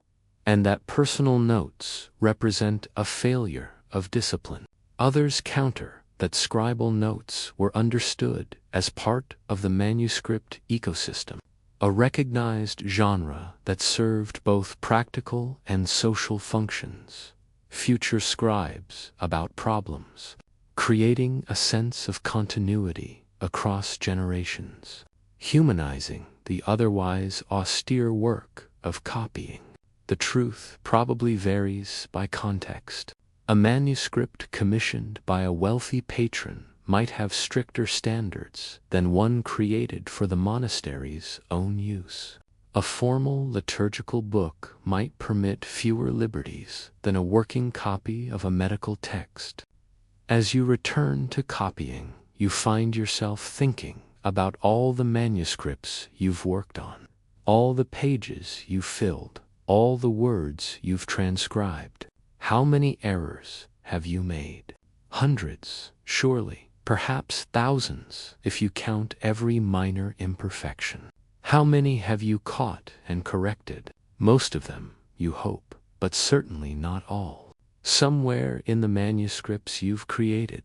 and that personal notes represent a failure of discipline. Others counter that scribal notes were understood as part of the manuscript ecosystem, a recognized genre that served both practical and social functions. Future scribes about problems, creating a sense of continuity across generations, humanizing the otherwise austere work of copying. The truth probably varies by context. A manuscript commissioned by a wealthy patron might have stricter standards than one created for the monastery's own use. A formal liturgical book might permit fewer liberties than a working copy of a medical text. As you return to copying, you find yourself thinking about all the manuscripts you've worked on, all the pages you've filled, all the words you've transcribed. How many errors have you made? Hundreds, surely, perhaps thousands, if you count every minor imperfection. How many have you caught and corrected? Most of them, you hope, but certainly not all. Somewhere in the manuscripts you've created,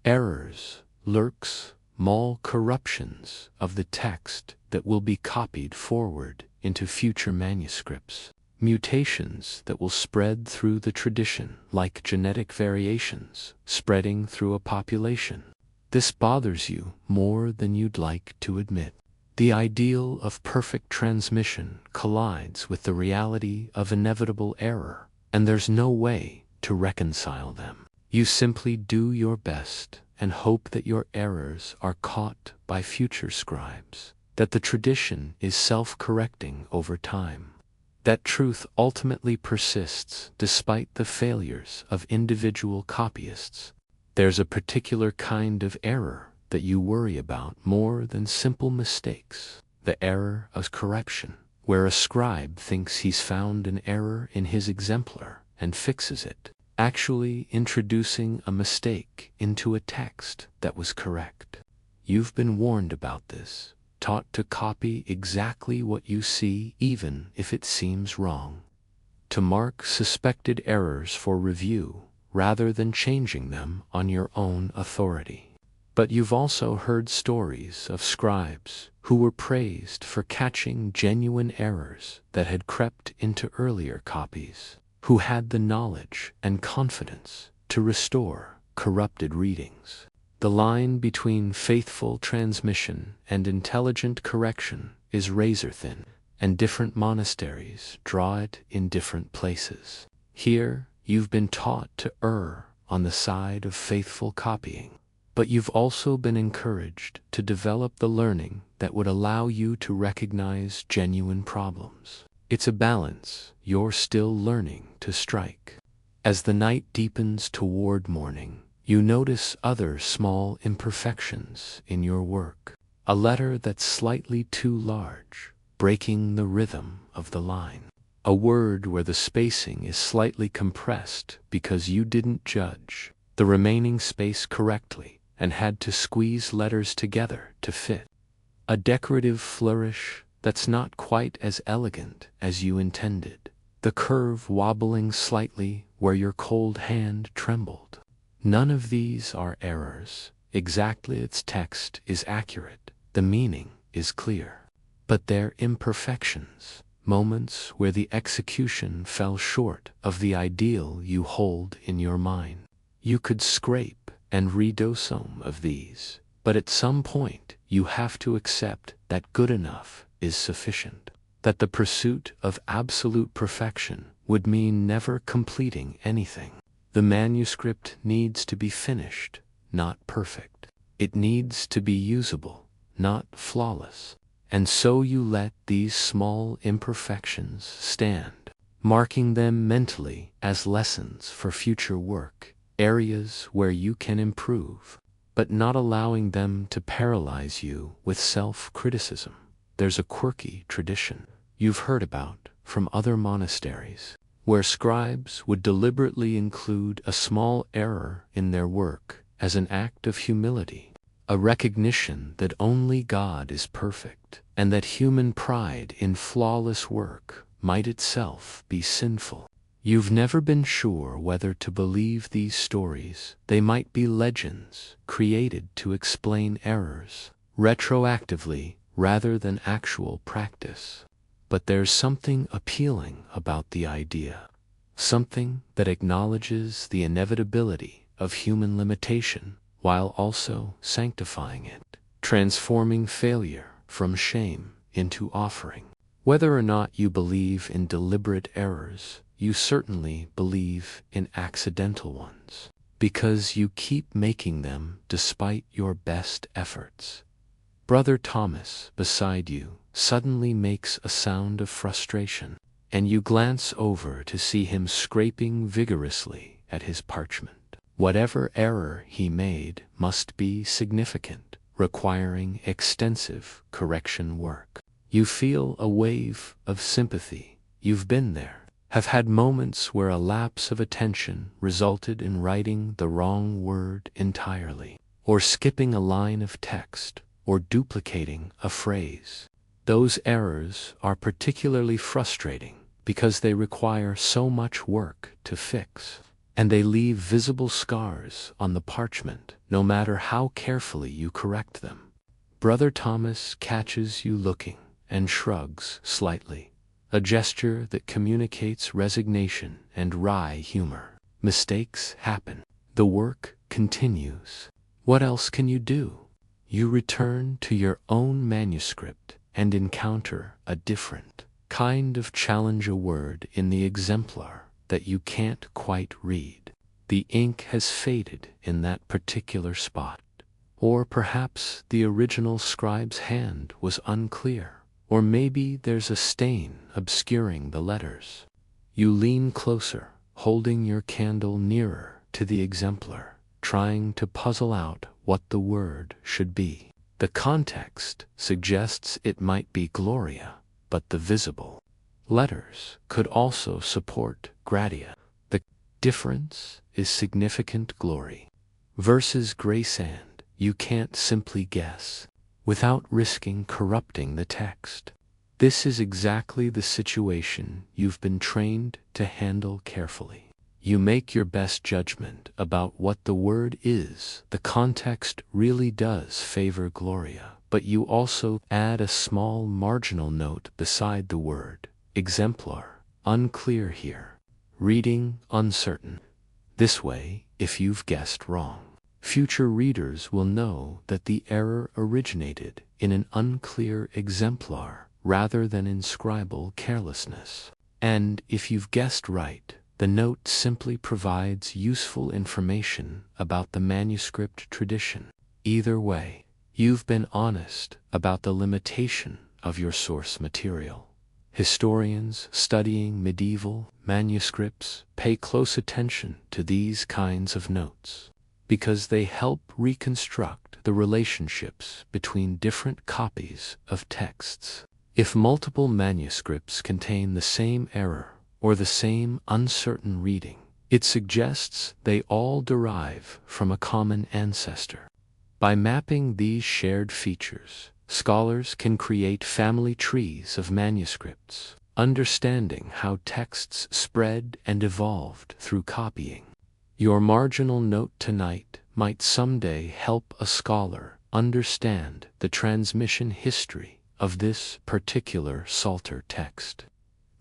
errors, lurks, small corruptions of the text that will be copied forward into future manuscripts. Mutations that will spread through the tradition like genetic variations spreading through a population. This bothers you more than you'd like to admit. The ideal of perfect transmission collides with the reality of inevitable error, and there's no way to reconcile them. You simply do your best and hope that your errors are caught by future scribes, that the tradition is self-correcting over time, that truth ultimately persists despite the failures of individual copyists. There's a particular kind of error that you worry about more than simple mistakes, the error of correction, where a scribe thinks he's found an error in his exemplar and fixes it, actually introducing a mistake into a text that was correct. You've been warned about this, taught to copy exactly what you see even if it seems wrong, to mark suspected errors for review rather than changing them on your own authority. But you've also heard stories of scribes who were praised for catching genuine errors that had crept into earlier copies, who had the knowledge and confidence to restore corrupted readings. The line between faithful transmission and intelligent correction is razor thin, and different monasteries draw it in different places. Here, you've been taught to err on the side of faithful copying, but you've also been encouraged to develop the learning that would allow you to recognize genuine problems. It's a balance you're still learning to strike. As the night deepens toward morning, you notice other small imperfections in your work. A letter that's slightly too large, breaking the rhythm of the line. A word where the spacing is slightly compressed because you didn't judge the remaining space correctly and had to squeeze letters together to fit. A decorative flourish that's not quite as elegant as you intended. The curve wobbling slightly where your cold hand trembled. None of these are errors. Exactly, its text is accurate. The meaning is clear. But they're imperfections, moments where the execution fell short of the ideal you hold in your mind. You could scrape and redo some of these, but at some point you have to accept that good enough is sufficient, that the pursuit of absolute perfection would mean never completing anything. The manuscript needs to be finished, not perfect. It needs to be usable, not flawless. And so you let these small imperfections stand, marking them mentally as lessons for future work, areas where you can improve, but not allowing them to paralyze you with self-criticism. There's a quirky tradition you've heard about from other monasteries, where scribes would deliberately include a small error in their work as an act of humility, a recognition that only God is perfect, and that human pride in flawless work might itself be sinful. You've never been sure whether to believe these stories. They might be legends created to explain errors retroactively rather than actual practice. But there's something appealing about the idea, something that acknowledges the inevitability of human limitation while also sanctifying it, transforming failure from shame into offering. Whether or not you believe in deliberate errors, you certainly believe in accidental ones, because you keep making them despite your best efforts. Brother Thomas, beside you, suddenly makes a sound of frustration, and you glance over to see him scraping vigorously at his parchment. Whatever error he made must be significant, requiring extensive correction work. You feel a wave of sympathy. You've been there, have had moments where a lapse of attention resulted in writing the wrong word entirely, or skipping a line of text, or duplicating a phrase. Those errors are particularly frustrating because they require so much work to fix, and they leave visible scars on the parchment no matter how carefully you correct them. Brother Thomas catches you looking and shrugs slightly, a gesture that communicates resignation and wry humor. Mistakes happen. The work continues. What else can you do? You return to your own manuscript and encounter a different kind of challenge, a word in the exemplar that you can't quite read. The ink has faded in that particular spot, or perhaps the original scribe's hand was unclear, or maybe there's a stain obscuring the letters. You lean closer, holding your candle nearer to the exemplar, trying to puzzle out what the word should be. The context suggests it might be Gloria, but the visible letters could also support Gratia. The difference is significant. Glory versus grace, and you can't simply guess without risking corrupting the text. This is exactly the situation you've been trained to handle carefully. You make your best judgment about what the word is. The context really does favor Gloria, but you also add a small marginal note beside the word exemplar, unclear here, reading uncertain. This way, if you've guessed wrong, future readers will know that the error originated in an unclear exemplar rather than in scribal carelessness. And if you've guessed right, the note simply provides useful information about the manuscript tradition. Either way, you've been honest about the limitation of your source material. Historians studying medieval manuscripts pay close attention to these kinds of notes because they help reconstruct the relationships between different copies of texts. If multiple manuscripts contain the same error or the same uncertain reading, it suggests they all derive from a common ancestor. By mapping these shared features, scholars can create family trees of manuscripts, understanding how texts spread and evolved through copying. Your marginal note tonight might someday help a scholar understand the transmission history of this particular Psalter text.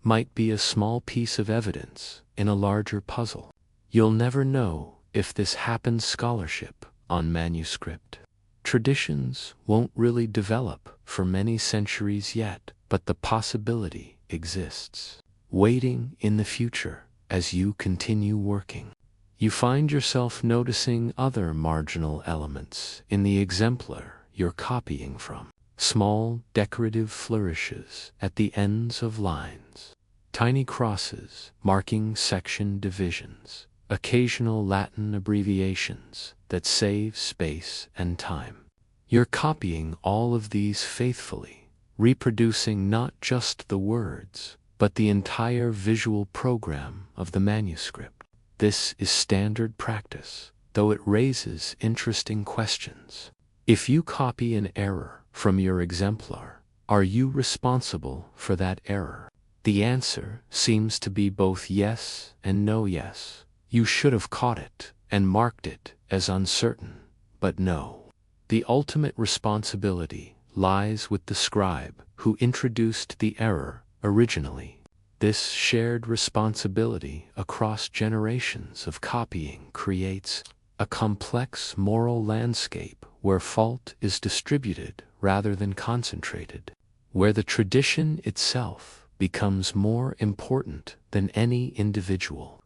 Might be a small piece of evidence in a larger puzzle. You'll never know if this happens. Scholarship on manuscript traditions won't really develop for many centuries yet, but the possibility exists, waiting in the future as you continue working. You find yourself noticing other marginal elements in the exemplar you're copying from. Small decorative flourishes at the ends of lines, tiny crosses marking section divisions, occasional Latin abbreviations that save space and time. You're copying all of these faithfully, reproducing not just the words, but the entire visual program of the manuscript. This is standard practice, though it raises interesting questions. If you copy an error from your exemplar, are you responsible for that error? The answer seems to be both yes and no. Yes, you should have caught it and marked it as uncertain, but no. The ultimate responsibility lies with the scribe who introduced the error originally. This shared responsibility across generations of copying creates a complex moral landscape where fault is distributed rather than concentrated, where the tradition itself becomes more important than any individual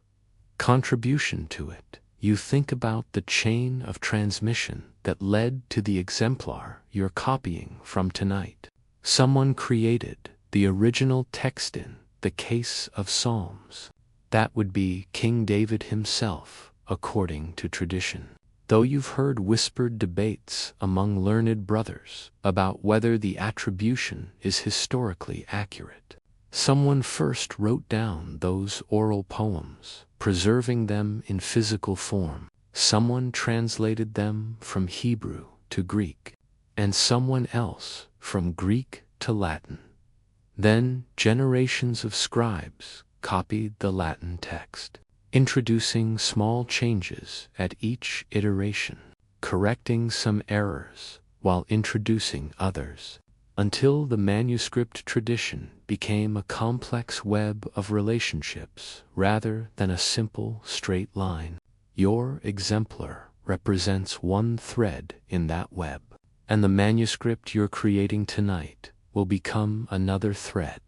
contribution to it. You think about the chain of transmission that led to the exemplar you're copying from tonight. Someone created the original text in the case of Psalms. That would be King David himself, according to tradition. Though you've heard whispered debates among learned brothers about whether the attribution is historically accurate, someone first wrote down those oral poems, preserving them in physical form. Someone translated them from Hebrew to Greek, and someone else from Greek to Latin. Then generations of scribes copied the Latin text, introducing small changes at each iteration, correcting some errors while introducing others, until the manuscript tradition became a complex web of relationships rather than a simple straight line. Your exemplar represents one thread in that web, and the manuscript you're creating tonight will become another thread,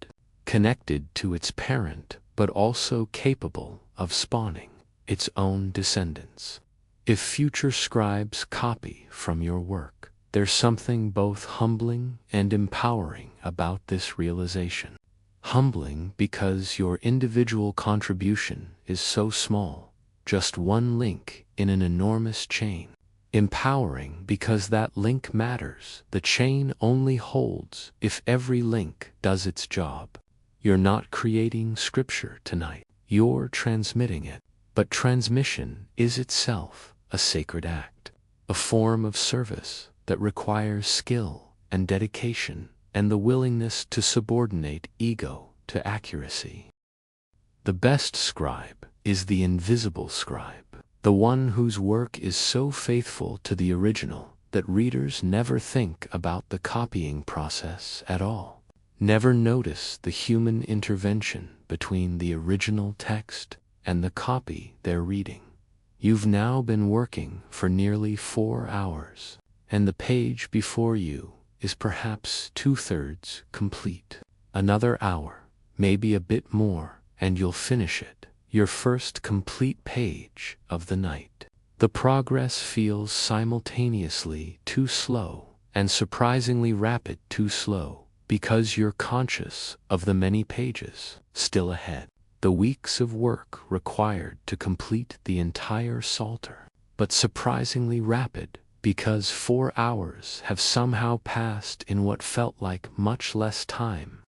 connected to its parent but also capable of spawning its own descendants. If future scribes copy from your work, there's something both humbling and empowering about this realization. Humbling because your individual contribution is so small, just one link in an enormous chain. Empowering because that link matters. The chain only holds if every link does its job. You're not creating scripture tonight, you're transmitting it. But transmission is itself a sacred act, a form of service that requires skill and dedication and the willingness to subordinate ego to accuracy. The best scribe is the invisible scribe, the one whose work is so faithful to the original that readers never think about the copying process at all. Never notice the human intervention between the original text and the copy they're reading. You've now been working for nearly 4 hours, and the page before you is perhaps 2/3 complete. Another hour, maybe a bit more, and you'll finish it, your first complete page of the night. The progress feels simultaneously too slow and surprisingly rapid. Too slow because you're conscious of the many pages still ahead, the weeks of work required to complete the entire Psalter, but surprisingly rapid because 4 hours have somehow passed in what felt like much less time.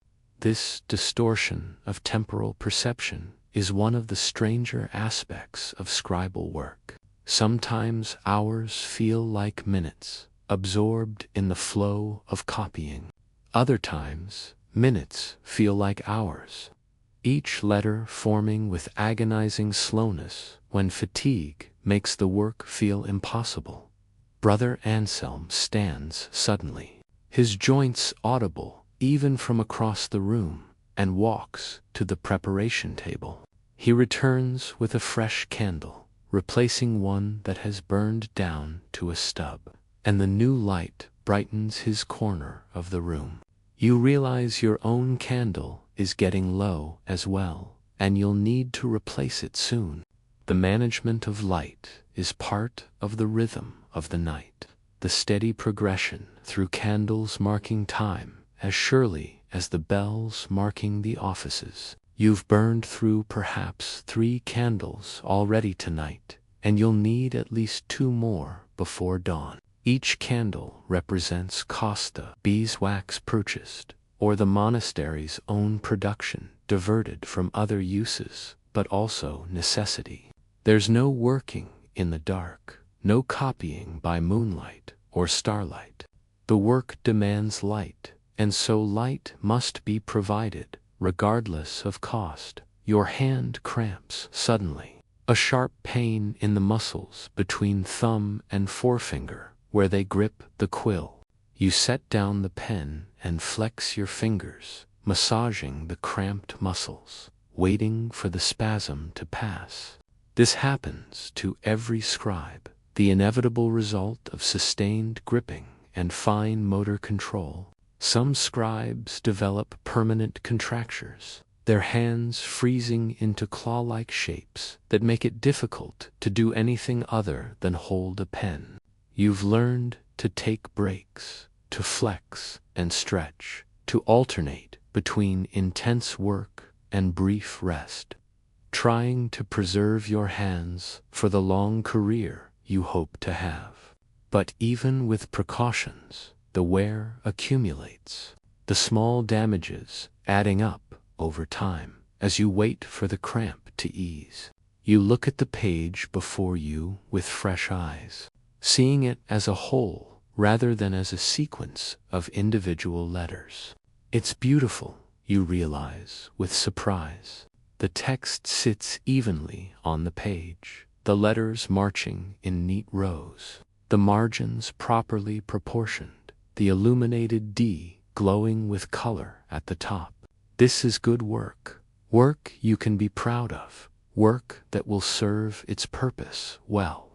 This distortion of temporal perception is one of the stranger aspects of scribal work. Sometimes hours feel like minutes, absorbed in the flow of copying. Other times, minutes feel like hours, each letter forming with agonizing slowness when fatigue makes the work feel impossible. Brother Anselm stands suddenly, his joints audible even from across the room, and walks to the preparation table. He returns with a fresh candle, replacing one that has burned down to a stub, and the new light brightens his corner of the room. You realize your own candle is getting low as well, and you'll need to replace it soon. The management of light is part of the rhythm of the night, the steady progression through candles marking time as surely as the bells marking the offices. You've burned through perhaps 3 candles already tonight, and you'll need at least 2 more before dawn. Each candle represents costa, beeswax purchased, or the monastery's own production, diverted from other uses, but also necessity. There's no working in the dark, no copying by moonlight or starlight. The work demands light, and so light must be provided, regardless of cost. Your hand cramps suddenly, a sharp pain in the muscles between thumb and forefinger where they grip the quill. You set down the pen and flex your fingers, massaging the cramped muscles, waiting for the spasm to pass. This happens to every scribe, the inevitable result of sustained gripping and fine motor control. Some scribes develop permanent contractures, their hands freezing into claw-like shapes that make it difficult to do anything other than hold a pen. You've learned to take breaks, to flex and stretch, to alternate between intense work and brief rest, trying to preserve your hands for the long career you hope to have. But even with precautions, the wear accumulates, the small damages adding up over time as you wait for the cramp to ease. You look at the page before you with fresh eyes, seeing it as a whole rather than as a sequence of individual letters. It's beautiful, you realize with surprise. The text sits evenly on the page, the letters marching in neat rows, the margins properly proportioned, the illuminated D glowing with color at the top. This is good work, work you can be proud of, work that will serve its purpose well.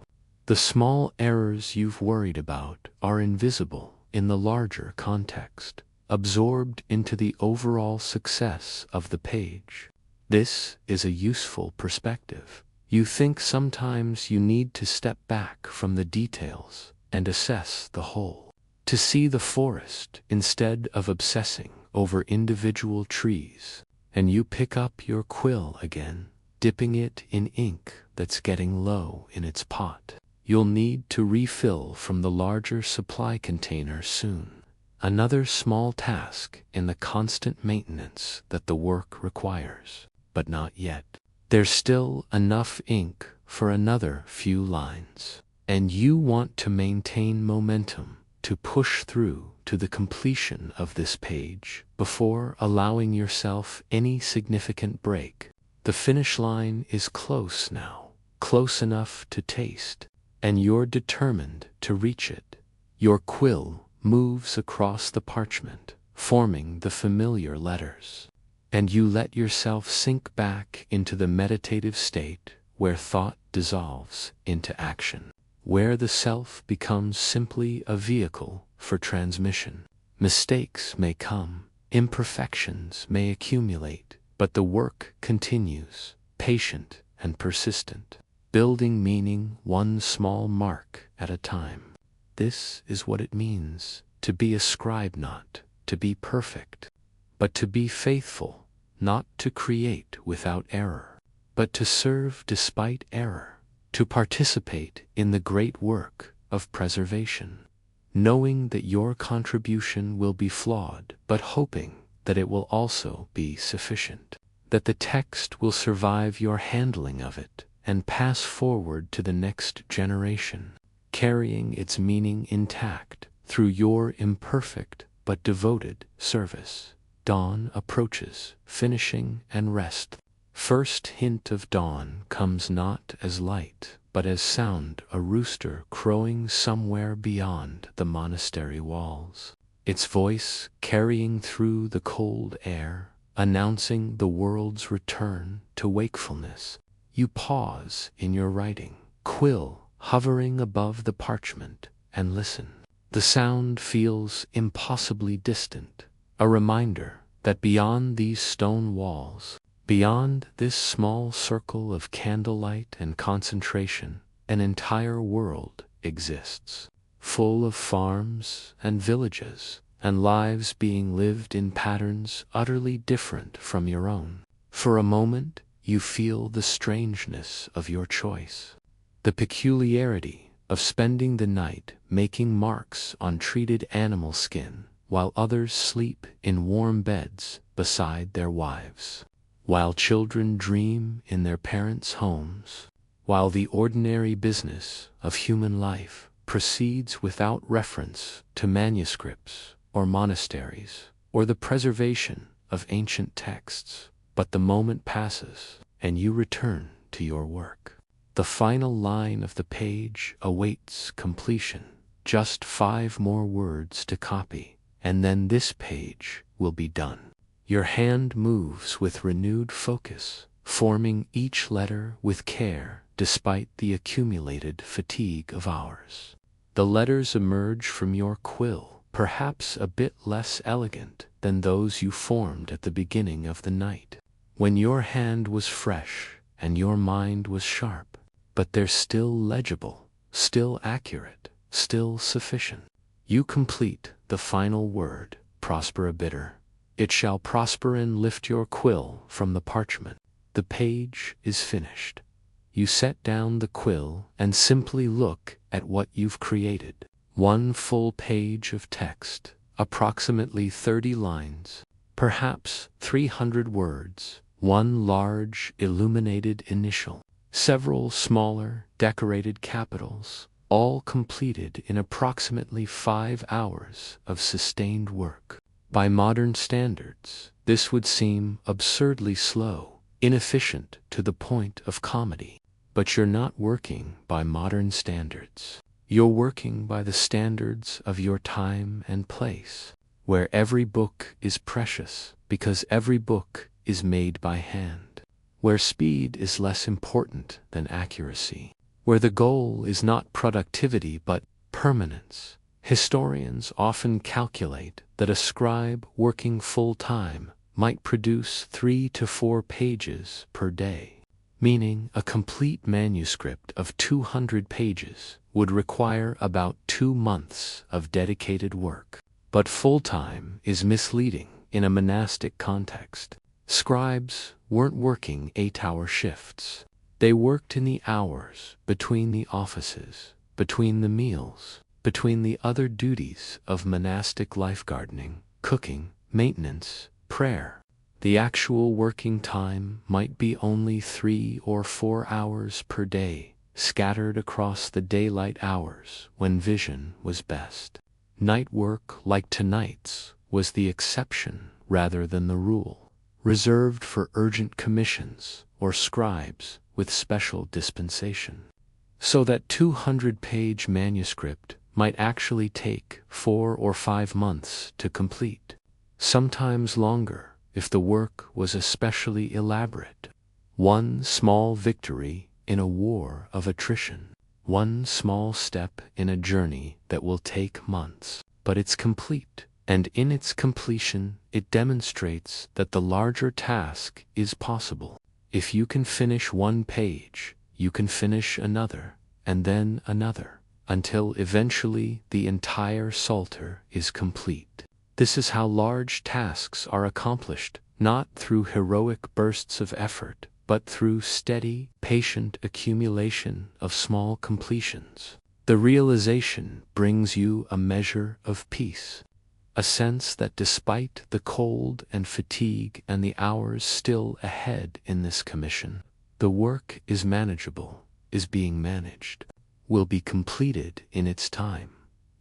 The small errors you've worried about are invisible in the larger context, absorbed into the overall success of the page. This is a useful perspective. You think sometimes you need to step back from the details and assess the whole, to see the forest instead of obsessing over individual trees, and you pick up your quill again, dipping it in ink that's getting low in its pot. You'll need to refill from the larger supply container soon. Another small task in the constant maintenance that the work requires, but not yet. There's still enough ink for another few lines, and you want to maintain momentum, to push through to the completion of this page before allowing yourself any significant break. The finish line is close now, close enough to taste, and you're determined to reach it. Your quill moves across the parchment, forming the familiar letters. And you let yourself sink back into the meditative state where thought dissolves into action, where the self becomes simply a vehicle for transmission. Mistakes may come, imperfections may accumulate, but the work continues, patient and persistent, building meaning one small mark at a time. This is what it means to be a scribe, not to be perfect, but to be faithful, not to create without error, but to serve despite error, to participate in the great work of preservation, knowing that your contribution will be flawed, but hoping that it will also be sufficient, that the text will survive your handling of it and pass forward to the next generation, carrying its meaning intact through your imperfect but devoted service. Dawn approaches, finishing and rest. First hint of dawn comes not as light, but as sound, a rooster crowing somewhere beyond the monastery walls, its voice carrying through the cold air, announcing the world's return to wakefulness. You pause in your writing, quill hovering above the parchment, and listen. The sound feels impossibly distant, a reminder that beyond these stone walls, beyond this small circle of candlelight and concentration, an entire world exists, full of farms and villages, and lives being lived in patterns utterly different from your own. For a moment, you feel the strangeness of your choice, the peculiarity of spending the night making marks on treated animal skin, while others sleep in warm beds beside their wives, while children dream in their parents' homes, while the ordinary business of human life proceeds without reference to manuscripts or monasteries or the preservation of ancient texts. But the moment passes, and you return to your work. The final line of the page awaits completion. Just 5 more words to copy, and then this page will be done. Your hand moves with renewed focus, forming each letter with care despite the accumulated fatigue of hours. The letters emerge from your quill, perhaps a bit less elegant than those you formed at the beginning of the night, when your hand was fresh and your mind was sharp, but they're still legible, still accurate, still sufficient. You complete the final word, prosper a bitter. It shall prosper, and lift your quill from the parchment. The page is finished. You set down the quill and simply look at what you've created. 1 full page of text, approximately 30 lines, perhaps 300 words, 1 large illuminated initial, several smaller decorated capitals, all completed in approximately 5 hours of sustained work. By modern standards, this would seem absurdly slow, inefficient to the point of comedy. But you're not working by modern standards. You're working by the standards of your time and place, where every book is precious because every book is made by hand, where speed is less important than accuracy, where the goal is not productivity but permanence. Historians often calculate that a scribe working full-time might produce 3 to 4 pages per day, meaning a complete manuscript of 200 pages would require about 2 months of dedicated work. But full-time is misleading in a monastic context. Scribes weren't working 8-hour shifts. They worked in the hours between the offices, between the meals, between the other duties of monastic life: gardening, cooking, maintenance, prayer. The actual working time might be only 3 or 4 hours per day, scattered across the daylight hours when vision was best. Night work, like tonight's, was the exception rather than the rule, reserved for urgent commissions or scribes with special dispensation. So that 200-page manuscript might actually take 4 or 5 months to complete, sometimes longer if the work was especially elaborate. One small victory in a war of attrition, one small step in a journey that will take months, but it's complete, and in its completion it demonstrates that the larger task is possible. If you can finish one page, you can finish another, and then another, until eventually the entire psalter is complete. This is how large tasks are accomplished, not through heroic bursts of effort, but through steady, patient accumulation of small completions. The realization brings you a measure of peace, a sense that despite the cold and fatigue and the hours still ahead in this commission, the work is manageable, is being managed, will be completed in its time.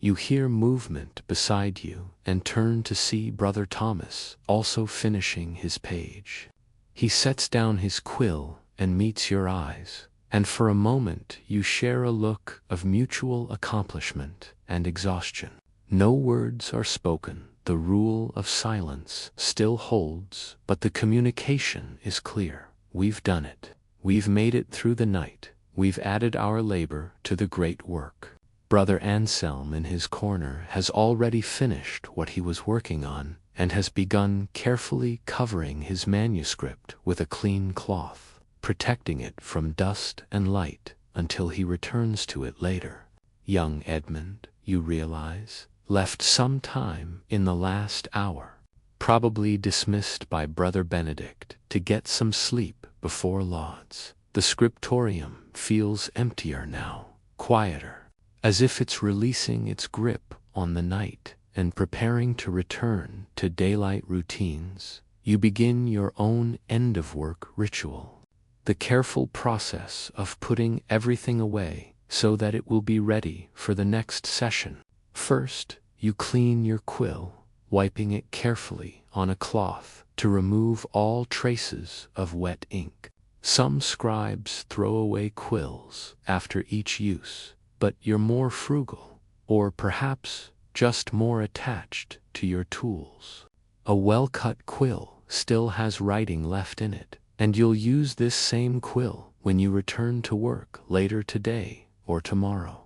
You hear movement beside you and turn to see Brother Thomas also finishing his page. He sets down his quill and meets your eyes, and for a moment you share a look of mutual accomplishment and exhaustion. No words are spoken, the rule of silence still holds, but the communication is clear. We've done it. We've made it through the night. We've added our labor to the great work. Brother Anselm in his corner has already finished what he was working on and has begun carefully covering his manuscript with a clean cloth, protecting it from dust and light until he returns to it later. Young Edmund, you realize, left some time in the last hour, probably dismissed by Brother Benedict to get some sleep before lauds. The scriptorium feels emptier now, quieter, as if it's releasing its grip on the night and preparing to return to daylight routines. You begin your own end-of-work ritual, the careful process of putting everything away so that it will be ready for the next session. First, you clean your quill, wiping it carefully on a cloth to remove all traces of wet ink. Some scribes throw away quills after each use, but you're more frugal, or perhaps just more attached to your tools. A well-cut quill still has writing left in it, and you'll use this same quill when you return to work later today or tomorrow.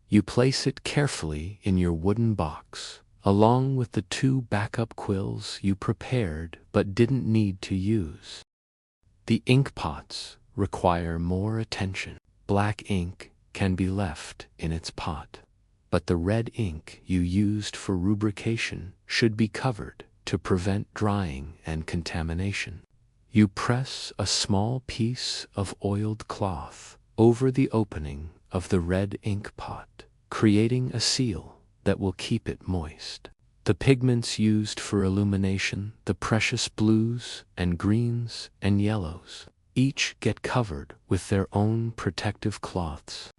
You place it carefully in your wooden box, along with the 2 backup quills you prepared but didn't need to use. The ink pots require more attention. Black ink can be left in its pot, but the red ink you used for rubrication should be covered to prevent drying and contamination. You press a small piece of oiled cloth over the opening of the red ink pot, creating a seal that will keep it moist. The pigments used for illumination, the precious blues and greens and yellows, each get covered with their own protective cloths.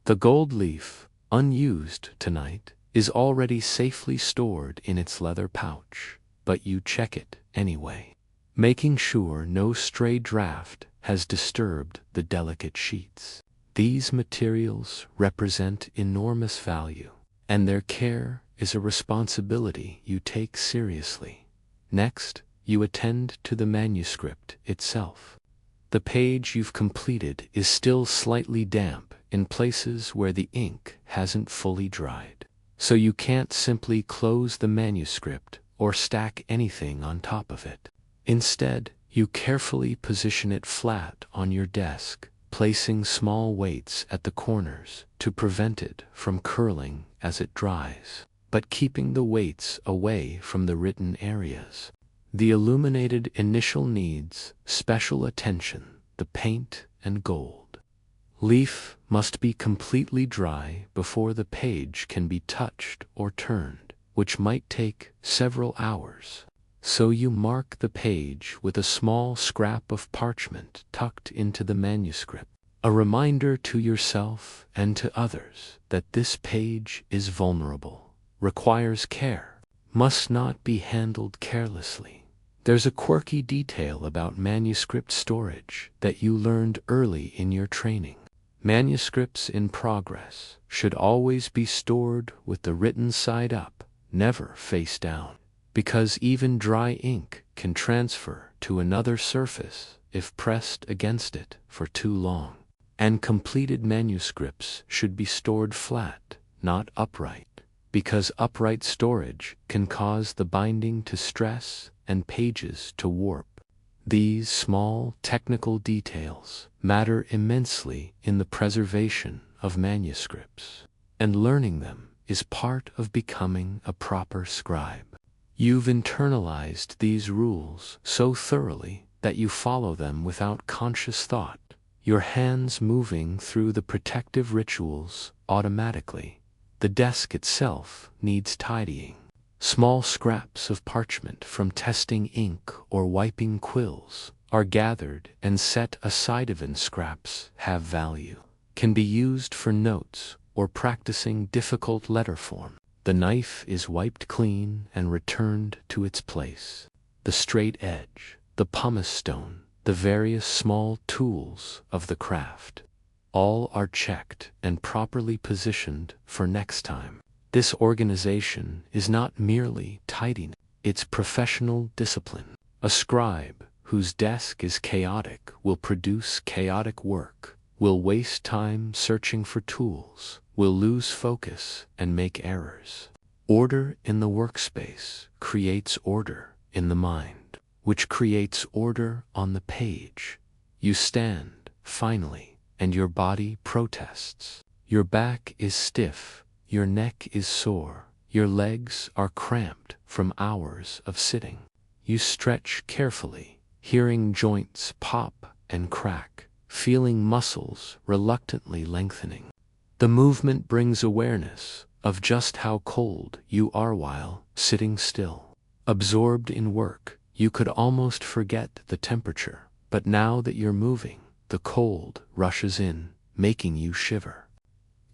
The gold leaf, unused tonight, is already safely stored in its leather pouch, but you check it anyway, making sure no stray draft has disturbed the delicate sheets. These materials represent enormous value, and their care is a responsibility you take seriously. Next, you attend to the manuscript itself. The page you've completed is still slightly damp in places where the ink hasn't fully dried, so you can't simply close the manuscript or stack anything on top of it. Instead, you carefully position it flat on your desk, placing small weights at the corners to prevent it from curling as it dries, but keeping the weights away from the written areas. The illuminated initial needs special attention, the paint and gold. Leaf must be completely dry before the page can be touched or turned, which might take several hours. So you mark the page with a small scrap of parchment tucked into the manuscript, a reminder to yourself and to others that this page is vulnerable, requires care, must not be handled carelessly. There's a quirky detail about manuscript storage that you learned early in your training. Manuscripts in progress should always be stored with the written side up, never face down, because even dry ink can transfer to another surface if pressed against it for too long. And completed manuscripts should be stored flat, not upright, because upright storage can cause the binding to stress and pages to warp. These small technical details matter immensely in the preservation of manuscripts, and learning them is part of becoming a proper scribe. You've internalized these rules so thoroughly that you follow them without conscious thought, your hands moving through the protective rituals automatically. The desk itself needs tidying. Small scraps of parchment from testing ink or wiping quills are gathered and set aside. Even scraps have value, can be used for notes or practicing difficult letter form. The knife is wiped clean and returned to its place. The straight edge, the pumice stone, the various small tools of the craft, all are checked and properly positioned for next time. This organization is not merely tidiness, it's professional discipline. A scribe whose desk is chaotic will produce chaotic work, will waste time searching for tools, will lose focus and make errors. Order in the workspace creates order in the mind, which creates order on the page. You stand, finally, and your body protests. Your back is stiff. Your neck is sore, your legs are cramped from hours of sitting. You stretch carefully, hearing joints pop and crack, feeling muscles reluctantly lengthening. The movement brings awareness of just how cold you are while sitting still. Absorbed in work, you could almost forget the temperature, but now that you're moving, the cold rushes in, making you shiver.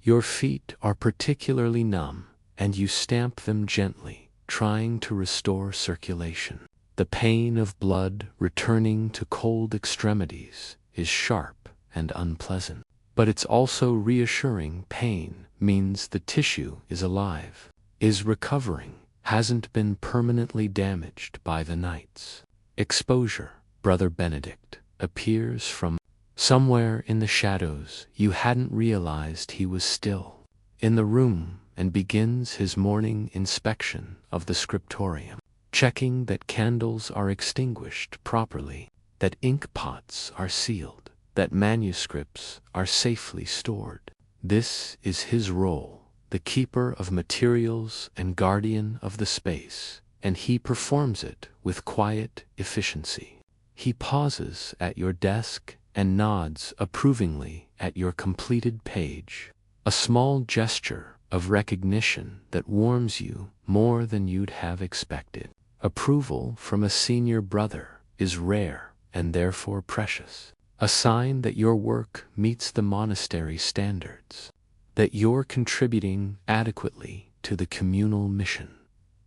Your feet are particularly numb, and you stamp them gently, trying to restore circulation. The pain of blood returning to cold extremities is sharp and unpleasant, but it's also reassuring. Pain means the tissue is alive, is recovering, hasn't been permanently damaged by the night's exposure. Brother Benedict appears from somewhere in the shadows. You hadn't realized he was still in the room, and begins his morning inspection of the scriptorium, checking that candles are extinguished properly, that ink pots are sealed, that manuscripts are safely stored. This is his role, the keeper of materials and guardian of the space, and he performs it with quiet efficiency. He pauses at your desk and nods approvingly at your completed page, a small gesture of recognition that warms you more than you'd have expected. Approval from a senior brother is rare and therefore precious, a sign that your work meets the monastery standards, that you're contributing adequately to the communal mission.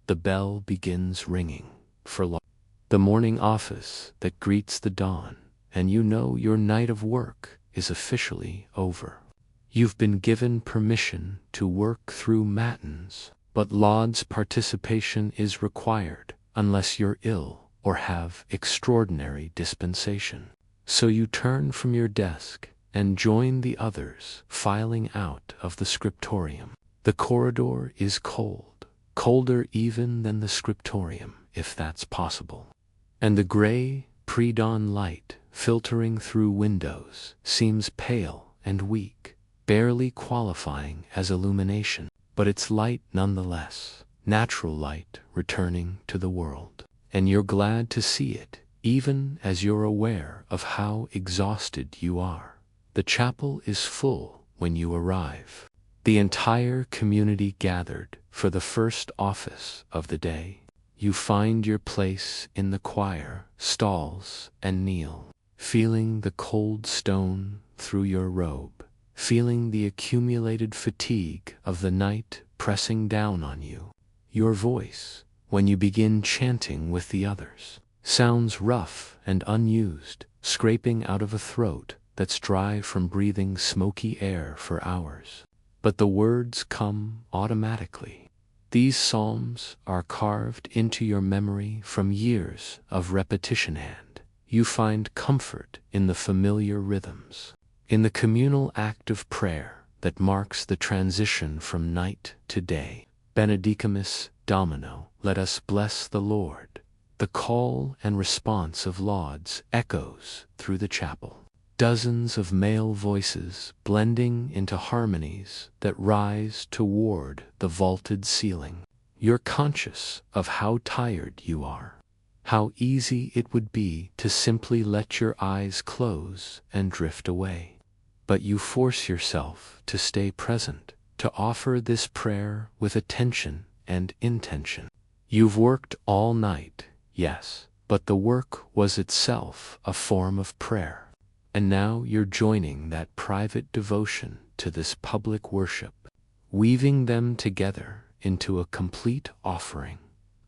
The bell begins ringing for the morning office that greets the dawn, and you know your night of work is officially over. You've been given permission to work through matins, but Laud's participation is required unless you're ill or have extraordinary dispensation. So you turn from your desk and join the others filing out of the scriptorium. The corridor is cold, colder even than the scriptorium, if that's possible. And the gray, pre-dawn light filtering through windows seems pale and weak, barely qualifying as illumination, but it's light nonetheless, natural light returning to the world. And you're glad to see it, even as you're aware of how exhausted you are. The chapel is full when you arrive. The entire community gathered for the first office of the day. You find your place in the choir stalls and kneel, feeling the cold stone through your robe, feeling the accumulated fatigue of the night pressing down on you. Your voice, when you begin chanting with the others, sounds rough and unused, scraping out of a throat that's dry from breathing smoky air for hours. But the words come automatically. These psalms are carved into your memory from years of repetition, and you find comfort in the familiar rhythms, in the communal act of prayer that marks the transition from night to day. Benedicamus Domino, let us bless the Lord. The call and response of lauds echoes through the chapel. Dozens of male voices blending into harmonies that rise toward the vaulted ceiling. You're conscious of how tired you are, how easy it would be to simply let your eyes close and drift away. But you force yourself to stay present, to offer this prayer with attention and intention. You've worked all night, yes, but the work was itself a form of prayer. And now you're joining that private devotion to this public worship, weaving them together into a complete offering.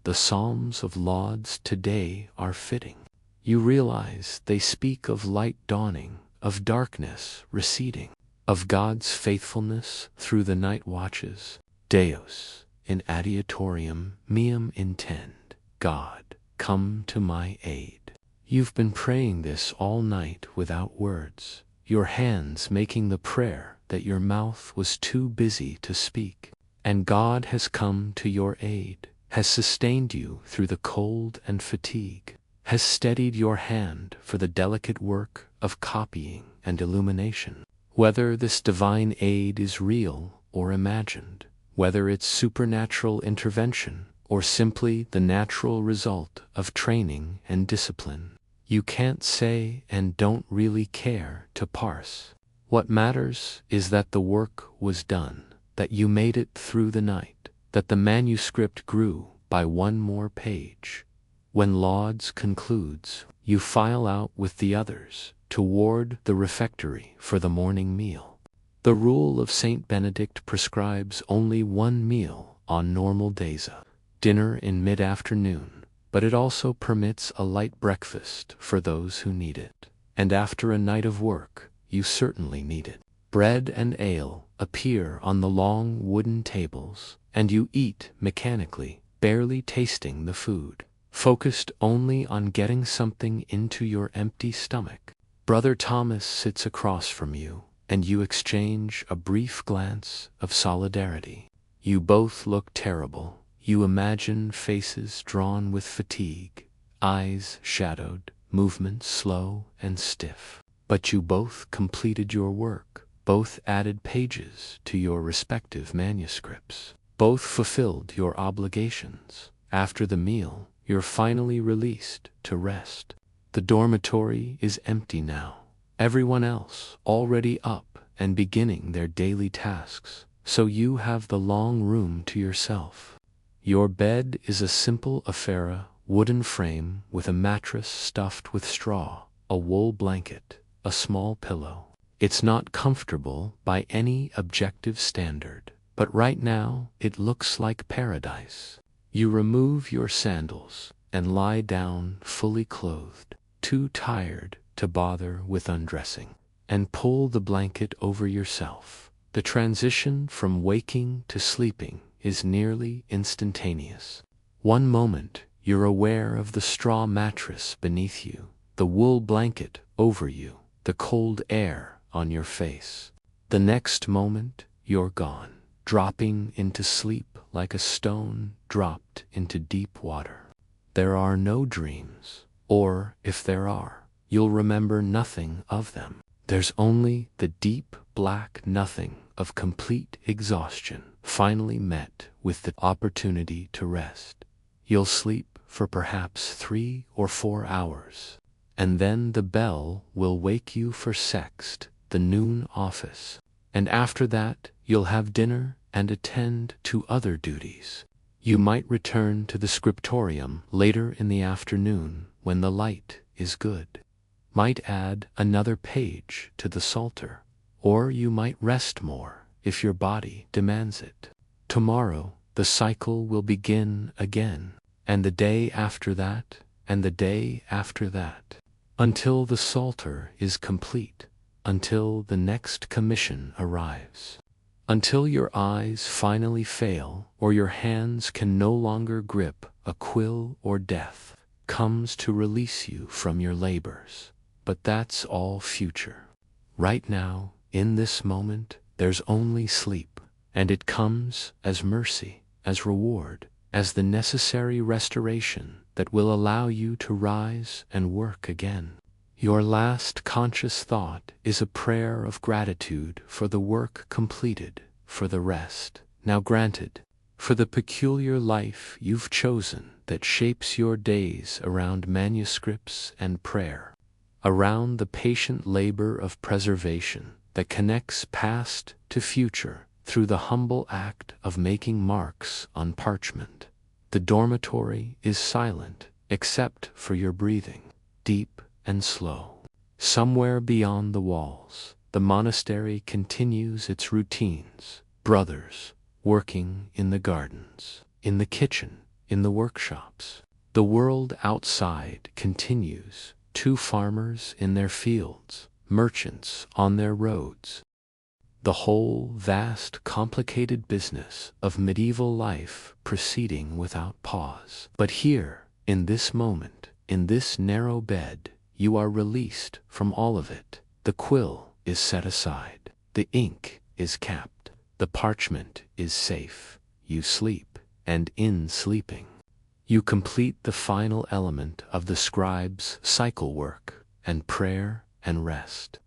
The Psalms of Lauds today are fitting. You realize they speak of light dawning, of darkness receding, of God's faithfulness through the night watches. Deus, in adiutorium meum intend. God, come to my aid. You've been praying this all night without words, your hands making the prayer that your mouth was too busy to speak. And God has come to your aid, has sustained you through the cold and fatigue, has steadied your hand for the delicate work of copying and illumination. Whether this divine aid is real or imagined, whether it's supernatural intervention or simply the natural result of training and discipline, you can't say and don't really care to parse. What matters is that the work was done, that you made it through the night, that the manuscript grew by one more page. When Lauds concludes, you file out with the others toward the refectory for the morning meal. The rule of Saint Benedict prescribes only one meal on normal days, a dinner in mid-afternoon, but it also permits a light breakfast for those who need it. And after a night of work, you certainly need it. Bread and ale appear on the long wooden tables, and you eat mechanically, barely tasting the food, focused only on getting something into your empty stomach. Brother Thomas sits across from you, and you exchange a brief glance of solidarity. You both look terrible. You imagine faces drawn with fatigue, eyes shadowed, movements slow and stiff. But you both completed your work, both added pages to your respective manuscripts, both fulfilled your obligations. After the meal, you're finally released to rest. The dormitory is empty now. Everyone else already up and beginning their daily tasks, so you have the long room to yourself. Your bed is a simple affair, wooden frame with a mattress stuffed with straw, a wool blanket, a small pillow. It's not comfortable by any objective standard, but right now it looks like paradise. You remove your sandals and lie down fully clothed, too tired to bother with undressing, and pull the blanket over yourself. The transition from waking to sleeping is nearly instantaneous. One moment, you're aware of the straw mattress beneath you, the wool blanket over you, the cold air on your face. The next moment, you're gone, dropping into sleep like a stone dropped into deep water. There are no dreams, or if there are, you'll remember nothing of them. There's only the deep black nothing of complete exhaustion, finally met with the opportunity to rest. You'll sleep for perhaps 3 or 4 hours, and then the bell will wake you for sext, the noon office. And after that, you'll have dinner and attend to other duties. You might return to the Scriptorium later in the afternoon when the light is good. Might add another page to the Psalter, or you might rest more if your body demands it. Tomorrow, the cycle will begin again, and the day after that, and the day after that, until the Psalter is complete. until the next commission arrives. Until your eyes finally fail or your hands can no longer grip a quill or death comes to release you from your labors. But that's all future. Right now, in this moment, there's only sleep, and it comes as mercy, as reward, as the necessary restoration that will allow you to rise and work again. Your last conscious thought is a prayer of gratitude for the work completed, for the rest now granted, for the peculiar life you've chosen that shapes your days around manuscripts and prayer, around the patient labor of preservation that connects past to future through the humble act of making marks on parchment. The dormitory is silent except for your breathing, deep and slow. Somewhere beyond the walls, the monastery continues its routines. Brothers working in the gardens, in the kitchen, in the workshops. The world outside continues. Two farmers in their fields, merchants on their roads. The whole vast, complicated business of medieval life proceeding without pause. But here, in this moment, in this narrow bed, you are released from all of it. The quill is set aside. The ink is capped. The parchment is safe. You sleep, and in sleeping, you complete the final element of the scribe's cycle work, and prayer and rest.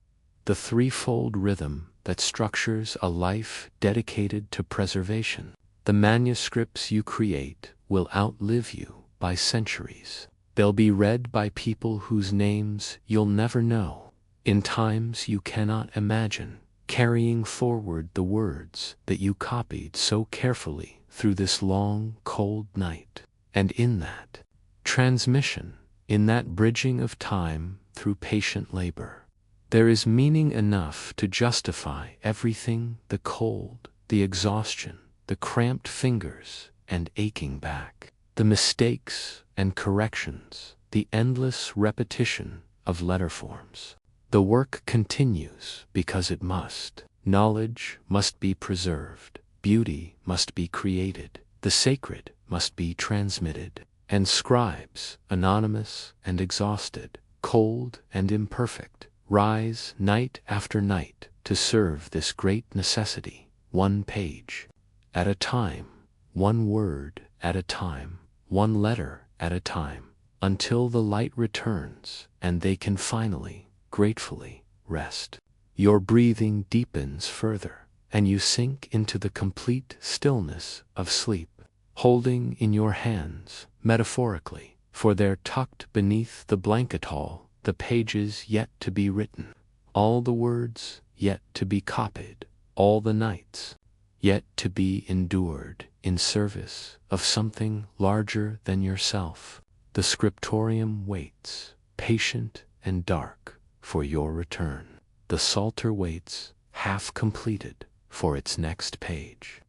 The threefold rhythm that structures a life dedicated to preservation. The manuscripts you create will outlive you by centuries. They'll be read by people whose names you'll never know, in times you cannot imagine, carrying forward the words that you copied so carefully through this long, cold night. And in that transmission, in that bridging of time through patient labor, there is meaning enough to justify everything: the cold, the exhaustion, the cramped fingers and aching back, the mistakes and corrections, the endless repetition of letter forms. The work continues because it must. Knowledge must be preserved, beauty must be created, the sacred must be transmitted, and scribes, anonymous and exhausted, cold and imperfect, rise night after night to serve this great necessity, one page at a time, one word at a time, one letter at a time, until the light returns and they can finally, gratefully, rest. Your breathing deepens further, and you sink into the complete stillness of sleep, holding in your hands, metaphorically, for they're tucked beneath the blanket all, the pages yet to be written, all the words yet to be copied, all the nights yet to be endured in service of something larger than yourself. The Scriptorium waits, patient and dark, for your return. The Psalter waits, half completed, for its next page.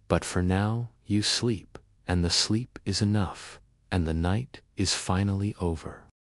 But for now, you sleep, and the sleep is enough, and the night is finally over.